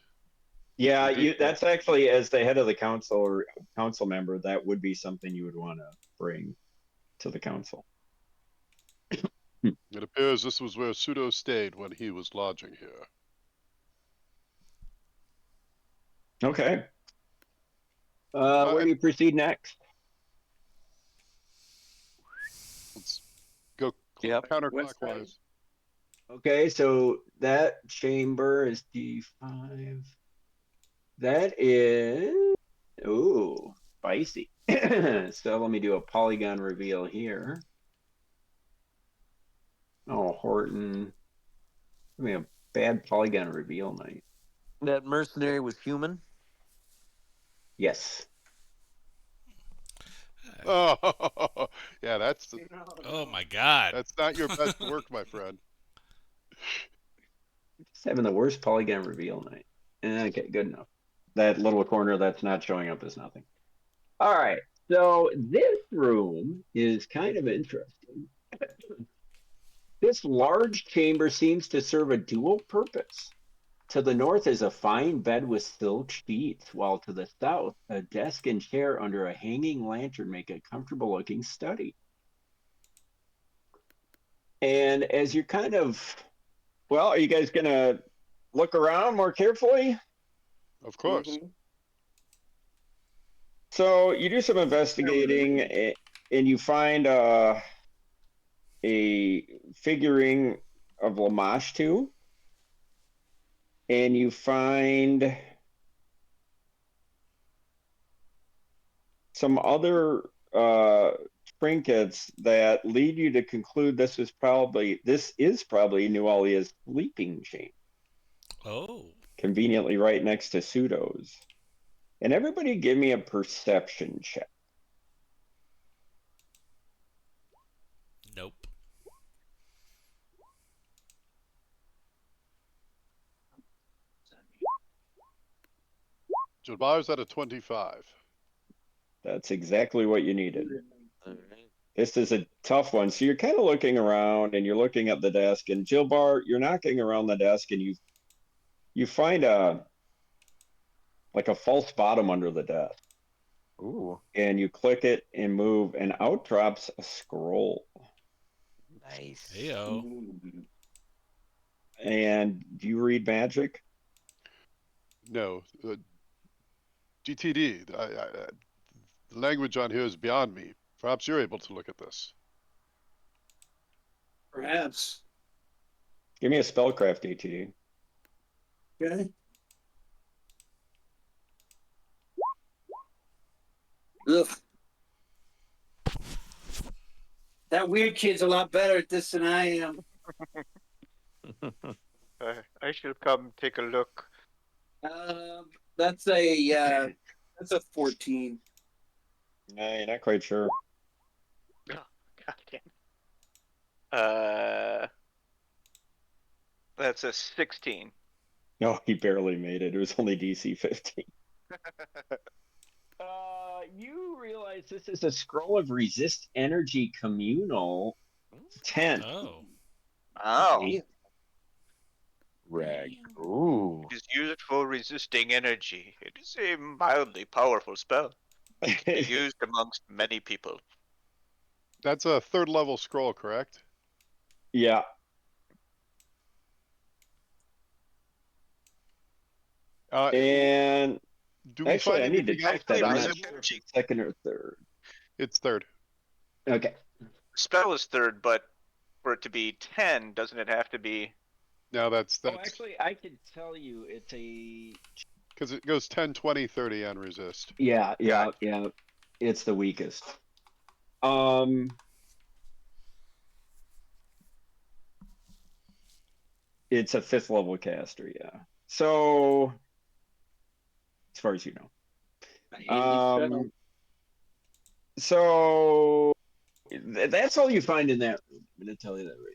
Yeah, that's actually, as the head of the council or council member, that would be something you would want to bring to the council. It appears this was where Pseudo stayed when he was lodging here. Okay. Where do you proceed next? Let's go Yep. counterclockwise. Okay, so that chamber is D5. That is, ooh, spicy. So let me do a polygon reveal here. Oh, Horton. I mean, a bad polygon reveal night. That mercenary was human. Yes. Oh, yeah, that's Oh my God! not your best work, my friend. Just having the worst polygon reveal night. Okay, good enough. That little corner that's not showing up is nothing. All right. So this room is kind of interesting. This large chamber seems to serve a dual purpose. To the north is a fine bed with silk sheets, while to the south, a desk and chair under a hanging lantern make a comfortable looking study. And as you're kind of, well, are you guys going to look around more carefully? Of course. So you do some investigating and you find a figuring of Lamashtu, and you find some other trinkets that lead you to conclude this is probably Nualia's sleeping chamber, Oh. conveniently right next to Pseudo's. And everybody give me a perception check. Nope. Jabbar's at a 25. That's exactly what you needed. All right. This is a tough one. So you're kind of looking around and you're looking at the desk, and Jilbar, you're knocking around the desk and you find a false bottom under the desk. Ooh, And you click it and move, and out drops a scroll. nice. Heyo. And do you read magic? No. GTD, the language on here is beyond me. Perhaps you're able to look at this. Perhaps. Give me a spellcraft ATD. Okay. Ugh. That weird kid's a lot better at this than I am. I should come take a look. That's a 14. No, you're not quite sure. God damn. That's a 16. No, he barely made it. It was only DC 15. You realize this is a scroll of resist energy communal 10. Oh. Oh. Rag. Ooh. It is used for resisting energy. It is a mildly powerful spell. It can be used amongst many people. That's a 3rd level scroll, correct? Yeah. And do we actually, find I need to anything else check that. I'm resist not sure if energy. it's 2nd or 3rd. It's 3rd. Okay. Spell is 3rd, but for it to be 10, doesn't it have to be? No, that's Oh, actually, I can tell you it's a... because it goes 10, 20, 30 on resist. Yeah. It's the weakest. It's a 5th level caster, yeah. So, as far as you know. So that's all you find in that room. I'm going to tell you that right now.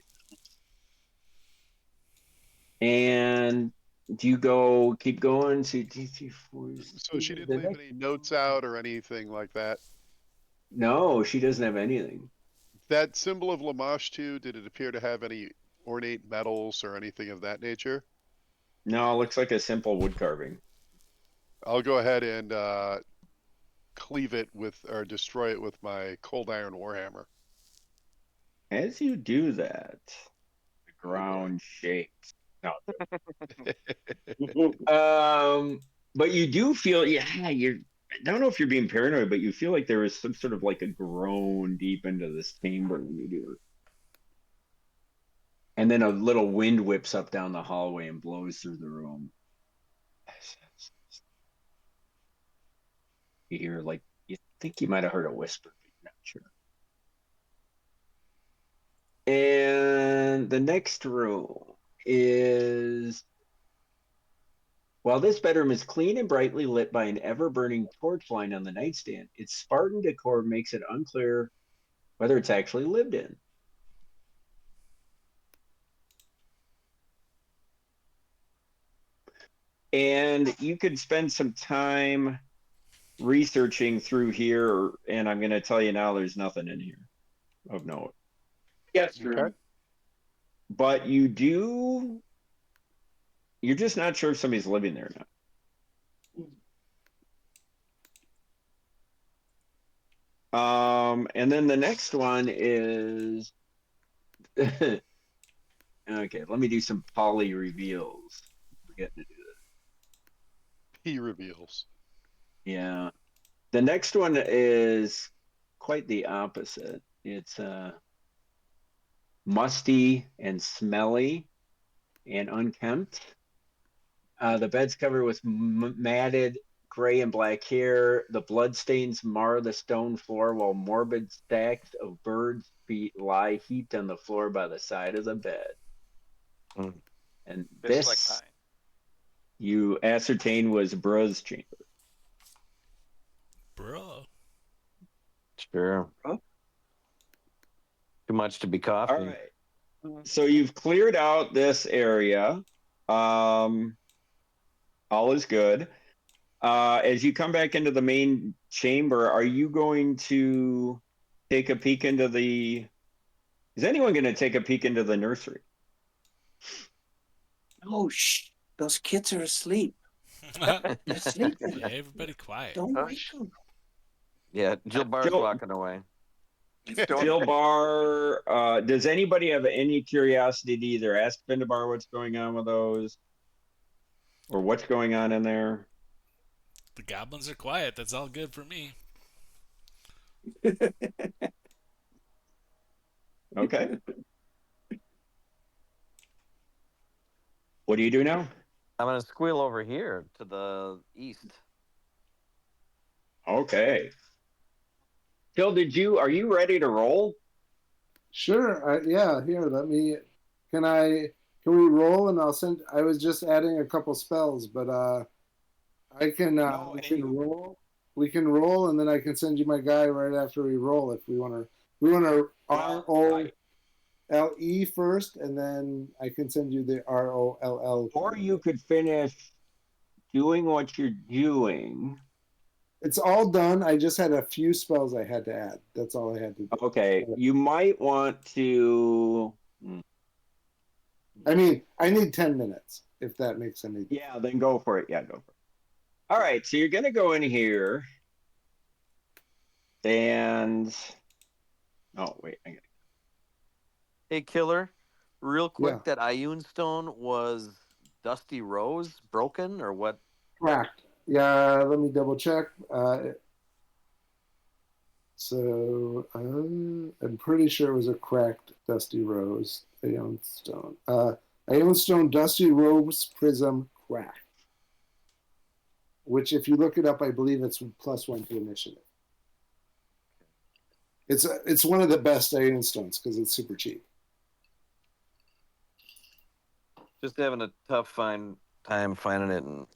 And do you keep going? So she didn't leave any notes out or anything like that? No, she doesn't have anything. That symbol of Lamashtu, did it appear to have any ornate metals or anything of that nature? No, it looks like a simple wood carving. I'll go ahead and cleave it or destroy it with my cold iron warhammer. As you do that, the ground shakes. No. But you do feel, I don't know if you're being paranoid, but you feel like there is some sort of like a groan deep into this chamber when you do it. And then a little wind whips up down the hallway and blows through the room. You hear, you think you might have heard a whisper, but you're not sure. And the next room is, while this bedroom is clean and brightly lit by an ever-burning torch line on the nightstand, its Spartan decor makes it unclear whether it's actually lived in. And you could spend some time researching through here, and I'm going to tell you now there's nothing in here of note. Yes, Okay. But you're just not sure if somebody's living there now. And then the next one is okay, let me do some poly reveals. We're getting to do this. He reveals. Yeah. The next one is quite the opposite. It's musty and smelly and unkempt. The bed's covered with matted gray and black hair. The bloodstains mar the stone floor while morbid stacks of birds' feet lie heaped on the floor by the side of the bed. Mm. And Just like this, mine. you ascertain, was Bruh's chamber. Bro. Sure. Huh? Too much to be All coughing. right. So you've cleared out this area. All is good. As you come back into the main chamber, are you going to take a peek into the... Is anyone going to take a peek into the nursery? Oh, shh. Those kids are asleep. They're sleeping. Yeah, everybody quiet. Don't wake Hush. them. Yeah, Jill Bar's Jill- walking away. Jill Bar, does anybody have any curiosity to either ask Findabar what's going on with those? Or what's going on in there? The goblins are quiet. That's all good for me. Okay. What do you do now? I'm gonna squeal over here to the east. Okay. Jill, are you ready to roll? Sure. Yeah. Here, can we roll and I'll send? I was just adding a couple spells, but I can. No, We can roll. We can roll, and then I can send you my guy right after we roll if we want to. We want to ROLE first, and then I can send you the ROLL. Or you could finish doing what you're doing. It's all done. I just had a few spells I had to add. That's all I had to do. Okay, you might want to... I mean, I need 10 minutes, if that makes any difference. Yeah, then go for it. Yeah, go for it. All right, so you're going to go in here. And... Oh, wait. Hey, Killer, real quick, Yeah. that Ioun stone was Dusty Rose broken or what? Cracked. Yeah, let me double check. I'm pretty sure it was a cracked Dusty Rose Aeon Stone. Aeon Stone Dusty Rose Prism cracked. Which, if you look it up, I believe it's +1 to initiative. It's one of the best Aeon Stones because it's super cheap. Just having a tough time finding it in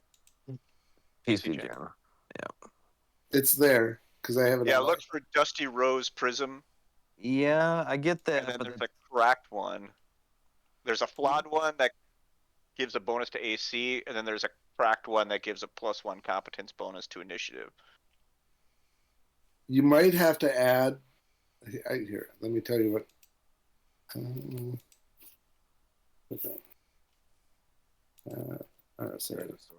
PC Jam. Yeah. It's there because I have it. Yeah, on look for Dusty Rose Prism, Yeah, I get that. and then but there's a cracked one. There's a flawed one that gives a bonus to AC, and then there's a cracked one that gives a +1 competence bonus to initiative. You might have to add. Here, let me tell you what. Okay. Sorry. Let's see.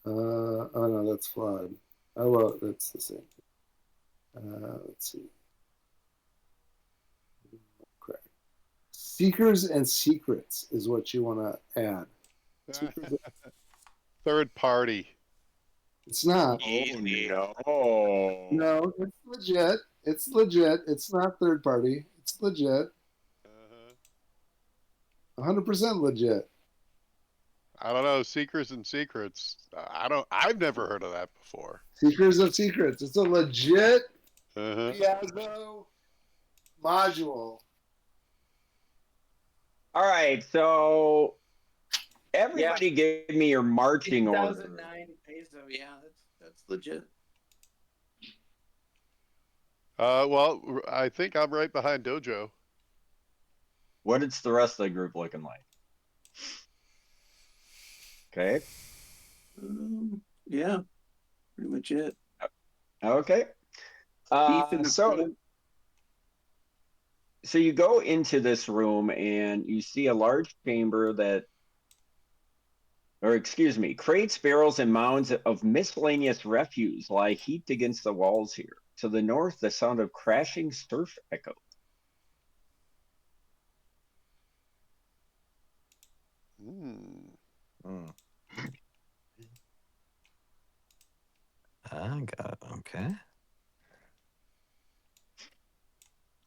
Oh no, that's flawed. Oh well, that's the same. Let's see. Okay. Seekers and secrets is what you want to add. Third party. It's not. Easy. Oh. No, it's legit. It's legit. It's not third party. It's legit. 100% legit. I don't know. Seekers and secrets. I've never heard of that before. Seekers of secrets. It's a legit Uh-huh. Piazzo module. All right, so Everybody give me your marching order. 2009 peso. Yeah, that's legit. Well, I think I'm right behind Dojo. What is the rest of the group looking like? Okay. Yeah, pretty much it. Okay. Beef in the front. So you go into this room and you see a large chamber crates, barrels, and mounds of miscellaneous refuse lie heaped against the walls here. To the north, the sound of crashing surf echoes. I got it. Okay.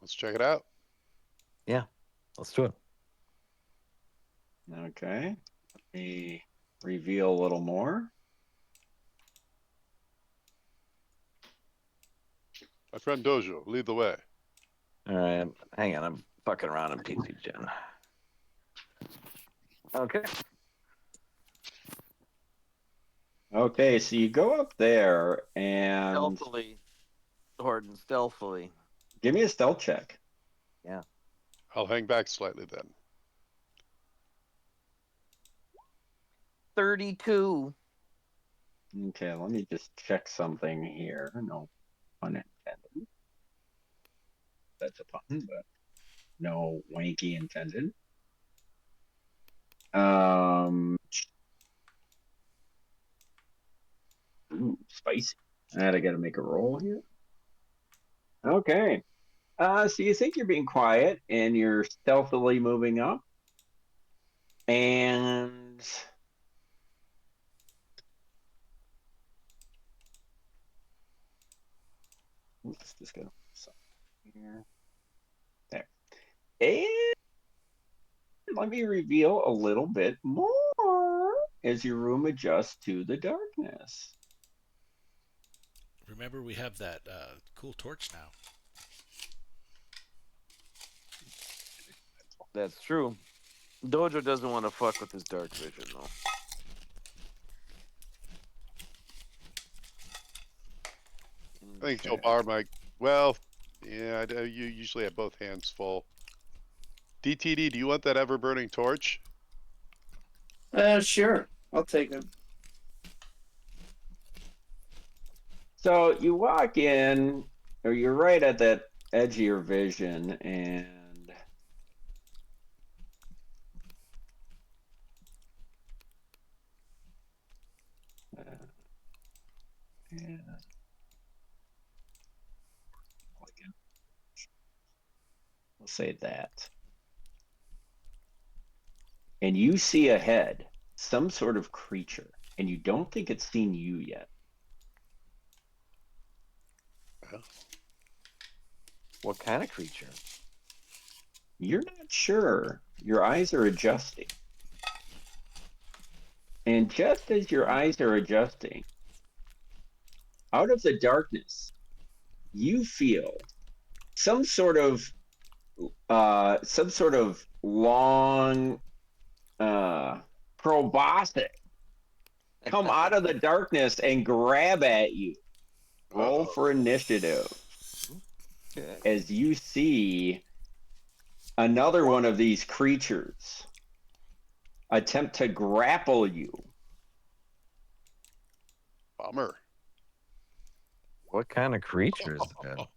Let's check it out. Yeah, let's do it. Okay. Let me reveal a little more. My friend Dojo, lead the way. All right, hang on. I'm fucking around in PC Gen. Okay. Okay, so you go up there and Stealthily, Horton, stealthily. give me a stealth check. Yeah. I'll hang back slightly then. 32. Okay, let me just check something here. No pun intended. That's a pun, but no wanky intended. Ooh, spicy. And I gotta make a roll here. Okay. So you think you're being quiet and you're stealthily moving up. And let's just go here. There. And let me reveal a little bit more as your room adjusts to the darkness. Remember, we have that cool torch now. That's true. Dojo doesn't want to fuck with his dark vision, though. I think Joe Barr might. Well, yeah, you usually have both hands full. DTD, do you want that ever-burning torch? Sure. I'll take it. So you walk in, or you're right at that edge of your vision, and we'll say that. And you see ahead some sort of creature, and you don't think it's seen you yet. What kind of creature? You're not sure. Your eyes are adjusting. And just as your eyes are adjusting, out of the darkness, you feel some sort of long proboscis come out of the darkness and grab at you. Roll for initiative. Okay. As you see another one of these creatures attempt to grapple you. Bummer. What kind of creature is that?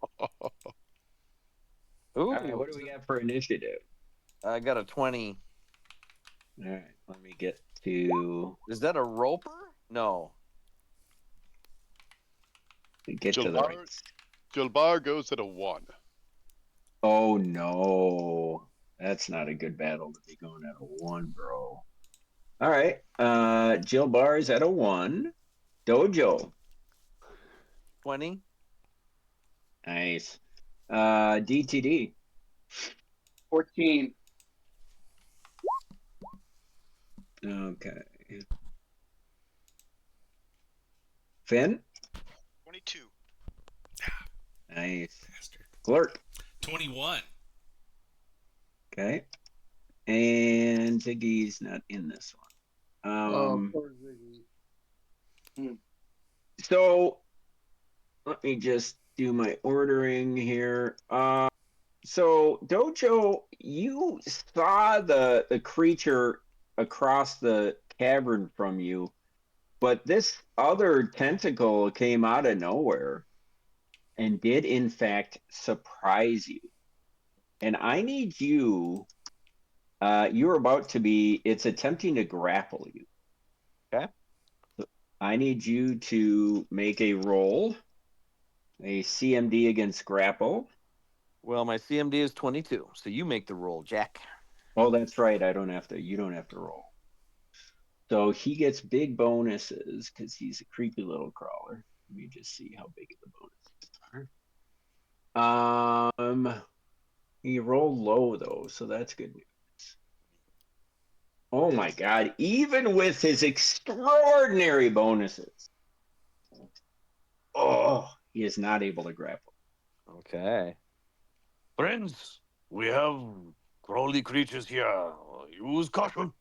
Ooh, All right, what do we got for initiative? I got a 20. All right, let me get to Is that a roper? No. get to the Jilbar, right. Jilbar goes at a 1. Oh no, that's not a good battle to be going at a 1, bro. All right, Jill Bar is at a 1. Dojo. 20. Nice. DTD. 14. Okay. Finn. 22. Nice. Bastard. Clerk. 21. Okay. And Ziggy's not in this one. Poor Ziggy. So let me just do my ordering here. So Dojo, you saw the creature across the cavern from you, but this other tentacle came out of nowhere and did in fact surprise you. And I need you. You're about to be. It's attempting to grapple you. Okay. So I need you to make a roll, a CMD against grapple. Well, my CMD is 22, so you make the roll, Jack. Oh, that's right. I don't have to. You don't have to roll. So he gets big bonuses because he's a creepy little crawler. Let me just see how big the bonuses are. He rolled low though, so that's good news. Oh my God! Even with his extraordinary bonuses, he is not able to grapple. Okay. Friends, we have crawly creatures here. Use caution.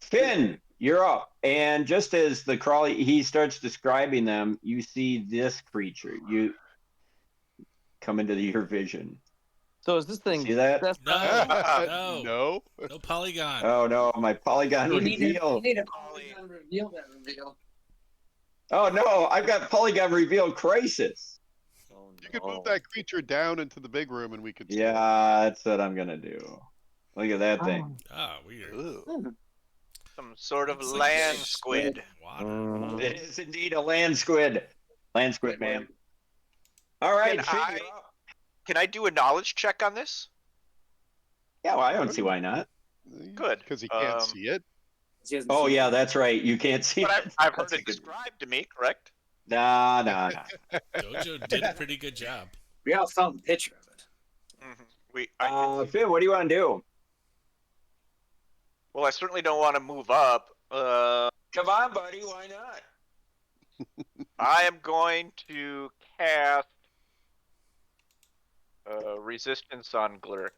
Finn, you're up. And just as the crawly he starts describing them, you see this creature. You come into your vision. So is this thing See that? that's No. No. No polygon. Oh no, my polygon You reveal. need a polygon reveal that reveal. Oh no, I've got polygon reveal crisis. Oh, You could no. move that creature down into the big room and we could see it. Yeah, that's what I'm gonna do. Look at that thing. Ah, weird. Ugh. Some sort of Looks like land fish. squid. Water. It is indeed a land squid. Land squid, man. All right, Can Finn, I- you're up. Can I do a knowledge check on this? Yeah, well, I don't see why not. Good. Because he can't see it. Oh yeah, that's right. You can't see But it. I've heard That's a it good- described to me, correct? Nah. Dojo did a pretty good job. We all saw the picture of it. Finn, what do you want to do? Well, I certainly don't want to move up. Come on, buddy. Why not? I am going to cast resistance on Glurk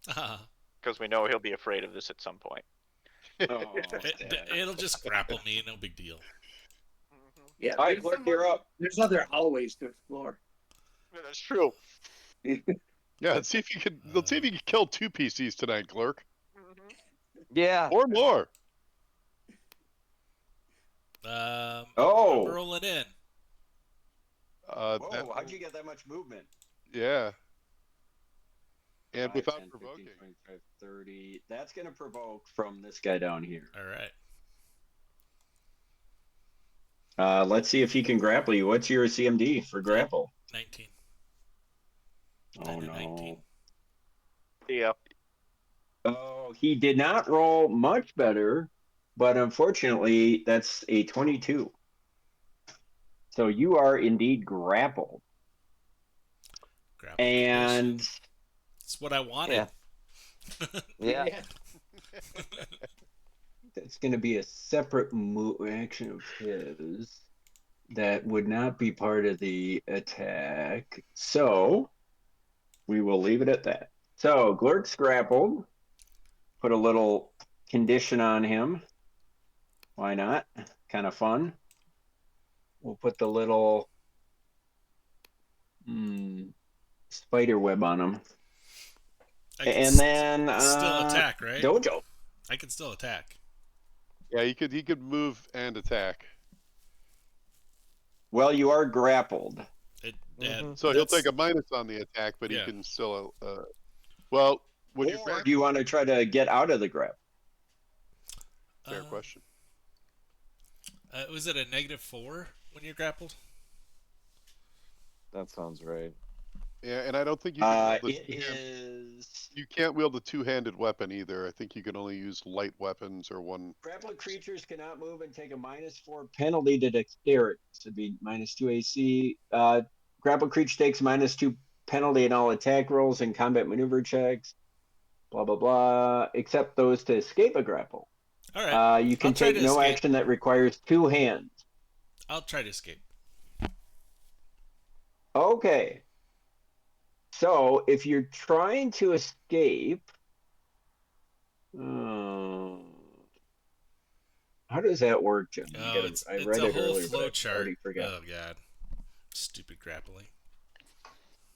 because we know he'll be afraid of this at some point. Oh, It'll just grapple me, no big deal. Yeah. All right, there's Glurk, some- you're up. There's other hallways to explore. Yeah, that's true. Yeah, let's see if you could. Let's see if you can kill 2 PCs tonight, Glurk, Yeah. or more. I'm Oh. rolling in. Whoa, how'd you get that much movement? Yeah. And 5, without 10, 15, provoking. 25, 30. That's going to provoke from this guy down here. All right. Let's see if he can grapple you. What's your CMD for grapple? 19. Oh, 9 and no. 19. Yeah. Oh, he did not roll much better, but unfortunately, that's a 22. So you are indeed grappled. Grapple And position. It's what I wanted. Yeah. that's going to be a separate action of his that would not be part of the attack. So we will leave it at that. So Glurk's grappled. Put a little condition on him. Why not? Kind of fun. We'll put the little spider web on him. I can And then still attack, right? Dojo. I can still attack. Yeah, he could move and attack. Well, you are grappled. So he'll take a minus on the attack, but Yeah. he can still. Well, would you? Or do you want to try to get out of the grapple? Fair question. Was it a -4 when you're grappled? That sounds right. Yeah, and I don't think you can. It is. You can't wield a two-handed weapon either. I think you can only use light weapons or one. Grappled creatures cannot move and take a -4 penalty to dexterity. So it'd be -2 AC. Grappled creature takes -2 penalty in all attack rolls and combat maneuver checks. Blah blah blah. Except those to escape a grapple. All right. You can I'll try take to no escape. action that requires 2 hands. I'll try to escape. Okay. So if you're trying to escape, How does that work, Jim? Oh, I it's read a it whole earlier, flow but I chart. already forgot. Oh god, stupid grappling.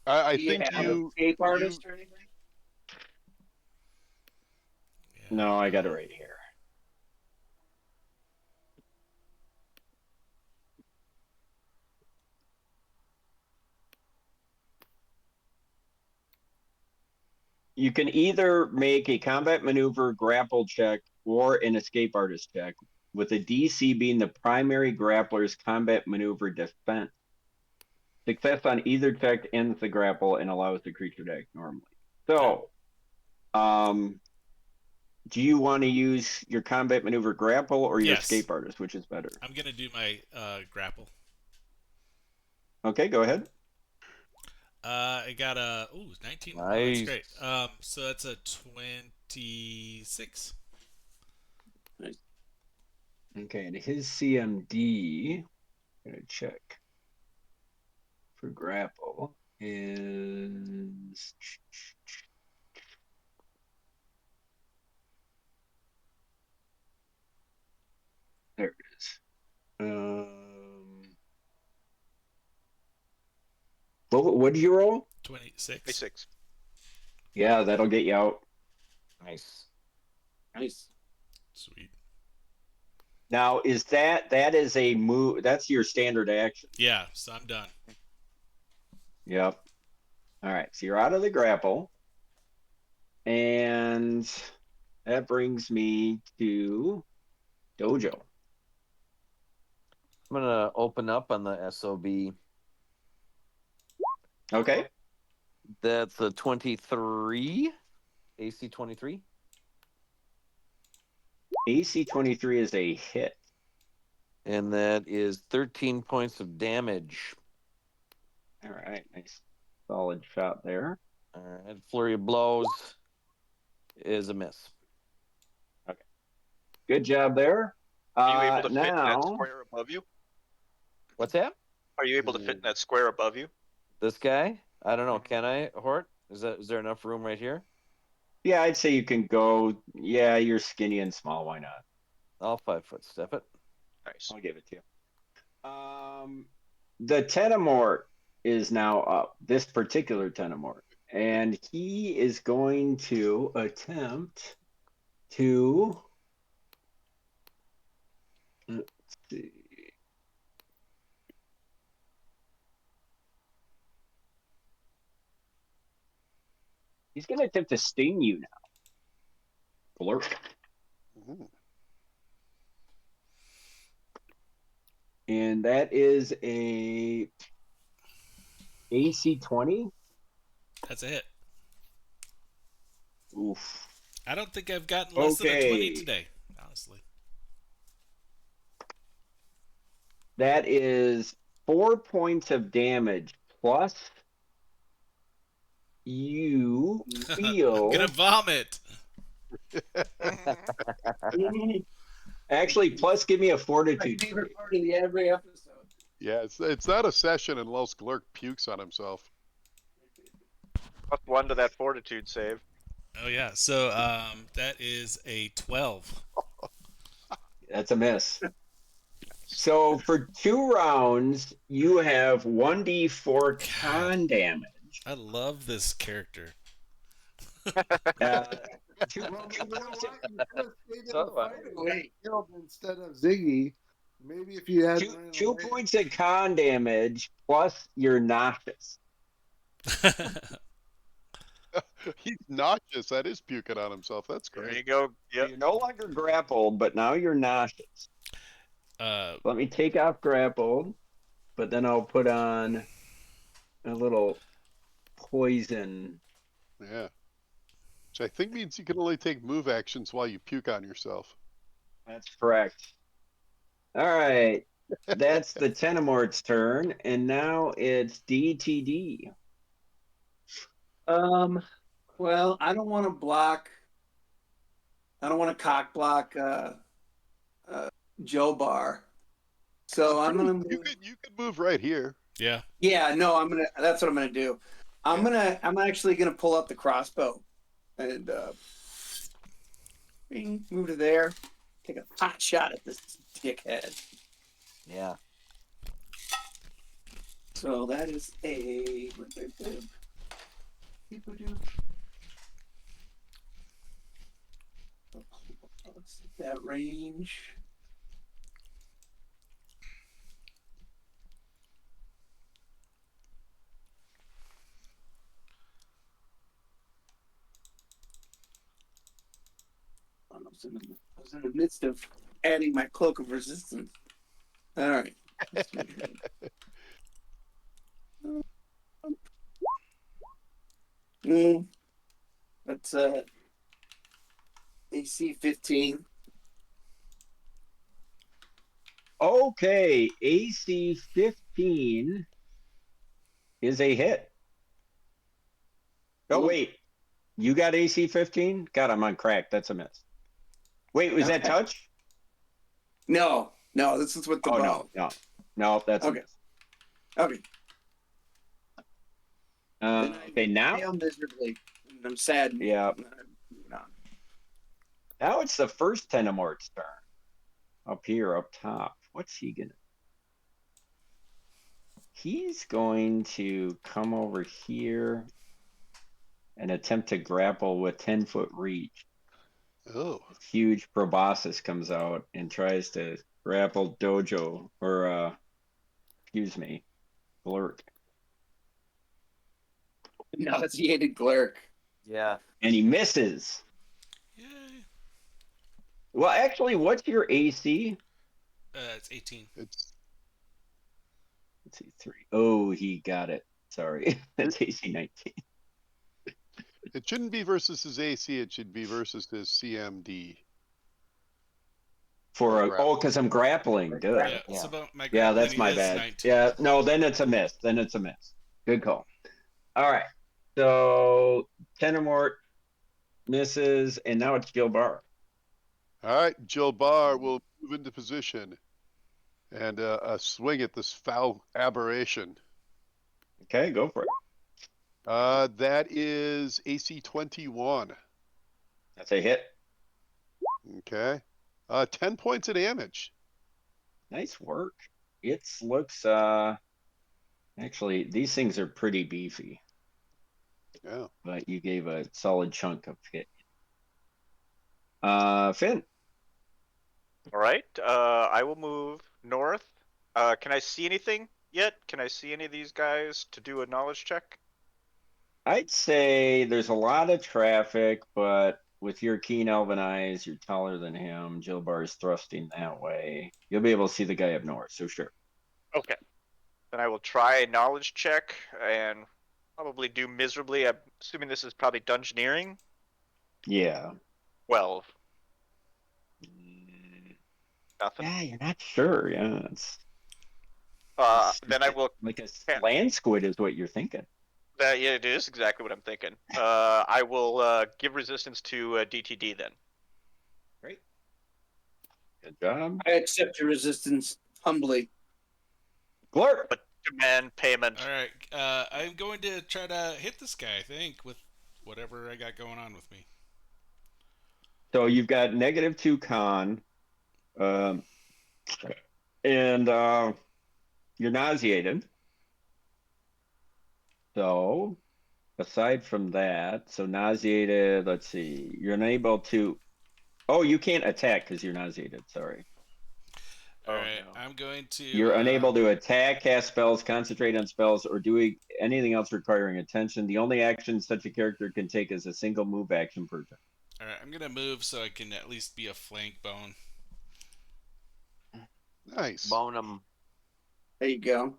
I Do you think have an escape artist or anything? Yeah. No, I got it right here. You can either make a combat maneuver grapple check or an escape artist check, with the DC being the primary grappler's combat maneuver defense. Success on either check ends the grapple and allows the creature to act normally. So, do you want to use your combat maneuver grapple or your Yes. escape artist? Which is better? I'm gonna do my grapple. Okay, go ahead. I got a 19. Nice. Oh, that's great. So that's a 26. Okay, and his CMD, I'm gonna check for grapple, is there it is. What did you roll? 26. 26. Yeah, that'll get you out. Nice. Nice. Sweet. Now, that is a move? That's your standard action. Yeah, so I'm done. Yep. All right, so you're out of the grapple, and that brings me to Dojo. I'm gonna open up on the SOB. Okay. That's a 23. AC 23. AC 23 is a hit. And that is 13 points of damage. All right, nice, solid shot there. All right, flurry of blows is a miss. Okay, good job there. Are you able to fit in that now, square above you? What's that? Are you able to fit in that square above you? This guy? I don't know. Can I, Hort? Is there enough room right here? yeah, I'd say you can go. Yeah, you're skinny and small. Why not? I'll 5-foot step it. Nice. I'll give it to you. The Tenemort is now up. This particular Tenemort, and he is going to attempt to. Let's see. He's going to attempt to sting you now. Blurk. Ooh. And that is a AC 20. That's a hit. Oof. I don't think I've gotten less than a 20 today, honestly. That is 4 points of damage plus you feel. I'm gonna vomit. Actually, plus give me a My fortitude. favorite part of every episode. Yeah, it's not a session unless Glurk pukes on himself. +1 to that fortitude save. Oh yeah. So that is a 12. That's a miss. So for 2 rounds, you have 1d4 con damage. I love this character. Two, Well, you know what? You could have stayed in So, the fight and got killed instead of Ziggy. Maybe if you had two points of con damage plus you're nauseous. He's nauseous. That is puking on himself. That's There great. you go. So Yep. you're no longer grappled, but now you're nauseous. Let me take off grappled, but then I'll put on a little poison. Yeah. Which I think means you can only take move actions while you puke on yourself. That's correct. All right. That's the Tenemort's turn, and now it's DTD. Well, I don't want to block. I don't want to cock block Joe Bar. So I'm gonna move. You could move right here. Yeah. Yeah, no, I'm gonna. That's what I'm gonna do. I'm actually gonna pull out the crossbow, and move to there. take a pot shot at this dickhead. Yeah. So that is a that range. I was in the midst of adding my cloak of resistance. All right. That's AC 15. Okay, AC 15 is a hit. Oh, Ooh. wait. You got AC 15? God, I'm on crack. That's a miss. Wait, was that Okay. touch? No, this is with the Oh, bow. no, that's a Okay. miss. Okay. Okay, now? fail miserably. And I'm sad. Yeah. No. Now it's the first Tenemort's turn. Up here, up top. What's he gonna? He's going to come over here and attempt to grapple with 10-foot reach. Oh. This huge proboscis comes out and tries to grapple Dojo, or excuse me, Blurk. Nauseated Glurk. Yeah. And he misses. Yay. Well, actually, what's your AC? It's 18. It's Let's see, 3. Oh, he got it. Sorry. That's AC 19. it shouldn't be versus his AC. It should be versus his CMD. Because I'm grappling. Duh. Yeah, Yeah. so about my Yeah, grappling that's my is bad. 19. Yeah, no, then it's a miss. Good call. All right. So Tenemort misses, and now it's Gilbar. All right, Jill Barr will move into position and swing at this foul aberration. Okay, go for it. That is AC 21. That's a hit. Okay. 10 points of damage. Nice work. It looks actually these things are pretty beefy, Yeah. but you gave a solid chunk of hit. Finn. All right. I will move north. Can I see anything yet? Can I see any of these guys to do a knowledge check? I'd say there's a lot of traffic, but with your keen elven eyes, you're taller than him. Gilbar is thrusting that way. You'll be able to see the guy up north, so sure. Okay. Then I will try a knowledge check and probably do miserably. I'm assuming this is probably dungeoneering. Yeah. 12. Nothing. Yeah, you're not sure. Yeah, it's Then I will. like a land squid is what you're thinking. Yeah, it is exactly what I'm thinking. I will give resistance to DTD then. Great. Good job. I accept your resistance humbly. Glurp. But demand payment. All right, I'm going to try to hit this guy, I think, with whatever I got going on with me. So you've got -2 con, and you're nauseated. So aside from that, so nauseated, let's see, you're unable to. Oh, you can't attack because you're nauseated. Sorry. All right, no. I'm going to. You're unable to attack, cast spells, concentrate on spells, or do anything else requiring attention. The only action such a character can take is a single move action per turn. All right, I'm gonna move so I can at least be a flank bone. Nice. Bone him. There you go.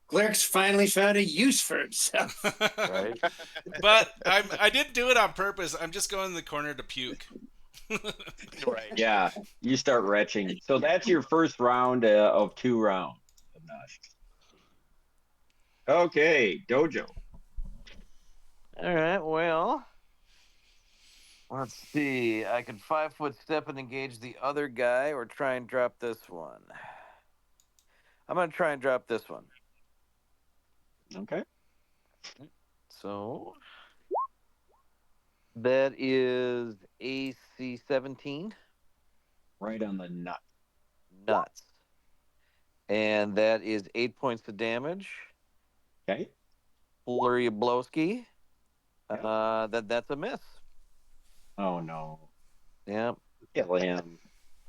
Glurk's finally found a use for himself. Right. But I didn't do it on purpose. I'm just going in the corner to puke. Right. Yeah, you start retching. So that's your first round of 2 rounds. Okay, Dojo. All right. Well, let's see. I can 5-foot step and engage the other guy, or try and drop this one. I'm gonna try and drop this one. Okay. So that is AC 17. right on the nut. Nuts. And that is 8 points of damage. Okay. Flurry of Blowski. Yep. That's a miss. Oh no. Yep. Kill him.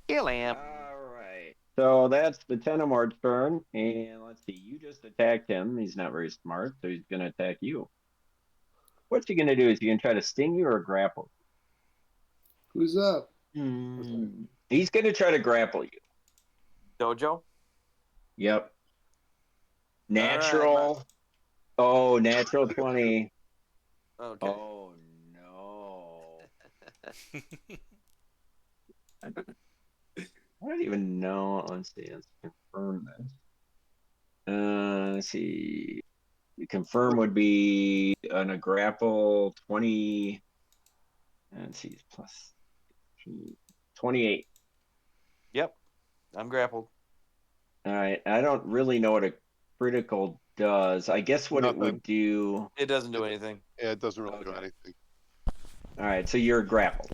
Kill him. All right. So that's the Tenemor's turn, and let's see. You just attacked him. He's not very smart, so he's going to attack you. What's he going to do? Is he going to try to sting you or grapple? Who's up? He's going to try to grapple you. Dojo? Yep. Natural. Right. Oh, natural 20. Okay. Oh no. I don't even know. Let's see. Let's confirm this. Let's see. The confirm would be on a grapple 20. Let's see. Plus 28. Yep. I'm grappled. All right. I don't really know what a critical does. I guess what it would Nothing. do. It doesn't do anything. Yeah, it doesn't really do Okay. anything. All right. So you're grappled.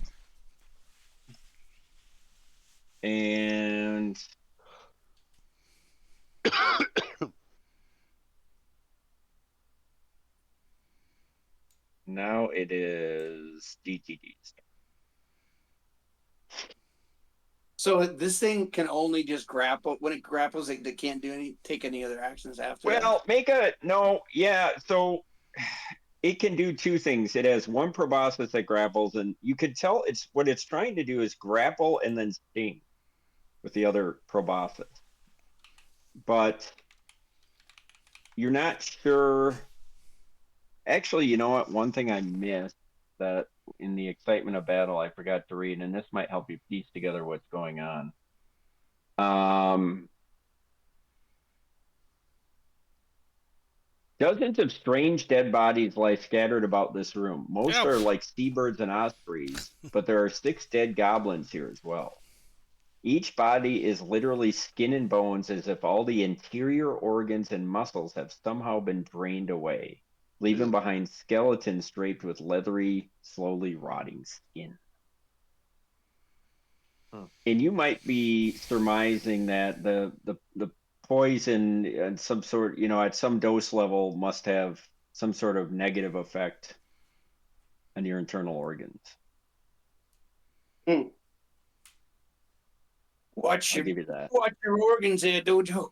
And now it is DTD's. So this thing can only just grapple. When it grapples, it can't take any other actions after that. Well, yeah. So it can do two things. It has one proboscis that grapples, and you could tell what it's trying to do is grapple and then sting with the other proboscis. But you're not sure. Actually, you know what? One thing I missed that in the excitement of battle I forgot to read, and this might help you piece together what's going on. Dozens of strange dead bodies lie scattered about this room. Most Ow. are like seabirds and ospreys, but there are 6 dead goblins here as well. Each body is literally skin and bones, as if all the interior organs and muscles have somehow been drained away, leaving behind skeletons draped with leathery, slowly rotting skin. And you might be surmising that the poison and some sort, at some dose level must have some sort of negative effect on your internal organs. Watch I'll give you that. Watch your organs there, Dojo.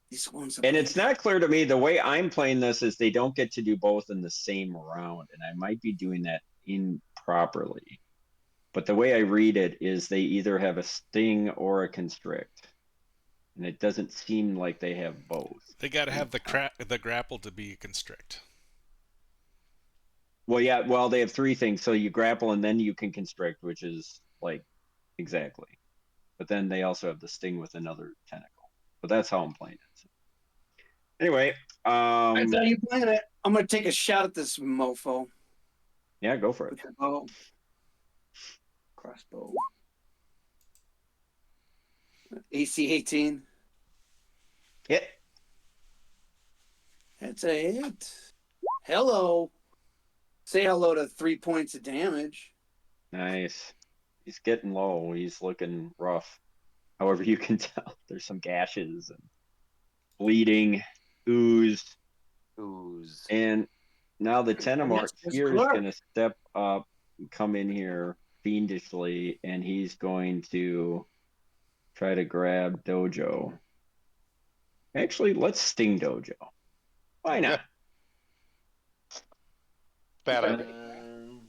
These ones. And it's not clear to me, the way I'm playing this is they don't get to do both in the same round, and I might be doing that improperly. But the way I read it is they either have a sting or a constrict. And it doesn't seem like they have both. They got to have the grapple to be constrict. Well, yeah, they have 3 things. So you grapple and then you can constrict, which is like exactly. But then they also have the sting with another tentacle. But that's how I'm playing it. So. Anyway, That's how you playing it. I'm gonna take a shot at this mofo. Yeah, go for it. With the bow. Crossbow. AC 18. Hit. That's a hit. Hello. Say hello to 3 points of damage. Nice. He's getting low. He's looking rough. However you can tell, there's some gashes and bleeding, ooze. And now the Tenemort here is going to step up, come in here fiendishly, and he's going to try to grab Dojo. Actually, let's sting Dojo. Why not? Bad idea.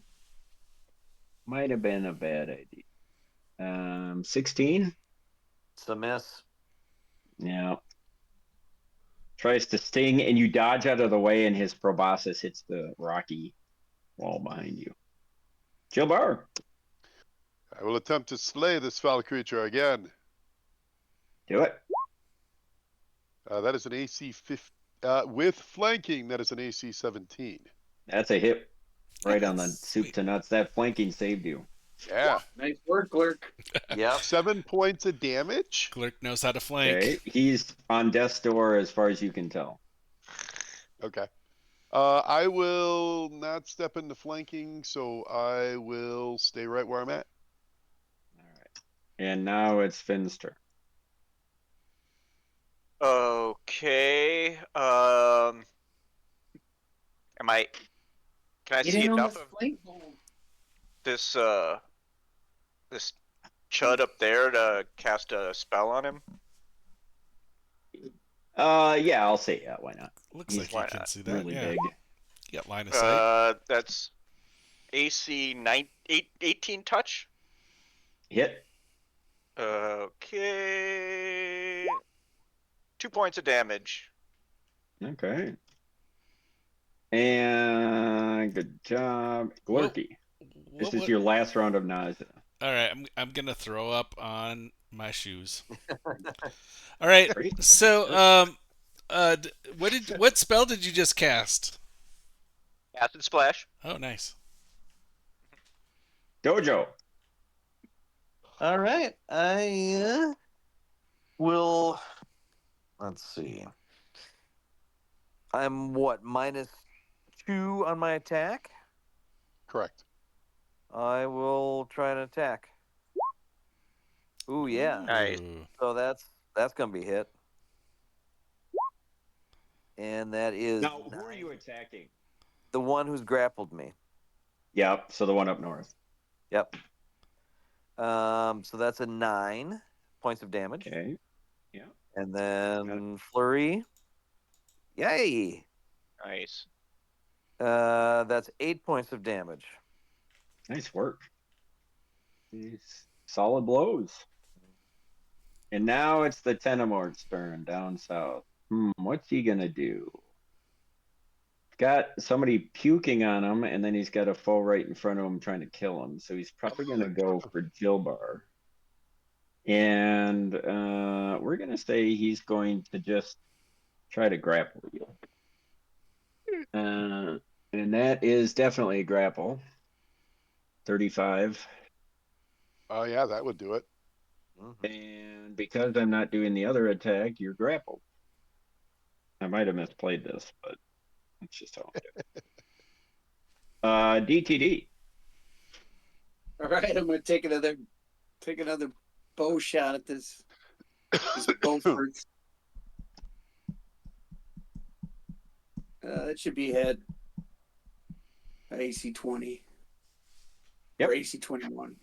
Might have been a bad idea. 16? It's a miss. Yeah. Tries to sting, and you dodge out of the way, and his proboscis hits the rocky wall behind you. Jilbar. I will attempt to slay this foul creature again. Do it. That is an AC 15. With flanking, that is an AC 17. That's a hit right on the soup to nuts. That flanking saved you. Yeah. Nice work, Glurk. Yep. 7 points of damage. Glurk knows how to flank. Okay. He's on death's door as far as you can tell. Okay. I will not step into flanking, so I will stay right where I'm at. All right. And now it's Finn's turn. Okay. Am I? Can I Get see in on enough this of flank. this this chud up there to cast a spell on him? Yeah, I'll say yeah. Why not? Looks He's like you why can not? see that. Really Yeah. big. You got line of sight. That's AC 18 touch. Hit. Okay. 2 points of damage. Okay. And good job, Glurky. This is your last round of nausea. All right, I'm gonna throw up on my shoes. All right, Great. so what spell did you just cast? Acid splash. Oh, nice. Dojo. All right, I will. Let's see. I'm what, -2 on my attack? Correct. I will try an attack. Ooh, yeah. Nice. So that's gonna be hit. And that is Now, who are you attacking? the one who's grappled me. Yep. So the one up north. Yep. So that's a 9 points of damage. Okay. Yeah. And then flurry. Yay! Nice. That's 8 points of damage. Nice work. These solid blows. And now it's the Tenemort's turn down south. What's he gonna do? Got somebody puking on him, and then he's got a foe right in front of him trying to kill him. So he's probably gonna go for Jilbar. And we're gonna say he's going to just try to grapple you. And that is definitely a grapple. 35. Oh, yeah, that would do it. And because I'm not doing the other attack, you're grappled. I might have misplayed this, but that's just how I do it. DTD. All right, I'm going to take another bow shot at this bow first. That should be hit. AC 20. Yep. Or AC 21.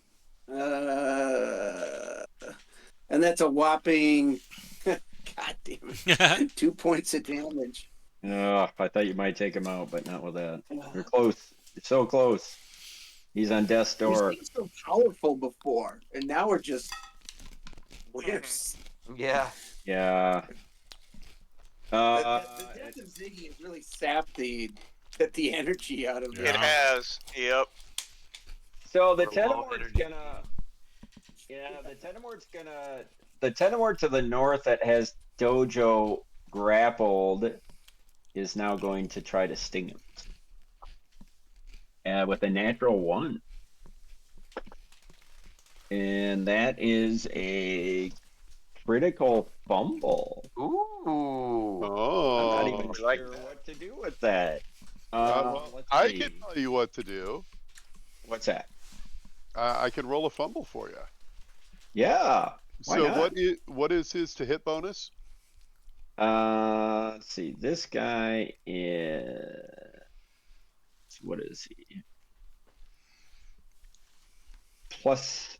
And that's a whopping, god damn it, 2 points of damage. Oh, I thought you might take him out, but not with that. You're close. You're so close. He's on death's door. He's so powerful before, and now we're just whips. Yeah. Yeah. The death of Ziggy has really sapped the energy out of Yeah. It has. Yep. So the For low Tenemort's energy. gonna. Yeah, the Tenemort's gonna. The Tenemort to the north that has Dojo grappled is now going to try to sting him. With a natural 1. And that is a critical fumble. Ooh. I'm not even Oh. sure like what to do with that. Well, Let's I see. can tell you what to do. What's that? I can roll a fumble for you. Yeah. Why So not? what is his to hit bonus? Let's see. This guy is. What is he? +6.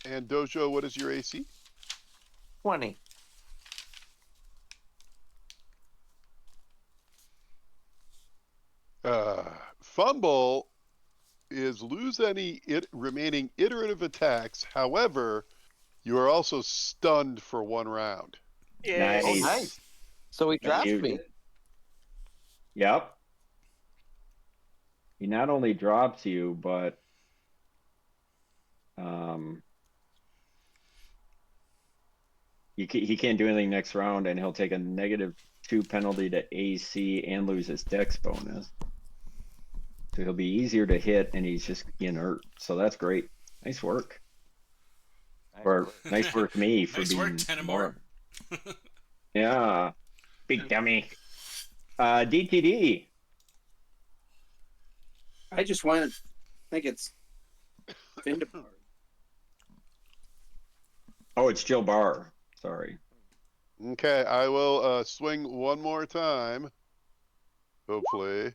And Dojo, what is your AC? 20. Fumble is lose any remaining iterative attacks. However, you are also stunned for 1 round. Nice. Oh, nice. So he drops you- me. Yep. He not only drops you, but he can't do anything next round, and he'll take a -2 penalty to AC and lose his Dex bonus. So he'll be easier to hit, and he's just inert. So that's great. Nice work. Or nice work, me, for Nice being work, Tenemort. more. Yeah, big dummy. DTD. I just want to think it's Findabar. Oh, it's Jill Barr. Sorry. Okay, I will swing one more time. Hopefully.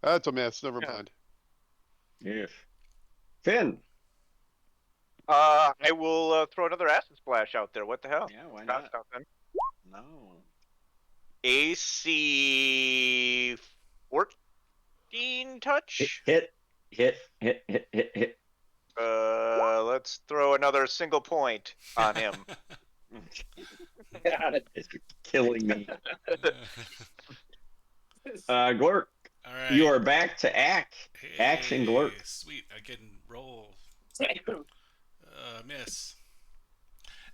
That's a miss. Never mind. Yes. Finn. I will throw another acid splash out there. What the hell? Yeah, why Stop, not? stop then. No. AC 14 touch. Hit. Let's throw another single point on him. It's killing me. Glork, All right. you are back to action, Glork. Sweet, I can roll. Miss.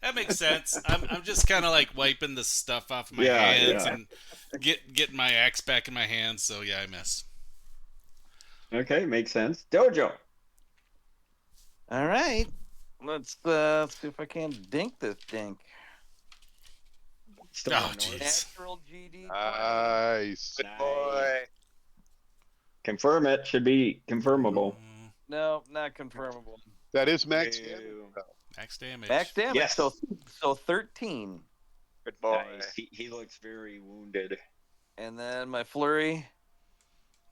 That makes sense. I'm just kind of like wiping the stuff off my hands and getting my axe back in my hands. So yeah, I miss. Okay, makes sense. Dojo. All right. Let's see if I can't dink this dink. Still Oh, on North. jeez. Natural GD. Nice. Good boy. Confirm it. Should be confirmable. No, not confirmable. That is max Ew. damage. Max damage. Max damage. Yes. So 13. Good boy. Nice. He looks very wounded. And then my flurry.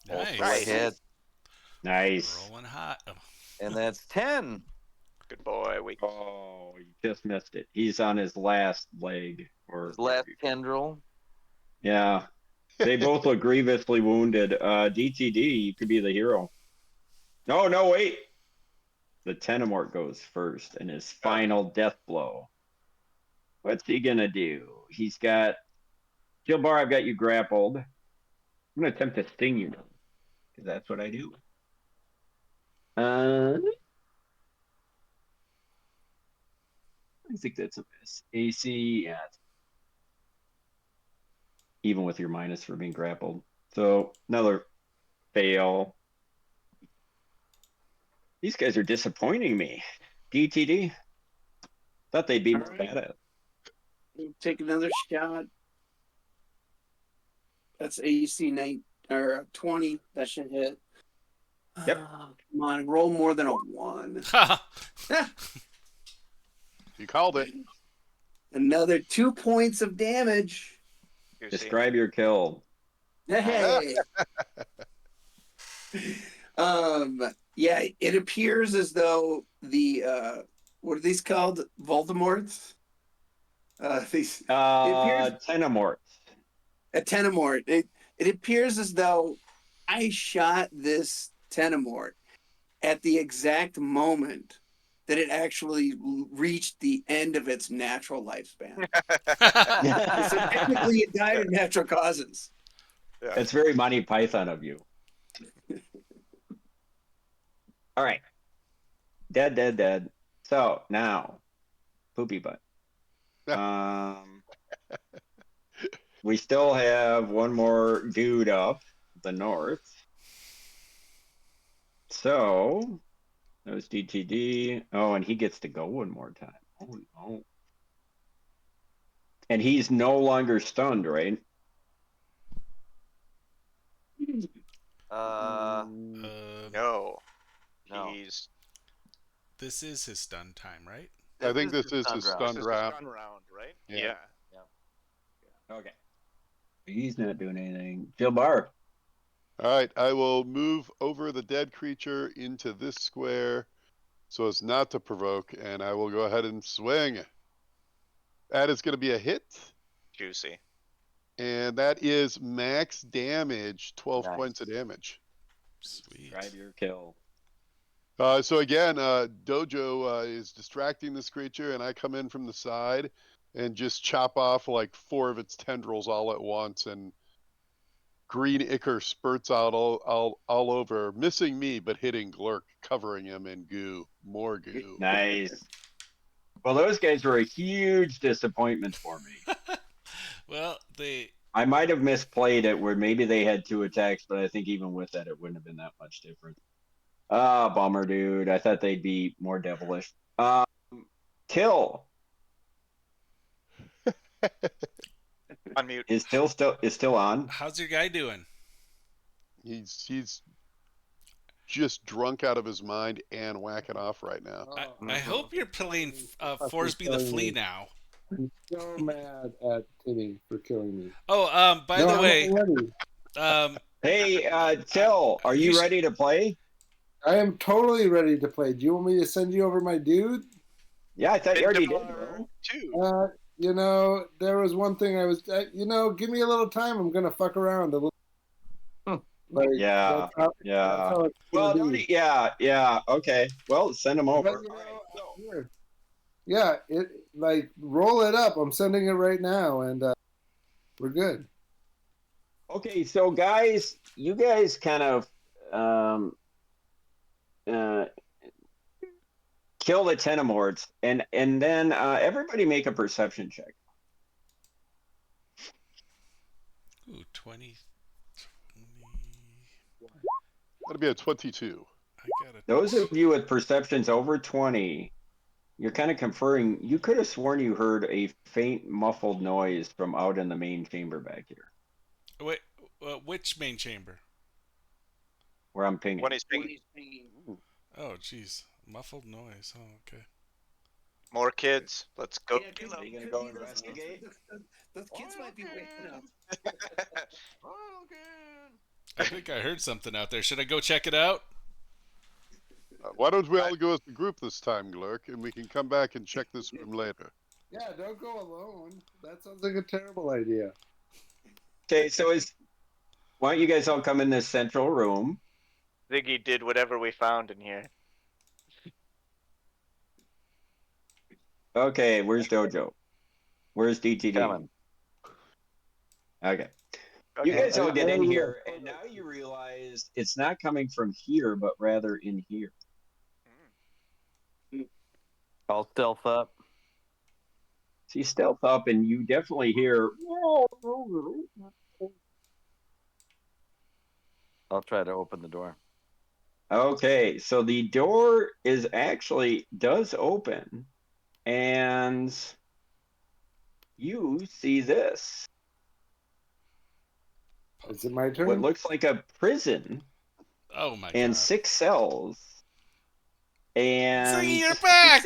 Nice. Right hit. Nice. Rolling hot. Oh. And that's 10. Good boy. Wait. Oh, you just missed it. He's on his last leg. Or His last tendril. Yeah. They both look grievously wounded. DTD, you could be the hero. No, wait. The Tenemort goes first in his final death blow. What's he gonna do? He's got Gilbar, I've got you grappled. I'm gonna attempt to sting you now. Because that's what I do. I think that's a miss. AC, yeah. Even with your minus for being grappled. So another fail. These guys are disappointing me. DTD. Thought they'd be more bad at it. Take another shot. That's AC 9 or 20. That should hit. Yep. Come on, roll more than a 1. You called it. Another 2 points of damage. Describe your kill. Hey. Yeah, it appears as though the what are these called? Voldemorts? These Tenemort. a Tenemort. It appears as though I shot this Tenemort at the exact moment that it actually reached the end of its natural lifespan. So technically it died of natural causes. Yeah. It's very Monty Python of you. All right. Dead. So now, poopy butt. We still have one more dude up the north. So that was DTD. Oh, and he gets to go one more time. Oh no. And he's no longer stunned, right? No. No. He's This is his stun time, right? I think this is stun his round. stun this is the round. stun round, right? Yeah. Okay. He's not doing anything. Jill Barr. All right, I will move over the dead creature into this square so as not to provoke, and I will go ahead and swing. That is going to be a hit, Juicy. and that is max damage, 12 Nice. points of damage. Sweet. Describe your kill. So again, Dojo is distracting this creature, and I come in from the side and just chop off like 4 of its tendrils all at once, and green ichor spurts out all over, missing me, but hitting Glurk, covering him in goo. More goo. Nice. Well, those guys were a huge disappointment for me. Well, I might have misplayed it where maybe they had 2 attacks, but I think even with that, it wouldn't have been that much different. Bummer, dude. I thought they'd be more devilish. Kill. Unmute. is still on. How's your guy doing? He's just drunk out of his mind and whacking off right now. I hope you're playing Forsby the Flea now. I'm so mad at Timmy for killing me. Oh, by No, the I'm way, ready. Hey, Till, are you ready to play? I am totally ready to play. Do you want me to send you over my dude? Yeah, I thought you already did, Findabar bro. 2. There was one thing I was, give me a little time. I'm gonna fuck around a little. Like, Yeah, that's yeah. how it's Well, gonna be. yeah. Okay. Well, send them over. But, All right, so- here. Yeah, roll it up. I'm sending it right now, and we're good. Okay, so guys, you guys kind of kill the Tenemorts, and then everybody make a perception check. Ooh, 20. That'll be a 22. I got it. Those of you with perceptions over 20, you're kind of conferring. You could have sworn you heard a faint muffled noise from out in the main chamber back here, Wait, which main chamber? where I'm pinging. When he's pinging. Oh, jeez. Muffled noise. Oh, okay. More kids. Let's go. Yeah, kill Are 'em. you gonna go investigate? Those kids might be waking up. I think I heard something out there. Should I go check it out? Why don't we all go as a group this time, Glurk, and we can come back and check this room later. Yeah, don't go alone. That sounds like a terrible idea. Okay, so why don't you guys all come in this central room? Ziggy did whatever we found in here. Okay, where's Dojo? Where's DTD? Coming. Okay. You Okay. guys all get in here, and now you realize it's not coming from here, but rather in here. I'll stealth up. So you stealth up, and you definitely hear. I'll try to open the door. Okay, so the door does open, and you see this. Is it my turn? What looks like a prison Oh my and god. 6 cells. And Ziggy, you're back!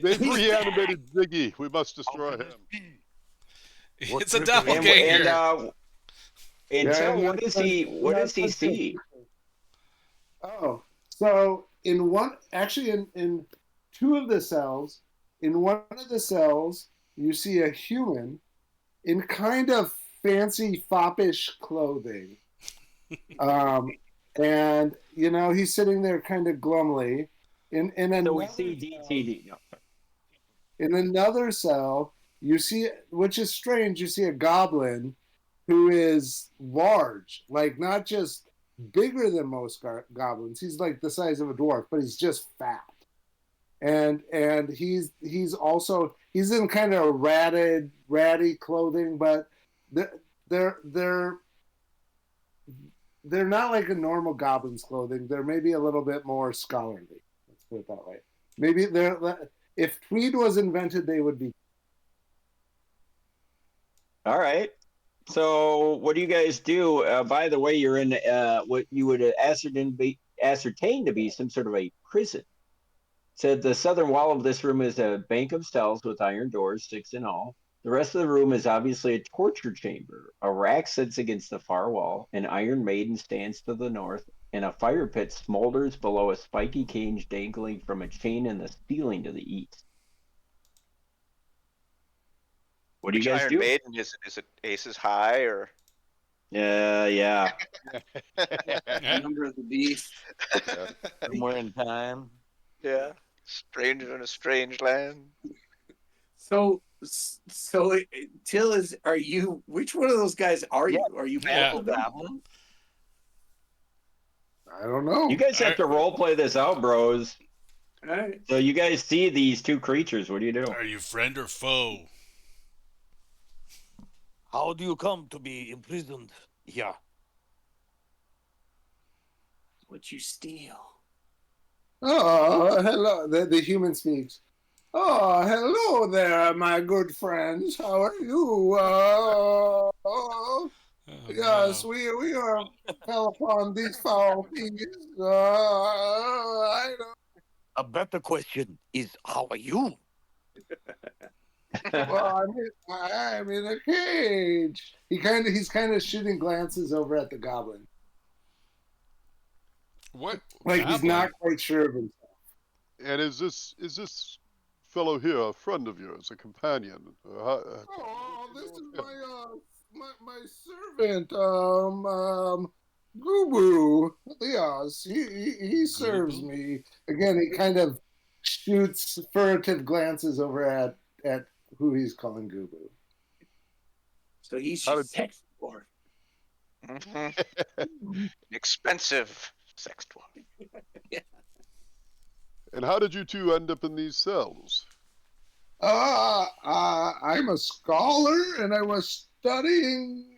They've reanimated Ziggy. We must destroy him. It's a And doppelganger. Till, what does he see? Oh, so in two of the cells, in one of the cells, you see a human in kind of fancy foppish clothing. And he's sitting there kind of glumly. In another cell, you see, which is strange, you see a goblin who is large, like not just bigger than most goblins. He's like the size of a dwarf, but he's just fat. And he's in kind of ratty clothing, but they're not like a normal goblin's clothing. They're maybe a little bit more scholarly. Let's put it that way. Maybe if tweed was invented, they would be. All right. So what do you guys do? By the way, you're in what you would ascertain to be some sort of a prison. Said the southern wall of this room is a bank of cells with iron doors, 6 in all. The rest of the room is obviously a torture chamber. A rack sits against the far wall. An iron maiden stands to the north, and a fire pit smolders below a spiky cage dangling from a chain in the ceiling to the east. What do you guys Iron do? Maiden, is it Aces High or? Yeah. Number of the beast. Somewhere in time. Yeah. Stranger in a strange land. So Till, which one of those guys are you? Are you Yeah. both of them? I don't know. You guys have to role play this out, bros. All right. So you guys see these two creatures. What do you do? Are you friend or foe? How do you come to be imprisoned here? What you steal? Oh, hello. The human speaks. Oh, hello there, my good friends. How are you? Oh, Yes, no. we are fell upon these foul things. I don't. A better question is, how are you? Well, I'm in a cage. He's kind of shooting glances over at the goblin, What like he's goblin? not quite sure of himself. And is this fellow here a friend of yours, a companion? Oh, this is my servant, Goo. Yes, he serves Goo-boo? me. Again, he kind of shoots furtive glances over at who he's calling Goo. So he's How just sex dwarf. Expensive sex dwarf. And how did you two end up in these cells? I'm a scholar, and I was studying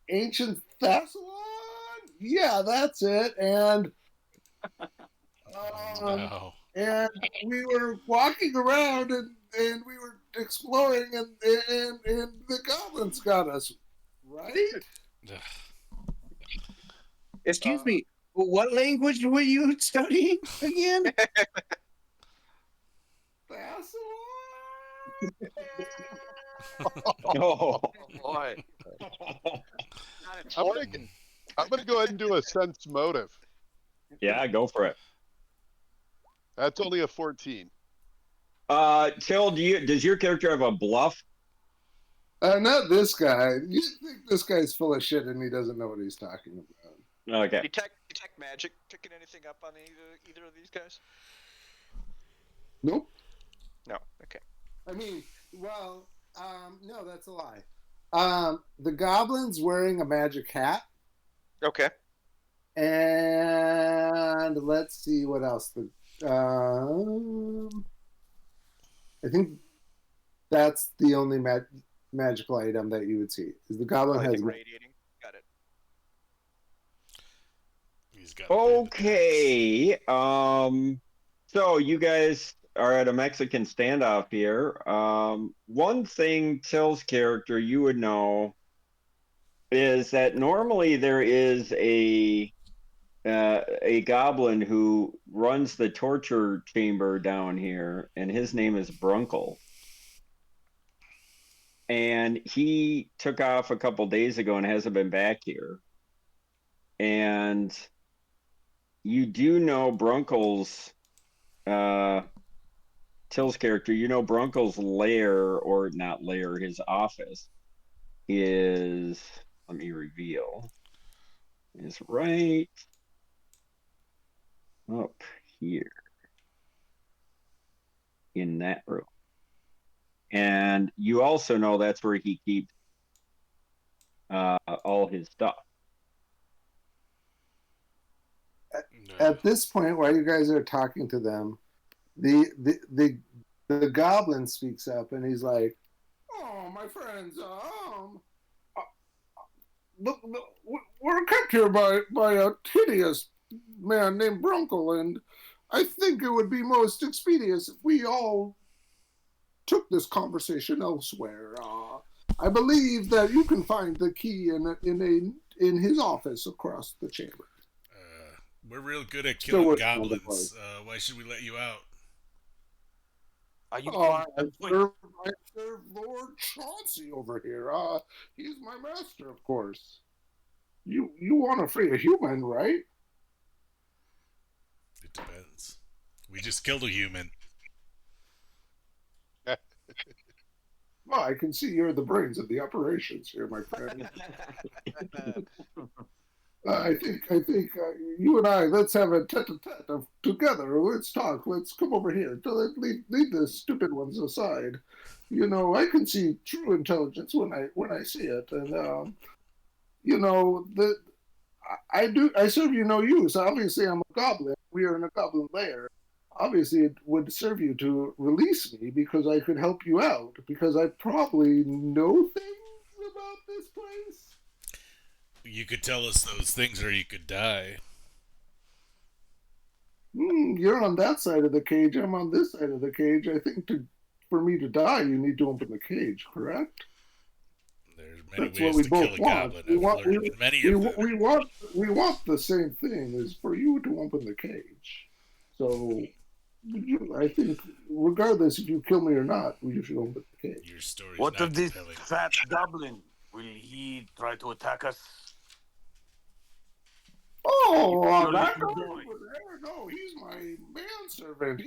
ancient Thessalon. Yeah, that's it. And No. and we were walking around, and we were exploring, and the goblins got us, right? Excuse me. What language were you studying again? Oh, Boy. I'm gonna go ahead and do a sense motive. yeah, go for it. That's only a 14. Till, does your character have a bluff? Not this guy. You think this guy's full of shit, and he doesn't know what he's talking about. Okay. Detect magic. Picking anything up on either of these guys? Nope. No. Okay. I mean, well, no, that's a lie. The goblin's wearing a magic hat, Okay. and let's see what else. I think that's the only magical item that you would see. Is the goblin has radiating. Got it. He's got Okay. So you guys are at a Mexican standoff here. One thing Till's character you would know is that normally there is a goblin who runs the torture chamber down here, and his name is Brunkle. And he took off a couple days ago and hasn't been back here. And you do know Brunkle's Till's character, you know Brunkle's lair, or not lair, his office is, let me reveal, is right up here in that room. And you also know that's where he keeps all his stuff. At this point, while you guys are talking to them, the goblin speaks up, and he's like, "Oh, my friends, look, we're kept here by a hideous man named Brunkle, and I think it would be most expedient if we all took this conversation elsewhere. I believe that you can find the key in his office across the chamber." We're real good at killing Still goblins. Why should we let you out? Are you I serve Lord Chauncey over here. He's my master, of course. You want to free a human, right? It depends. We just killed a human. Well, I can see you're the brains of the operations here, my friend. I think you and I, let's have a tete-a-tete together. Let's talk. Let's come over here. Leave the stupid ones aside. You know, I can see true intelligence when I see it, and you know I serve you no use. Obviously, I'm a goblin. We are in a goblin lair. Obviously, it would serve you to release me because I could help you out. Because I probably know things about this place. You could tell us those things, or you could die. You're on that side of the cage. I'm on this side of the cage. I think for me to die, you need to open the cage, correct? There's many That's what ways we to kill both a want. goblin. We I've want, learned we, many we, of them. we want the same thing, is for you to open the cage. So, I think, regardless if you kill me or not, you should open the cage. Your story's What not of this compelling. fat goblin? Will he try to attack us? Oh, Your that guy little boy. over there, no, he's my manservant.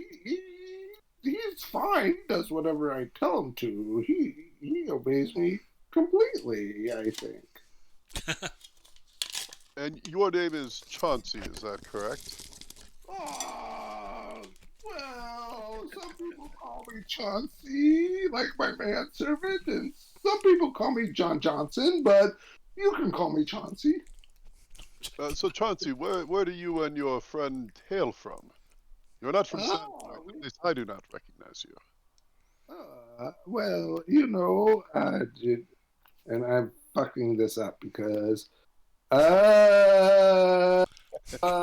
He's fine. He does whatever I tell him to. He obeys me completely, I think. And your name is Chauncey, is that correct? Well, some people call me Chauncey, like my manservant, and some people call me John Johnson, but you can call me Chauncey. So Chauncey, where do you and your friend hail from? You're not from Sandpoint. At least I do not recognize you. Well, and I'm fucking this up because,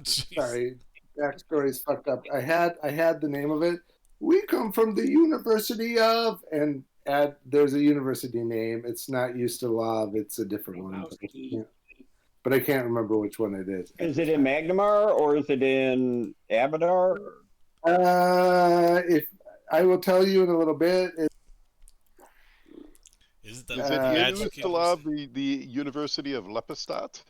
sorry, backstory's fucked up. I had the name of it. We come from the University of, and there's a university name. It's not Ustalov. It's a different one. But I can't remember which one it is. Is it in Magnamar or is it in Abadar? If I will tell you in a little bit. Is it the Is magic it Ustalov, the University of Lepidstadt?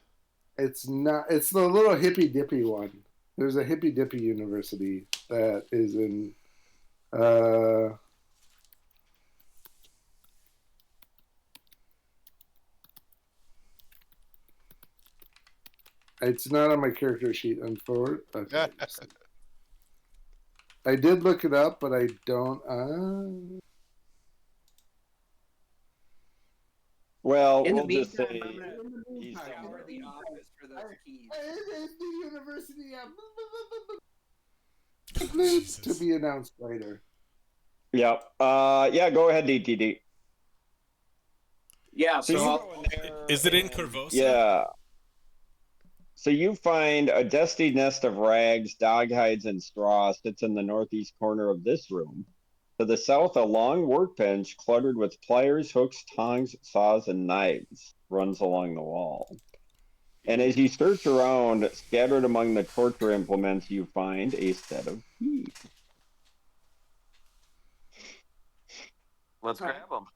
It's not. It's the little hippy dippy one. There's a hippy dippy university that is in. It's not on my character sheet, unfortunately. Okay. I did look it up, but I don't. Well, In the we'll just say meantime, I'm gonna he's scour the office for those keys. It's the University of to be announced later. Yep. Yeah, go ahead, DTD. Yeah, So so you I'll, go in there Is it in and- Corvosa? Yeah. So you find a dusty nest of rags, dog hides, and straw sits in the northeast corner of this room. To the south, a long workbench cluttered with pliers, hooks, tongs, saws, and knives runs along the wall. And as you search around, scattered among the torture implements, you find a set of keys. Let's grab them.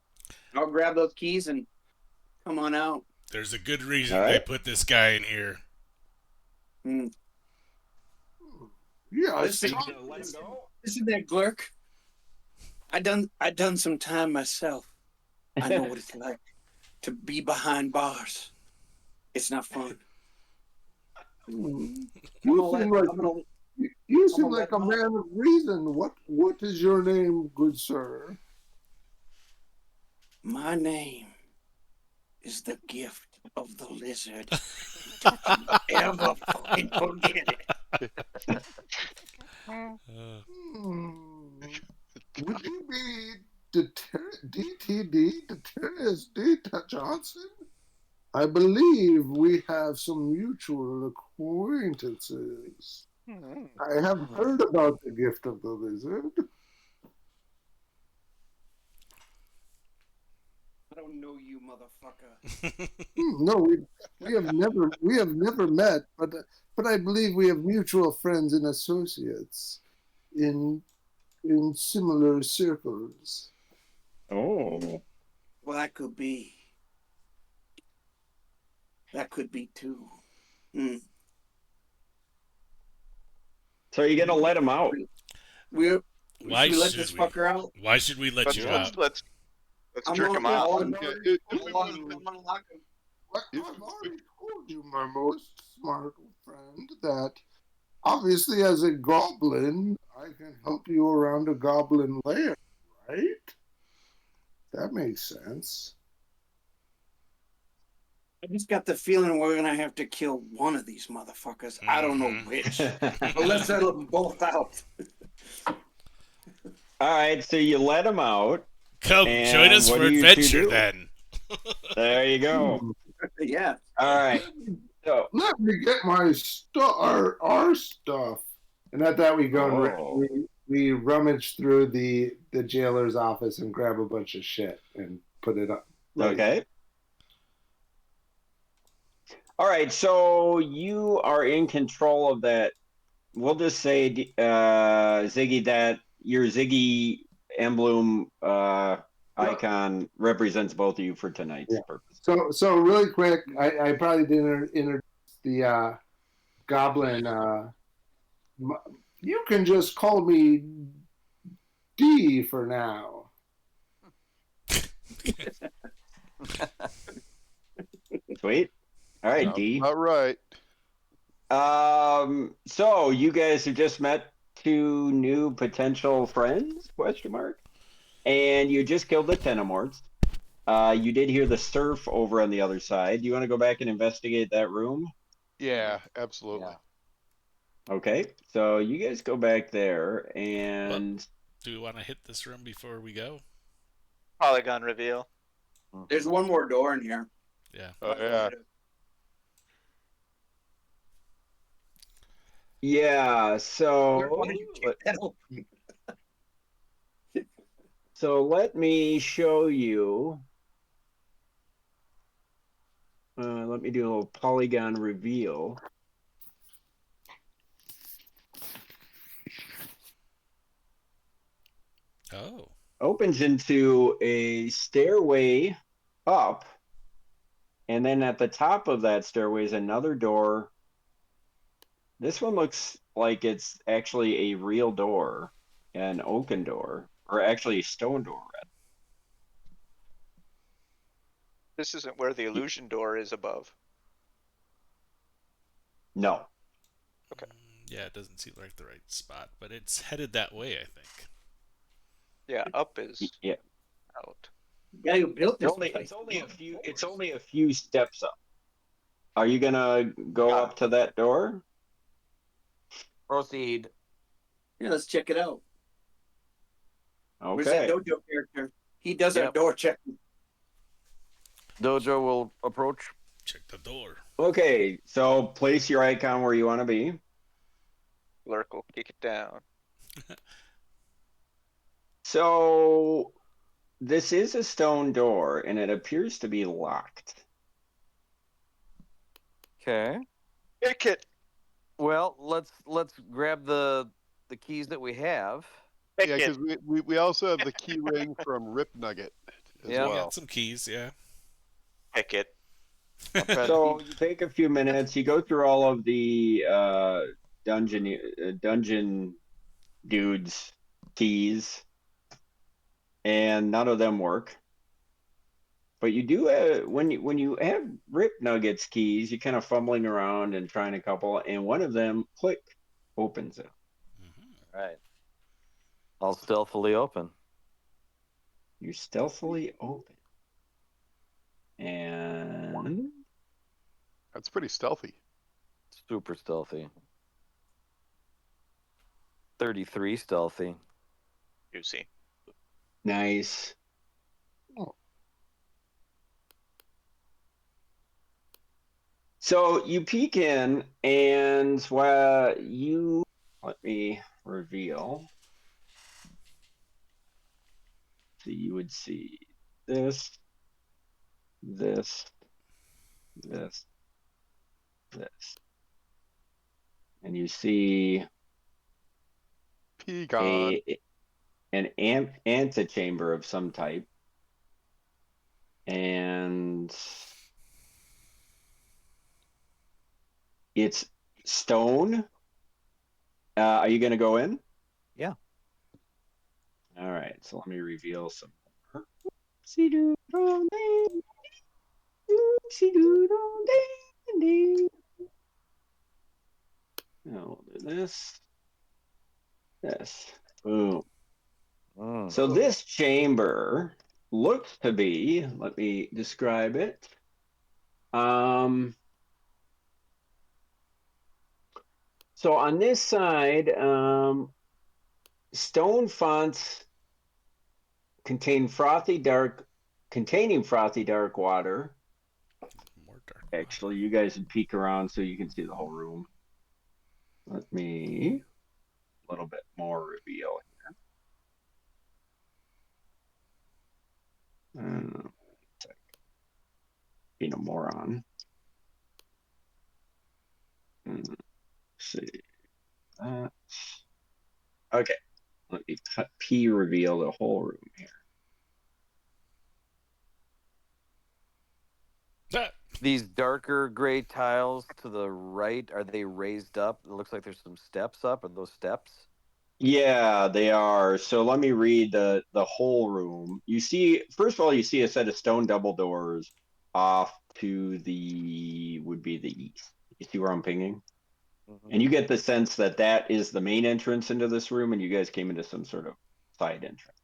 I'll grab those keys and come on out. There's a good reason All they right. put this guy in here. Yeah, Listen, listen there, Glurk. I done some time myself. I know what it's like to be behind bars. It's not fun. You seem like a man of reason. What is your name, good sir? My name is the gift of the lizard. Ever fucking forget it. Would you be DTD, Deterius D. Johnson? I believe we have some mutual acquaintances. I have heard about the gift of the lizard. I don't know you, motherfucker. No, we have never met, but I believe we have mutual friends and associates in similar circles. Oh. Well, that could be. That could be too. So are you gonna let him out? Why Why should we let should this we? fucker out? Why should we let you out? Let's jerk him out. I've already told you, my most smart friend, that obviously as a goblin, I can help you around a goblin lair, right? That makes sense. I just got the feeling we're gonna have to kill one of these motherfuckers. I don't know which. But let's settle them both out. All right, so you let him out. Come, And join us what for do you two adventure do? then. There you go. Yeah. All right. So Let me get my our stuff. And at that we go and Oh. we rummage through the jailer's office and grab a bunch of shit and put it up. Okay. All right, so you are in control of that. We'll just say, Ziggy, that your Ziggy emblem icon represents both of you for tonight's purpose. So really quick, I probably didn't introduce the goblin. You can just call me D for now. Sweet. All right, D. All right. So you guys have just met two new potential friends? Question mark. And you just killed the Tenemorts. You did hear the surf over on the other side. Do you want to go back and investigate that room? Yeah, absolutely. Okay, so you guys go back there, and do we want to hit this room before we go? Polygon reveal. There's one more door in here. Yeah. Oh, yeah. Yeah, so let me show you. Let me do a little polygon reveal. Oh. Opens into a stairway up, and then at the top of that stairway is another door. This one looks like it's actually a real door, an oaken door, or actually a stone door. This isn't where the illusion door is above. No. Okay. Yeah, it doesn't seem like the right spot, but it's headed that way, I think. Yeah, up is out. Yeah, you built this. It's only a few steps up. Are you gonna go up to that door? Proceed. Yeah, let's check it out. Okay. Where's that dojo character? He does our door checking. Dojo will approach. Check the door. Okay, so place your icon where you want to be. Lurk will kick it down. So this is a stone door, and it appears to be locked. Okay. Kick it. Well, let's grab the keys that we have. Yeah, because we also have the key ring from Rip Nugget as We well. got some keys, yeah. Kick it. So you take a few minutes. You go through all of the dungeon dudes' keys, and none of them work. But you do when you have Rip Nugget's keys, you're kind of fumbling around and trying a couple, and one of them, click, opens it. Mm-hmm. All right. I'll stealthily open. You stealthily open. And That's pretty stealthy. Super stealthy. 33 stealthy. Juicy. nice. So you peek in, and let me reveal. So you would see this, this, and you see Pecan. an antechamber of some type, and it's stone. Are you going to go in? Yeah. All right, so let me reveal some more. I'll do this. Boom. So this chamber looks to be, let me describe it. So on this side, stone fonts containing frothy dark water. More dark. Actually, you guys would peek around so you can see the whole room. Let me. little bit more reveal here. Being a moron. Let's see. Okay. Let me P reveal the whole room here. These darker gray tiles to the right, are they raised up? It looks like there's some steps up. Are those steps? Yeah, they are. So let me read the whole room. You see, first of all, you see a set of stone double doors off to the would be the east. You see where I'm pinging? And you get the sense that that is the main entrance into this room, and you guys came into some sort of side entrance.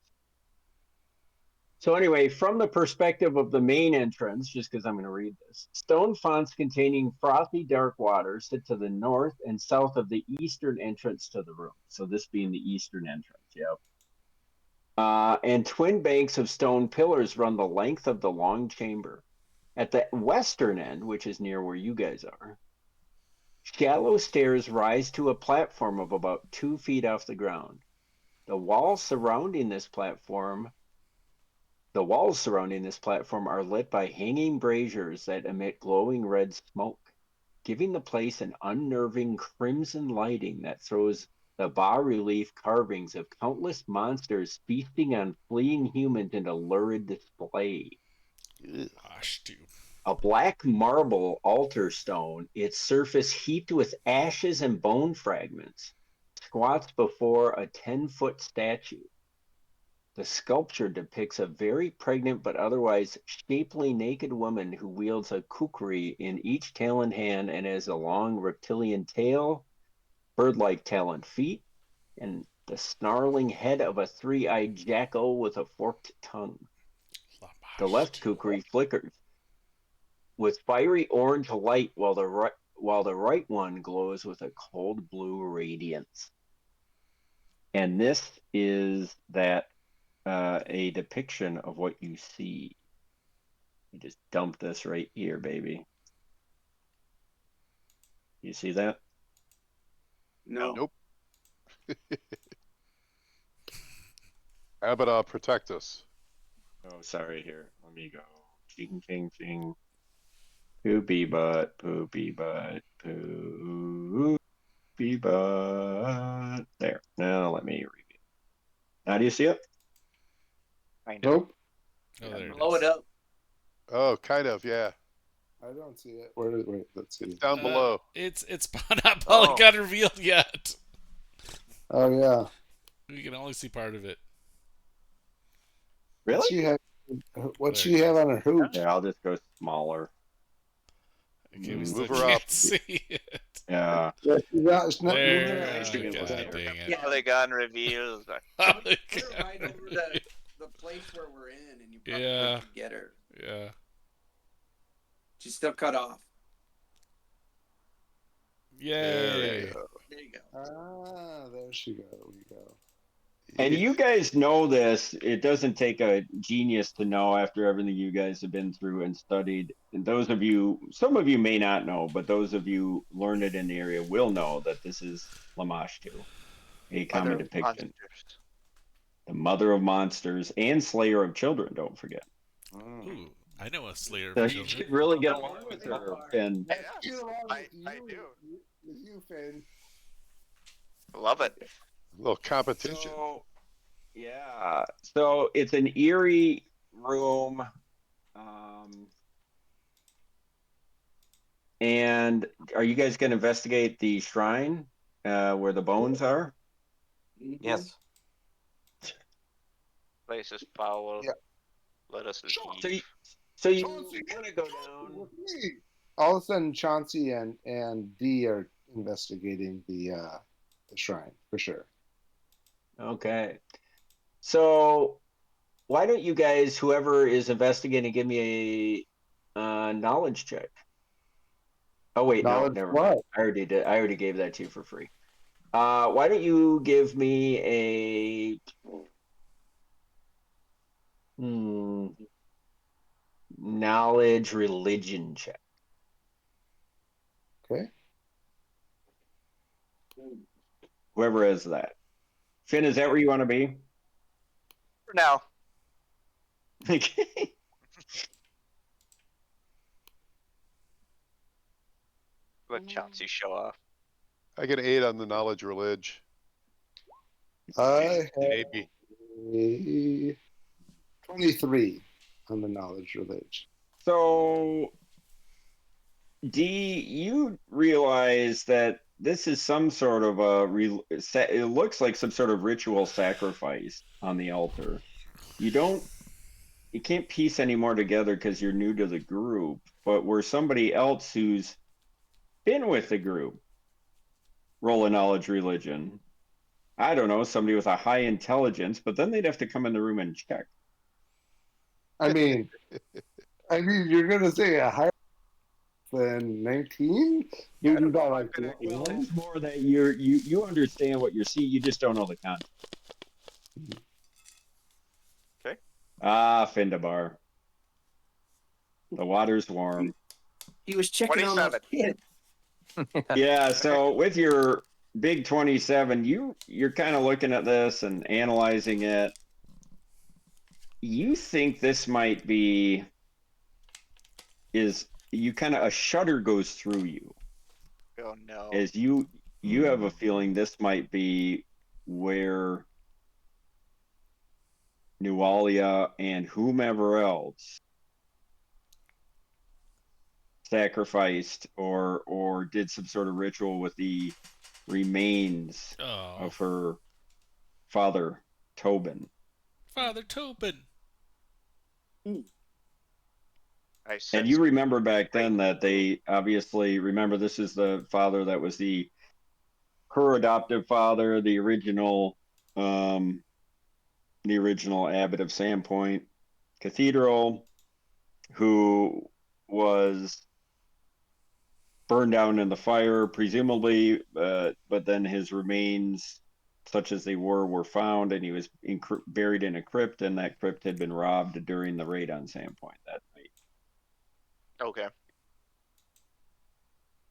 So anyway, from the perspective of the main entrance, just because I'm going to read this, stone fonts containing frothy dark water sit to the north and south of the eastern entrance to the room. So this being the eastern entrance, yep. And twin banks of stone pillars run the length of the long chamber. At the western end, which is near where you guys are, shallow stairs rise to a platform of about 2 feet off the ground. The walls surrounding this platform are lit by hanging braziers that emit glowing red smoke, giving the place an unnerving crimson lighting that throws the bas-relief carvings of countless monsters feasting on fleeing humans into lurid display. Gosh, dude. A black marble altar stone, its surface heaped with ashes and bone fragments, squats before a 10-foot statue. The sculpture depicts a very pregnant but otherwise shapely naked woman who wields a kukri in each taloned hand and has a long reptilian tail, bird-like taloned feet, and the snarling head of a three-eyed jackal with a forked tongue. The left kukri flickers with fiery orange light while the right one glows with a cold blue radiance. And this is that a depiction of what you see. You just dump this right here, baby. You see that? No. Nope. Abada, protect us. Oh, sorry. Here, let me go. Ching, ching, ching. Poopy butt, poopy butt, poopy butt. There. Now let me read it. Now do you see it? Kind of. Nope, Oh, there Blow it it is. up. Oh, kind of, yeah. I don't see it. Wait, let's see. Down below. It's not polygon Oh. revealed yet. Oh yeah. We can only see part of it. Really? What's There she it have is. on her hooch? Yeah, I'll just go smaller. Okay, we Move still her can't up. see it. Yeah. Yeah, it's not moving There. her. She can God look dang it. Yeah. Polygon reveals. Put her right over the place where we're in, and you probably Yeah. could get her. Yeah. She's still cut off. There Yay. we go. There you go. Ah, there she go. We go. And you guys know this. It doesn't take a genius to know after everything you guys have been through and studied. And those of you, some of you may not know, but those of you learned it in the area will know that this is Lamashtu, a common Other depiction. monsters. The mother of monsters and slayer of children, don't forget. Ooh, I know a Slayer So of you Children. should really get along with her. And Yeah, Get along I with do. with you, Finn. Love it. A little competition. so, yeah. So it's an eerie room. And are you guys going to investigate the shrine where the bones are? Yes. Place is foul. Yeah. Let us leave. So you Chauncey, want to go down? With me. All of a sudden, Chauncey and Dee are investigating the shrine for sure. Okay. So why don't you guys, whoever is investigating, give me a knowledge check? Oh wait, Knowledge no, never what? mind. I already did. I already gave that to you for free. Why don't you give me a knowledge religion check? Okay. whoever has that. Finn, is that where you want to be? For now. Okay. Let Chauncey show off. I get 8 on the knowledge religion. I Maybe. have 23 on the knowledge religion. So, D, you realize that this is some sort of it looks like some sort of ritual sacrifice on the altar. You can't piece any more together because you're new to the group, but were somebody else who's been with the group, roll a knowledge religion. I don't know, somebody with a high intelligence, but then they'd have to come in the room and check. I mean, you're gonna say a higher than 19? You got like Well, one? it's more that you understand what you're seeing, you just don't know the context. Okay. Ah, Findabar. The water's warm. He was checking on those 27. kids. Yeah, so with your big 27, you're kind of looking at this and analyzing it. You think this might be a shudder goes through you Oh no. as you have a feeling this might be where Nualia and whomever else sacrificed or did some sort of ritual with the remains of her father, Tobin. Father Tobin. And you remember back then that they obviously remember this is the father that was her adoptive father, the original abbot of Sandpoint Cathedral, who was burned down in the fire, presumably, but then his remains, such as they were found, and he was buried in a crypt, and that crypt had been robbed during the raid on Sandpoint that night. Okay.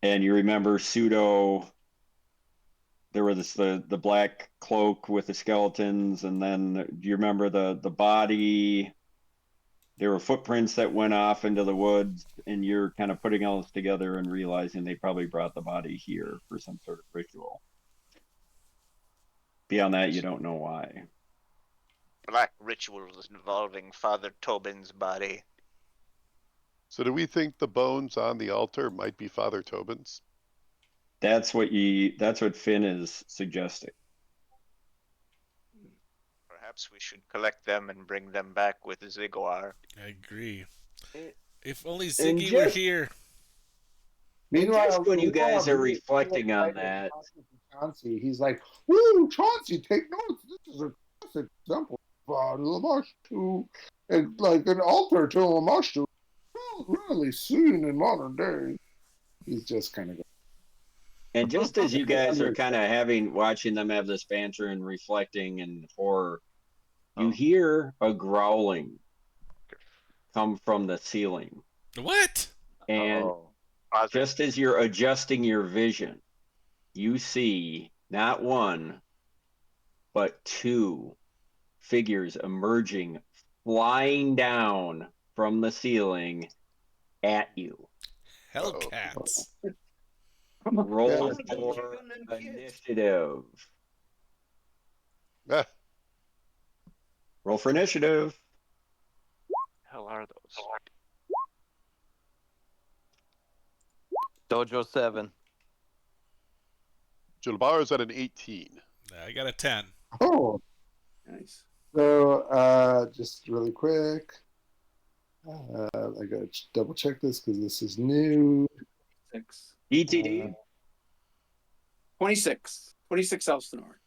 And you remember there was the black cloak with the skeletons, and then do you remember the body? There were footprints that went off into the woods, and you're kind of putting all this together and realizing they probably brought the body here for some sort of ritual. Beyond that, you don't know why. Black rituals involving Father Tobin's body. So do we think the bones on the altar might be Father Tobin's? That's what Finn is suggesting. Perhaps we should collect them and bring them back with Ziggore. I agree. If only Ziggy were here. Meanwhile, when you guys are reflecting on that, Chauncey, he's like, "Woo, Chauncey, take notes. This is a classic example of Lamashtu, and like an altar to Lamashtu. Really seen in modern day." He's just kind of. and just as you guys are kind of watching them have this banter and reflecting and horror, you hear a growling come from the ceiling. What? And just as you're adjusting your vision, you see not one, but two figures emerging, flying down from the ceiling at you. Hellcats. Roll for initiative. Roll for initiative. Hell are those? Dojo 7. Julbar is at an 18. I got a 10. Oh, Nice. so just really quick, I gotta double check this because this is new. 6. ETD. 26. 26 Elsinore.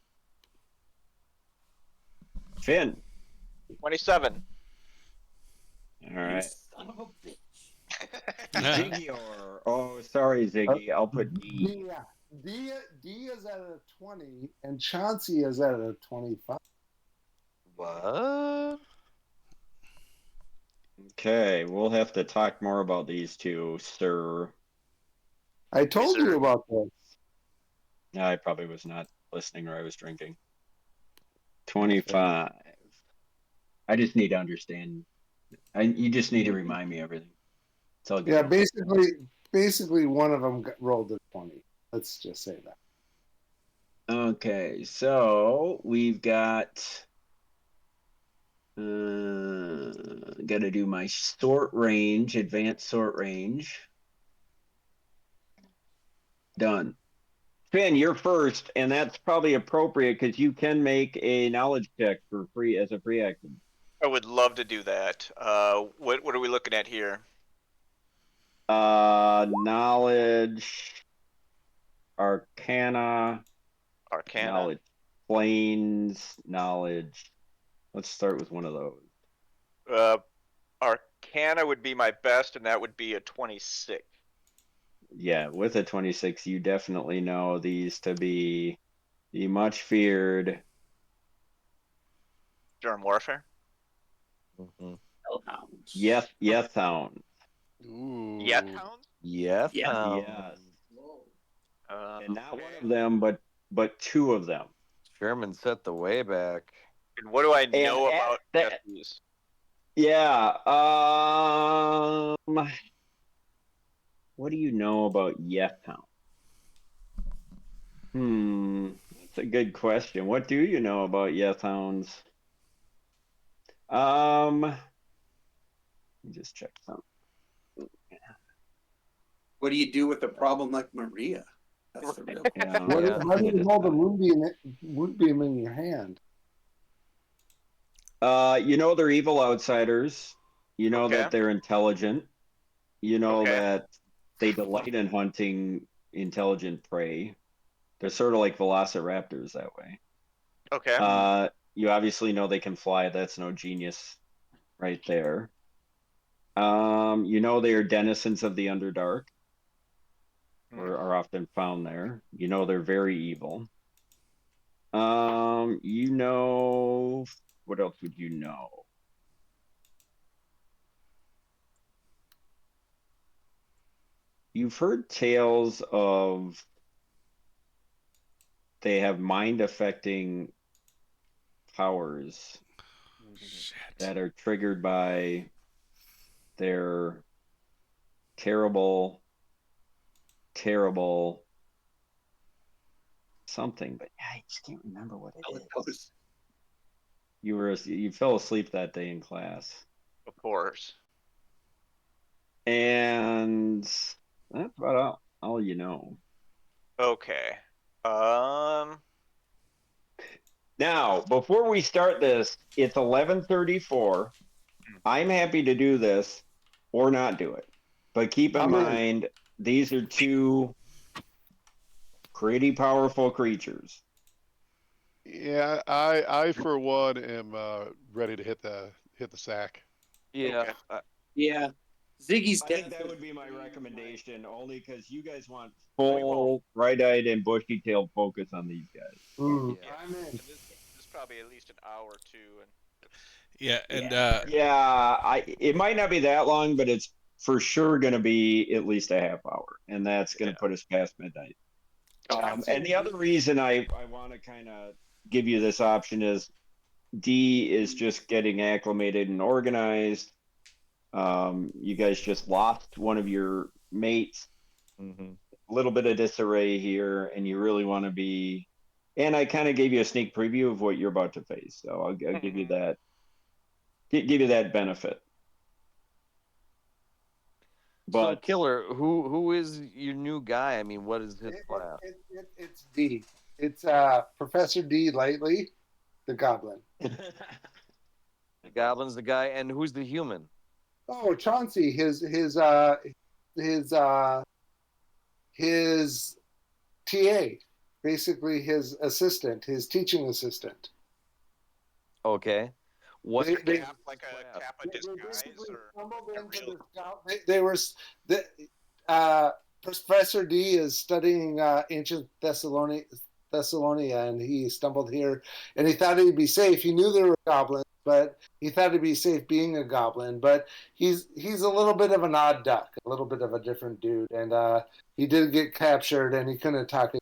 Finn. 27. All right. Son of a bitch. Ziggy sorry, Ziggy. I'll put D. Yeah, D is at a 20, and Chauncey is at a 25. What? Okay, we'll have to talk more about these two, sir. I told you about this. I probably was not listening or I was drinking. 25. I just need to understand. You just need to remind me everything. It's all good. Yeah, basically one of them rolled a 20. Let's just say that. Okay, so we've got got to do my sort range, advanced sort range. Done. Finn, you're first, and that's probably appropriate because you can make a knowledge check for free as a free action. I would love to do that. What are we looking at here? Knowledge, Arcana, knowledge, planes, knowledge. Let's start with one of those. Arcana would be my best, and that would be a 26. Yeah, with a 26, you definitely know these to be the much feared Germ warfare. Mm-hmm. Hellhounds. yes hound. Ooh. Yet hounds? Yes. Yes. And not one of them, but two of them. Sherman set the way back. And what do I And know about that- these? Yeah. What do you know about Yethound? That's a good question. What do you know about Yethounds? Let me just check something. What do you do with a problem like Maria? That's the real question. Yeah. Why do you hold the moonbeam in your hand? You know they're evil outsiders. You know Okay. that they're intelligent. You know Okay. that they delight in hunting intelligent prey. They're sort of like velociraptors that way. Okay. You obviously know they can fly. That's no genius right there. You know they are denizens of the Underdark, or are often found there. You know they're very evil. You know, what else would you know? You've heard tales of they have mind affecting powers that are triggered by their terrible something, but I just can't remember what it is. You fell asleep that day in class. Of course. And that's about all you know. Okay. Now, before we start this, it's 11:34. I'm happy to do this or not do it. But keep in mind, these are two pretty powerful creatures. Yeah, I for one am ready to hit the sack. Yeah. Yeah. Ziggy's I dead. think that would be my recommendation, only because you guys want full, bright-eyed, and bushy-tailed focus on these guys. Mm. Yeah. I'm in. This is probably at least an hour or two. Yeah, and It might not be that long, but it's for sure going to be at least a half hour, and that's going to put us past midnight. And the other reason I want to kind of give you this option is D is just getting acclimated and organized. You guys just lost one of your mates. Mm-hmm. A little bit of disarray here, and you really want to be. And I kind of gave you a sneak preview of what you're about to face, so I'll give you that. Give you that benefit. But So, Killer, who is your new guy? I mean, what is his class? It's D. It's Professor D. Lightly, the Goblin. The Goblin's the guy, and who's the human? Oh, Chauncey, his TA, basically his assistant, his teaching assistant. Okay. What? They- Like a Kappa disguise, or Professor D is studying ancient Thessalonia, and he stumbled here, and he thought he'd be safe. He knew there were goblins, but he thought he'd be safe being a goblin. But he's a little bit of an odd duck, a little bit of a different dude, and he did get captured, and he couldn't talk.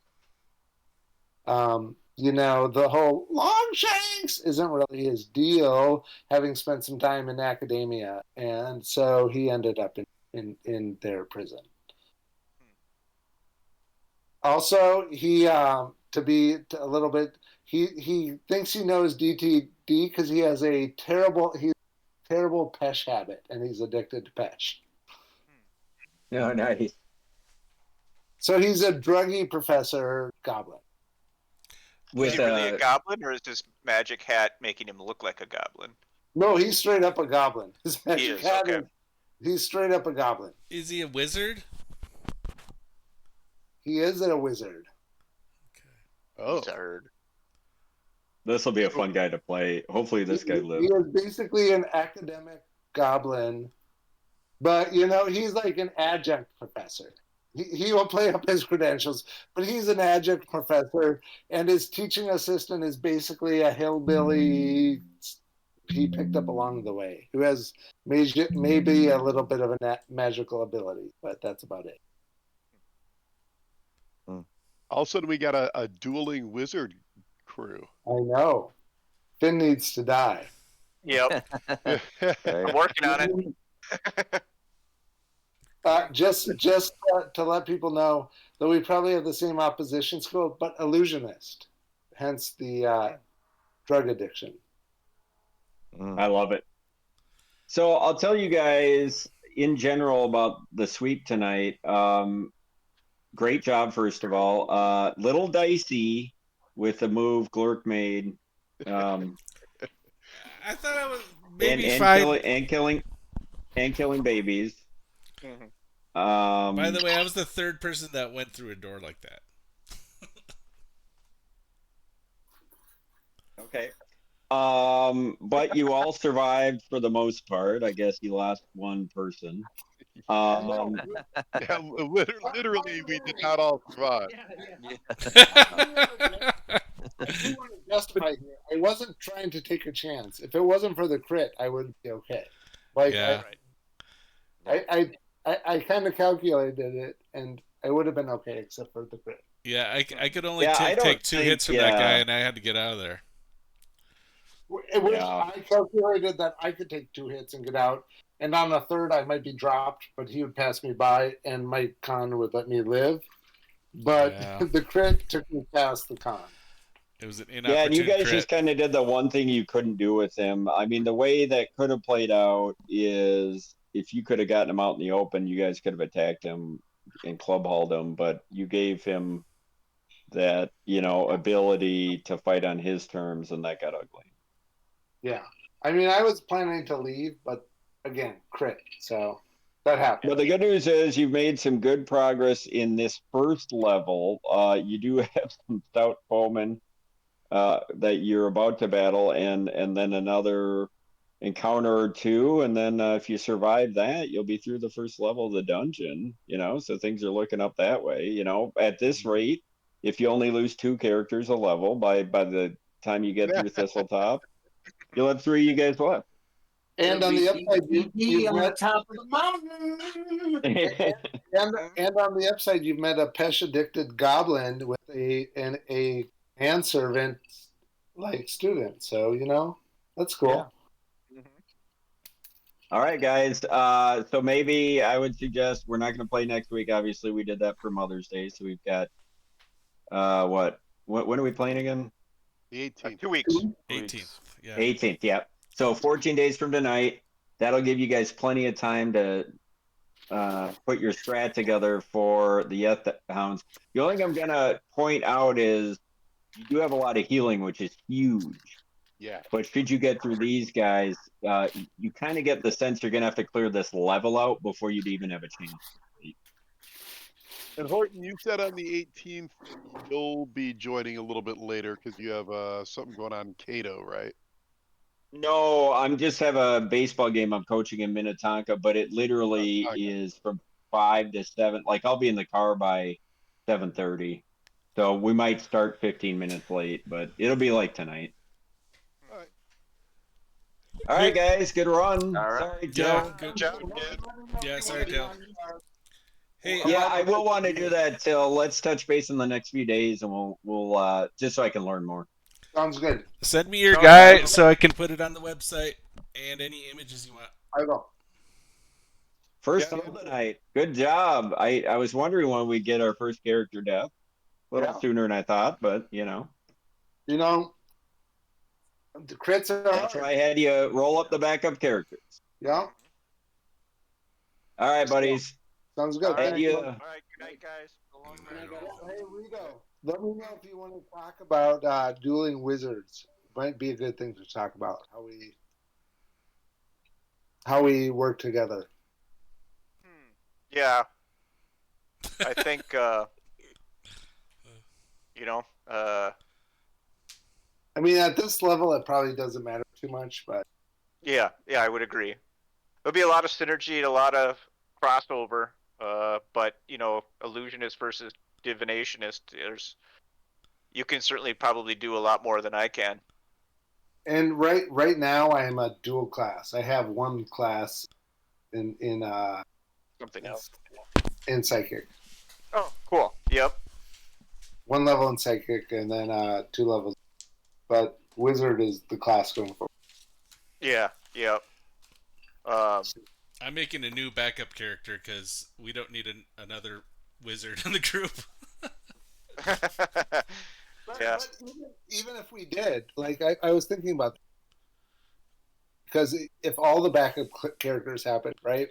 You know, the whole Longshanks isn't really his deal, having spent some time in academia, and so he ended up in their prison. Also, he to be a little bit, he thinks he knows DTD because he has a terrible pesh habit, and he's addicted to pesh. No, nice. So he's a druggy professor goblin. Is he really a goblin, or is his magic hat making him look like a goblin? No, he's straight up a goblin. His magic hat okay. He's straight up a goblin. Is he a wizard? He is a wizard. Oh. Wizard. This will be a fun guy to play. Hopefully this guy lives. He is basically an academic goblin, but you know, he's like an adjunct professor. He will play up his credentials, but he's an adjunct professor, and his teaching assistant is basically a hillbilly he picked up along the way, who has maybe a little bit of a magical ability, but that's about it. All of a sudden, we got a dueling wizard crew. I know. Finn needs to die. Yep. I'm working on it. Just to let people know, though we probably have the same opposition skill, but illusionist, hence the drug addiction. I love it. So I'll tell you guys in general about the sweep tonight. Great job, first of all. Little dicey with the move Glurk made. I thought I was maybe fine. Killing babies. Mm-hmm. By the way, I was the third person that went through a door like that. Okay. But you all survived for the most part. I guess you lost one person. Yeah, literally, we did not all survive. I want to justify here. I wasn't trying to take a chance. If it wasn't for the crit, I would be okay. Like, yeah. I kind of calculated it, and I would have been okay except for the crit. Yeah, I could only take 2 think, hits from that guy, and I had to get out of there. I calculated that I could take 2 hits and get out, and on the third I might be dropped, but he would pass me by, and my con would let me live. But the crit took me past the con. It was an inopportune and you guys crit. just kind of did the one thing you couldn't do with him. I mean, the way that could have played out is if you could have gotten him out in the open, you guys could have attacked him and club hauled him, but you gave him that, ability to fight on his terms, and that got ugly. Yeah. I mean, I was planning to leave, but again, crit. So that happened. Well, the good news is you've made some good progress in this first level. You do have some stout foemen that you're about to battle, and then another encounter or 2, and then if you survive that, you'll be through the first level of the dungeon. So things are looking up that way. At this rate, if you only lose 2 characters a level by the time you get through Thistletop, you'll have 3 you guys left. And on the upside, you've met top of the mountain. and on the upside, you've met a pesh addicted goblin with a manservant like student. So that's cool. Yeah. All right, guys. So maybe I would suggest we're not going to play next week. Obviously, we did that for Mother's Day, so we've got when are we playing again? The 18th. 2 weeks. 18th. Yeah. 18th. Yeah. So 14 days from tonight. That'll give you guys plenty of time to put your strat together for the Hounds. The only thing I'm going to point out is you do have a lot of healing, which is huge. Yeah. But should you get through these guys, you kind of get the sense you're going to have to clear this level out before you'd even have a chance. And Horton, you said on the 18th you'll be joining a little bit later because you have something going on in Cato, right? No, I'm just have a baseball game I'm coaching in Minnetonka, but it literally is from 5 to 7. Like I'll be in the car by 7:30, so we might start 15 minutes late, but it'll be like tonight. All right, guys, good run. All right. Sorry, Joe. Good job, Yeah, sorry, Dale. Hey, Yeah, I will want to do that till let's touch base in the next few days, and we'll just so I can learn more. Sounds good. send me your guy so I can put it on the website and any images you want. I will. First Yeah. kill tonight. Good job. I was wondering when we get our first character death. A little Yeah. sooner than I thought, but you know. You know, the crits are That's hard. why I had you roll up the backup characters. Yeah. All right, buddies. Sounds good. All right, Thank you. all right, good night, guys. Hey, Rigo, let me know if you want to talk about dueling wizards. Might be a good thing to talk about how we work together. Yeah. I think, you know, I mean, at this level, it probably doesn't matter too much, but yeah, I would agree. There'll be a lot of synergy and a lot of crossover. But you know, illusionist versus divinationist, you can certainly probably do a lot more than I can. and right now I am a dual class. I have one class in Something else. in psychic, Oh, cool. Yep. one level in psychic, and then 2 levels. But wizard is the class going forward. Yeah. Yep. I'm making a new backup character because we don't need another wizard in the group. Yeah. But even if we did, like I was thinking about that. Because if all the backup characters happened, right?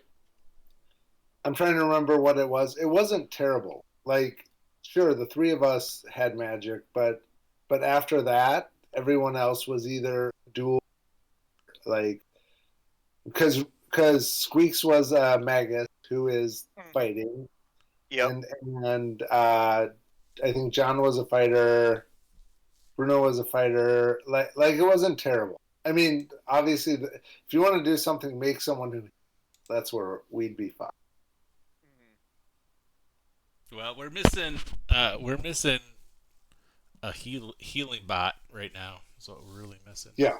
I'm trying to remember what it was. It wasn't terrible. Like, sure, the 3 of us had magic, but after that, everyone else was either dual, like, because Squeaks was a magus who is fighting, Yep. and I think John was a fighter, Bruno was a fighter. Like it wasn't terrible. I mean, obviously, if you want to do something, make someone who. That's where we'd be fine. Well, we're missing a healing bot right now. That's what we're really missing. Yeah,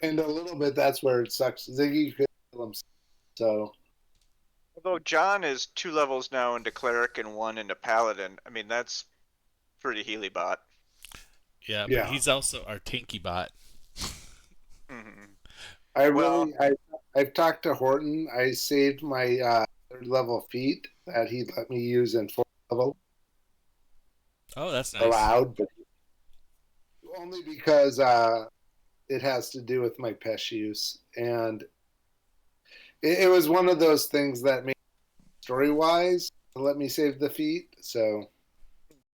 and a little bit that's where it sucks. Ziggy could kill himself, so. Although John is 2 levels now into cleric and 1 into paladin, I mean that's pretty Healy bot. Yeah, but he's also our tanky bot. I've talked to Horton. I saved my 3rd level feat that he let me use in 4th level. Oh, that's nice. Allowed, but only because it has to do with my pesh use, and it was one of those things that made story-wise let me save the feat. So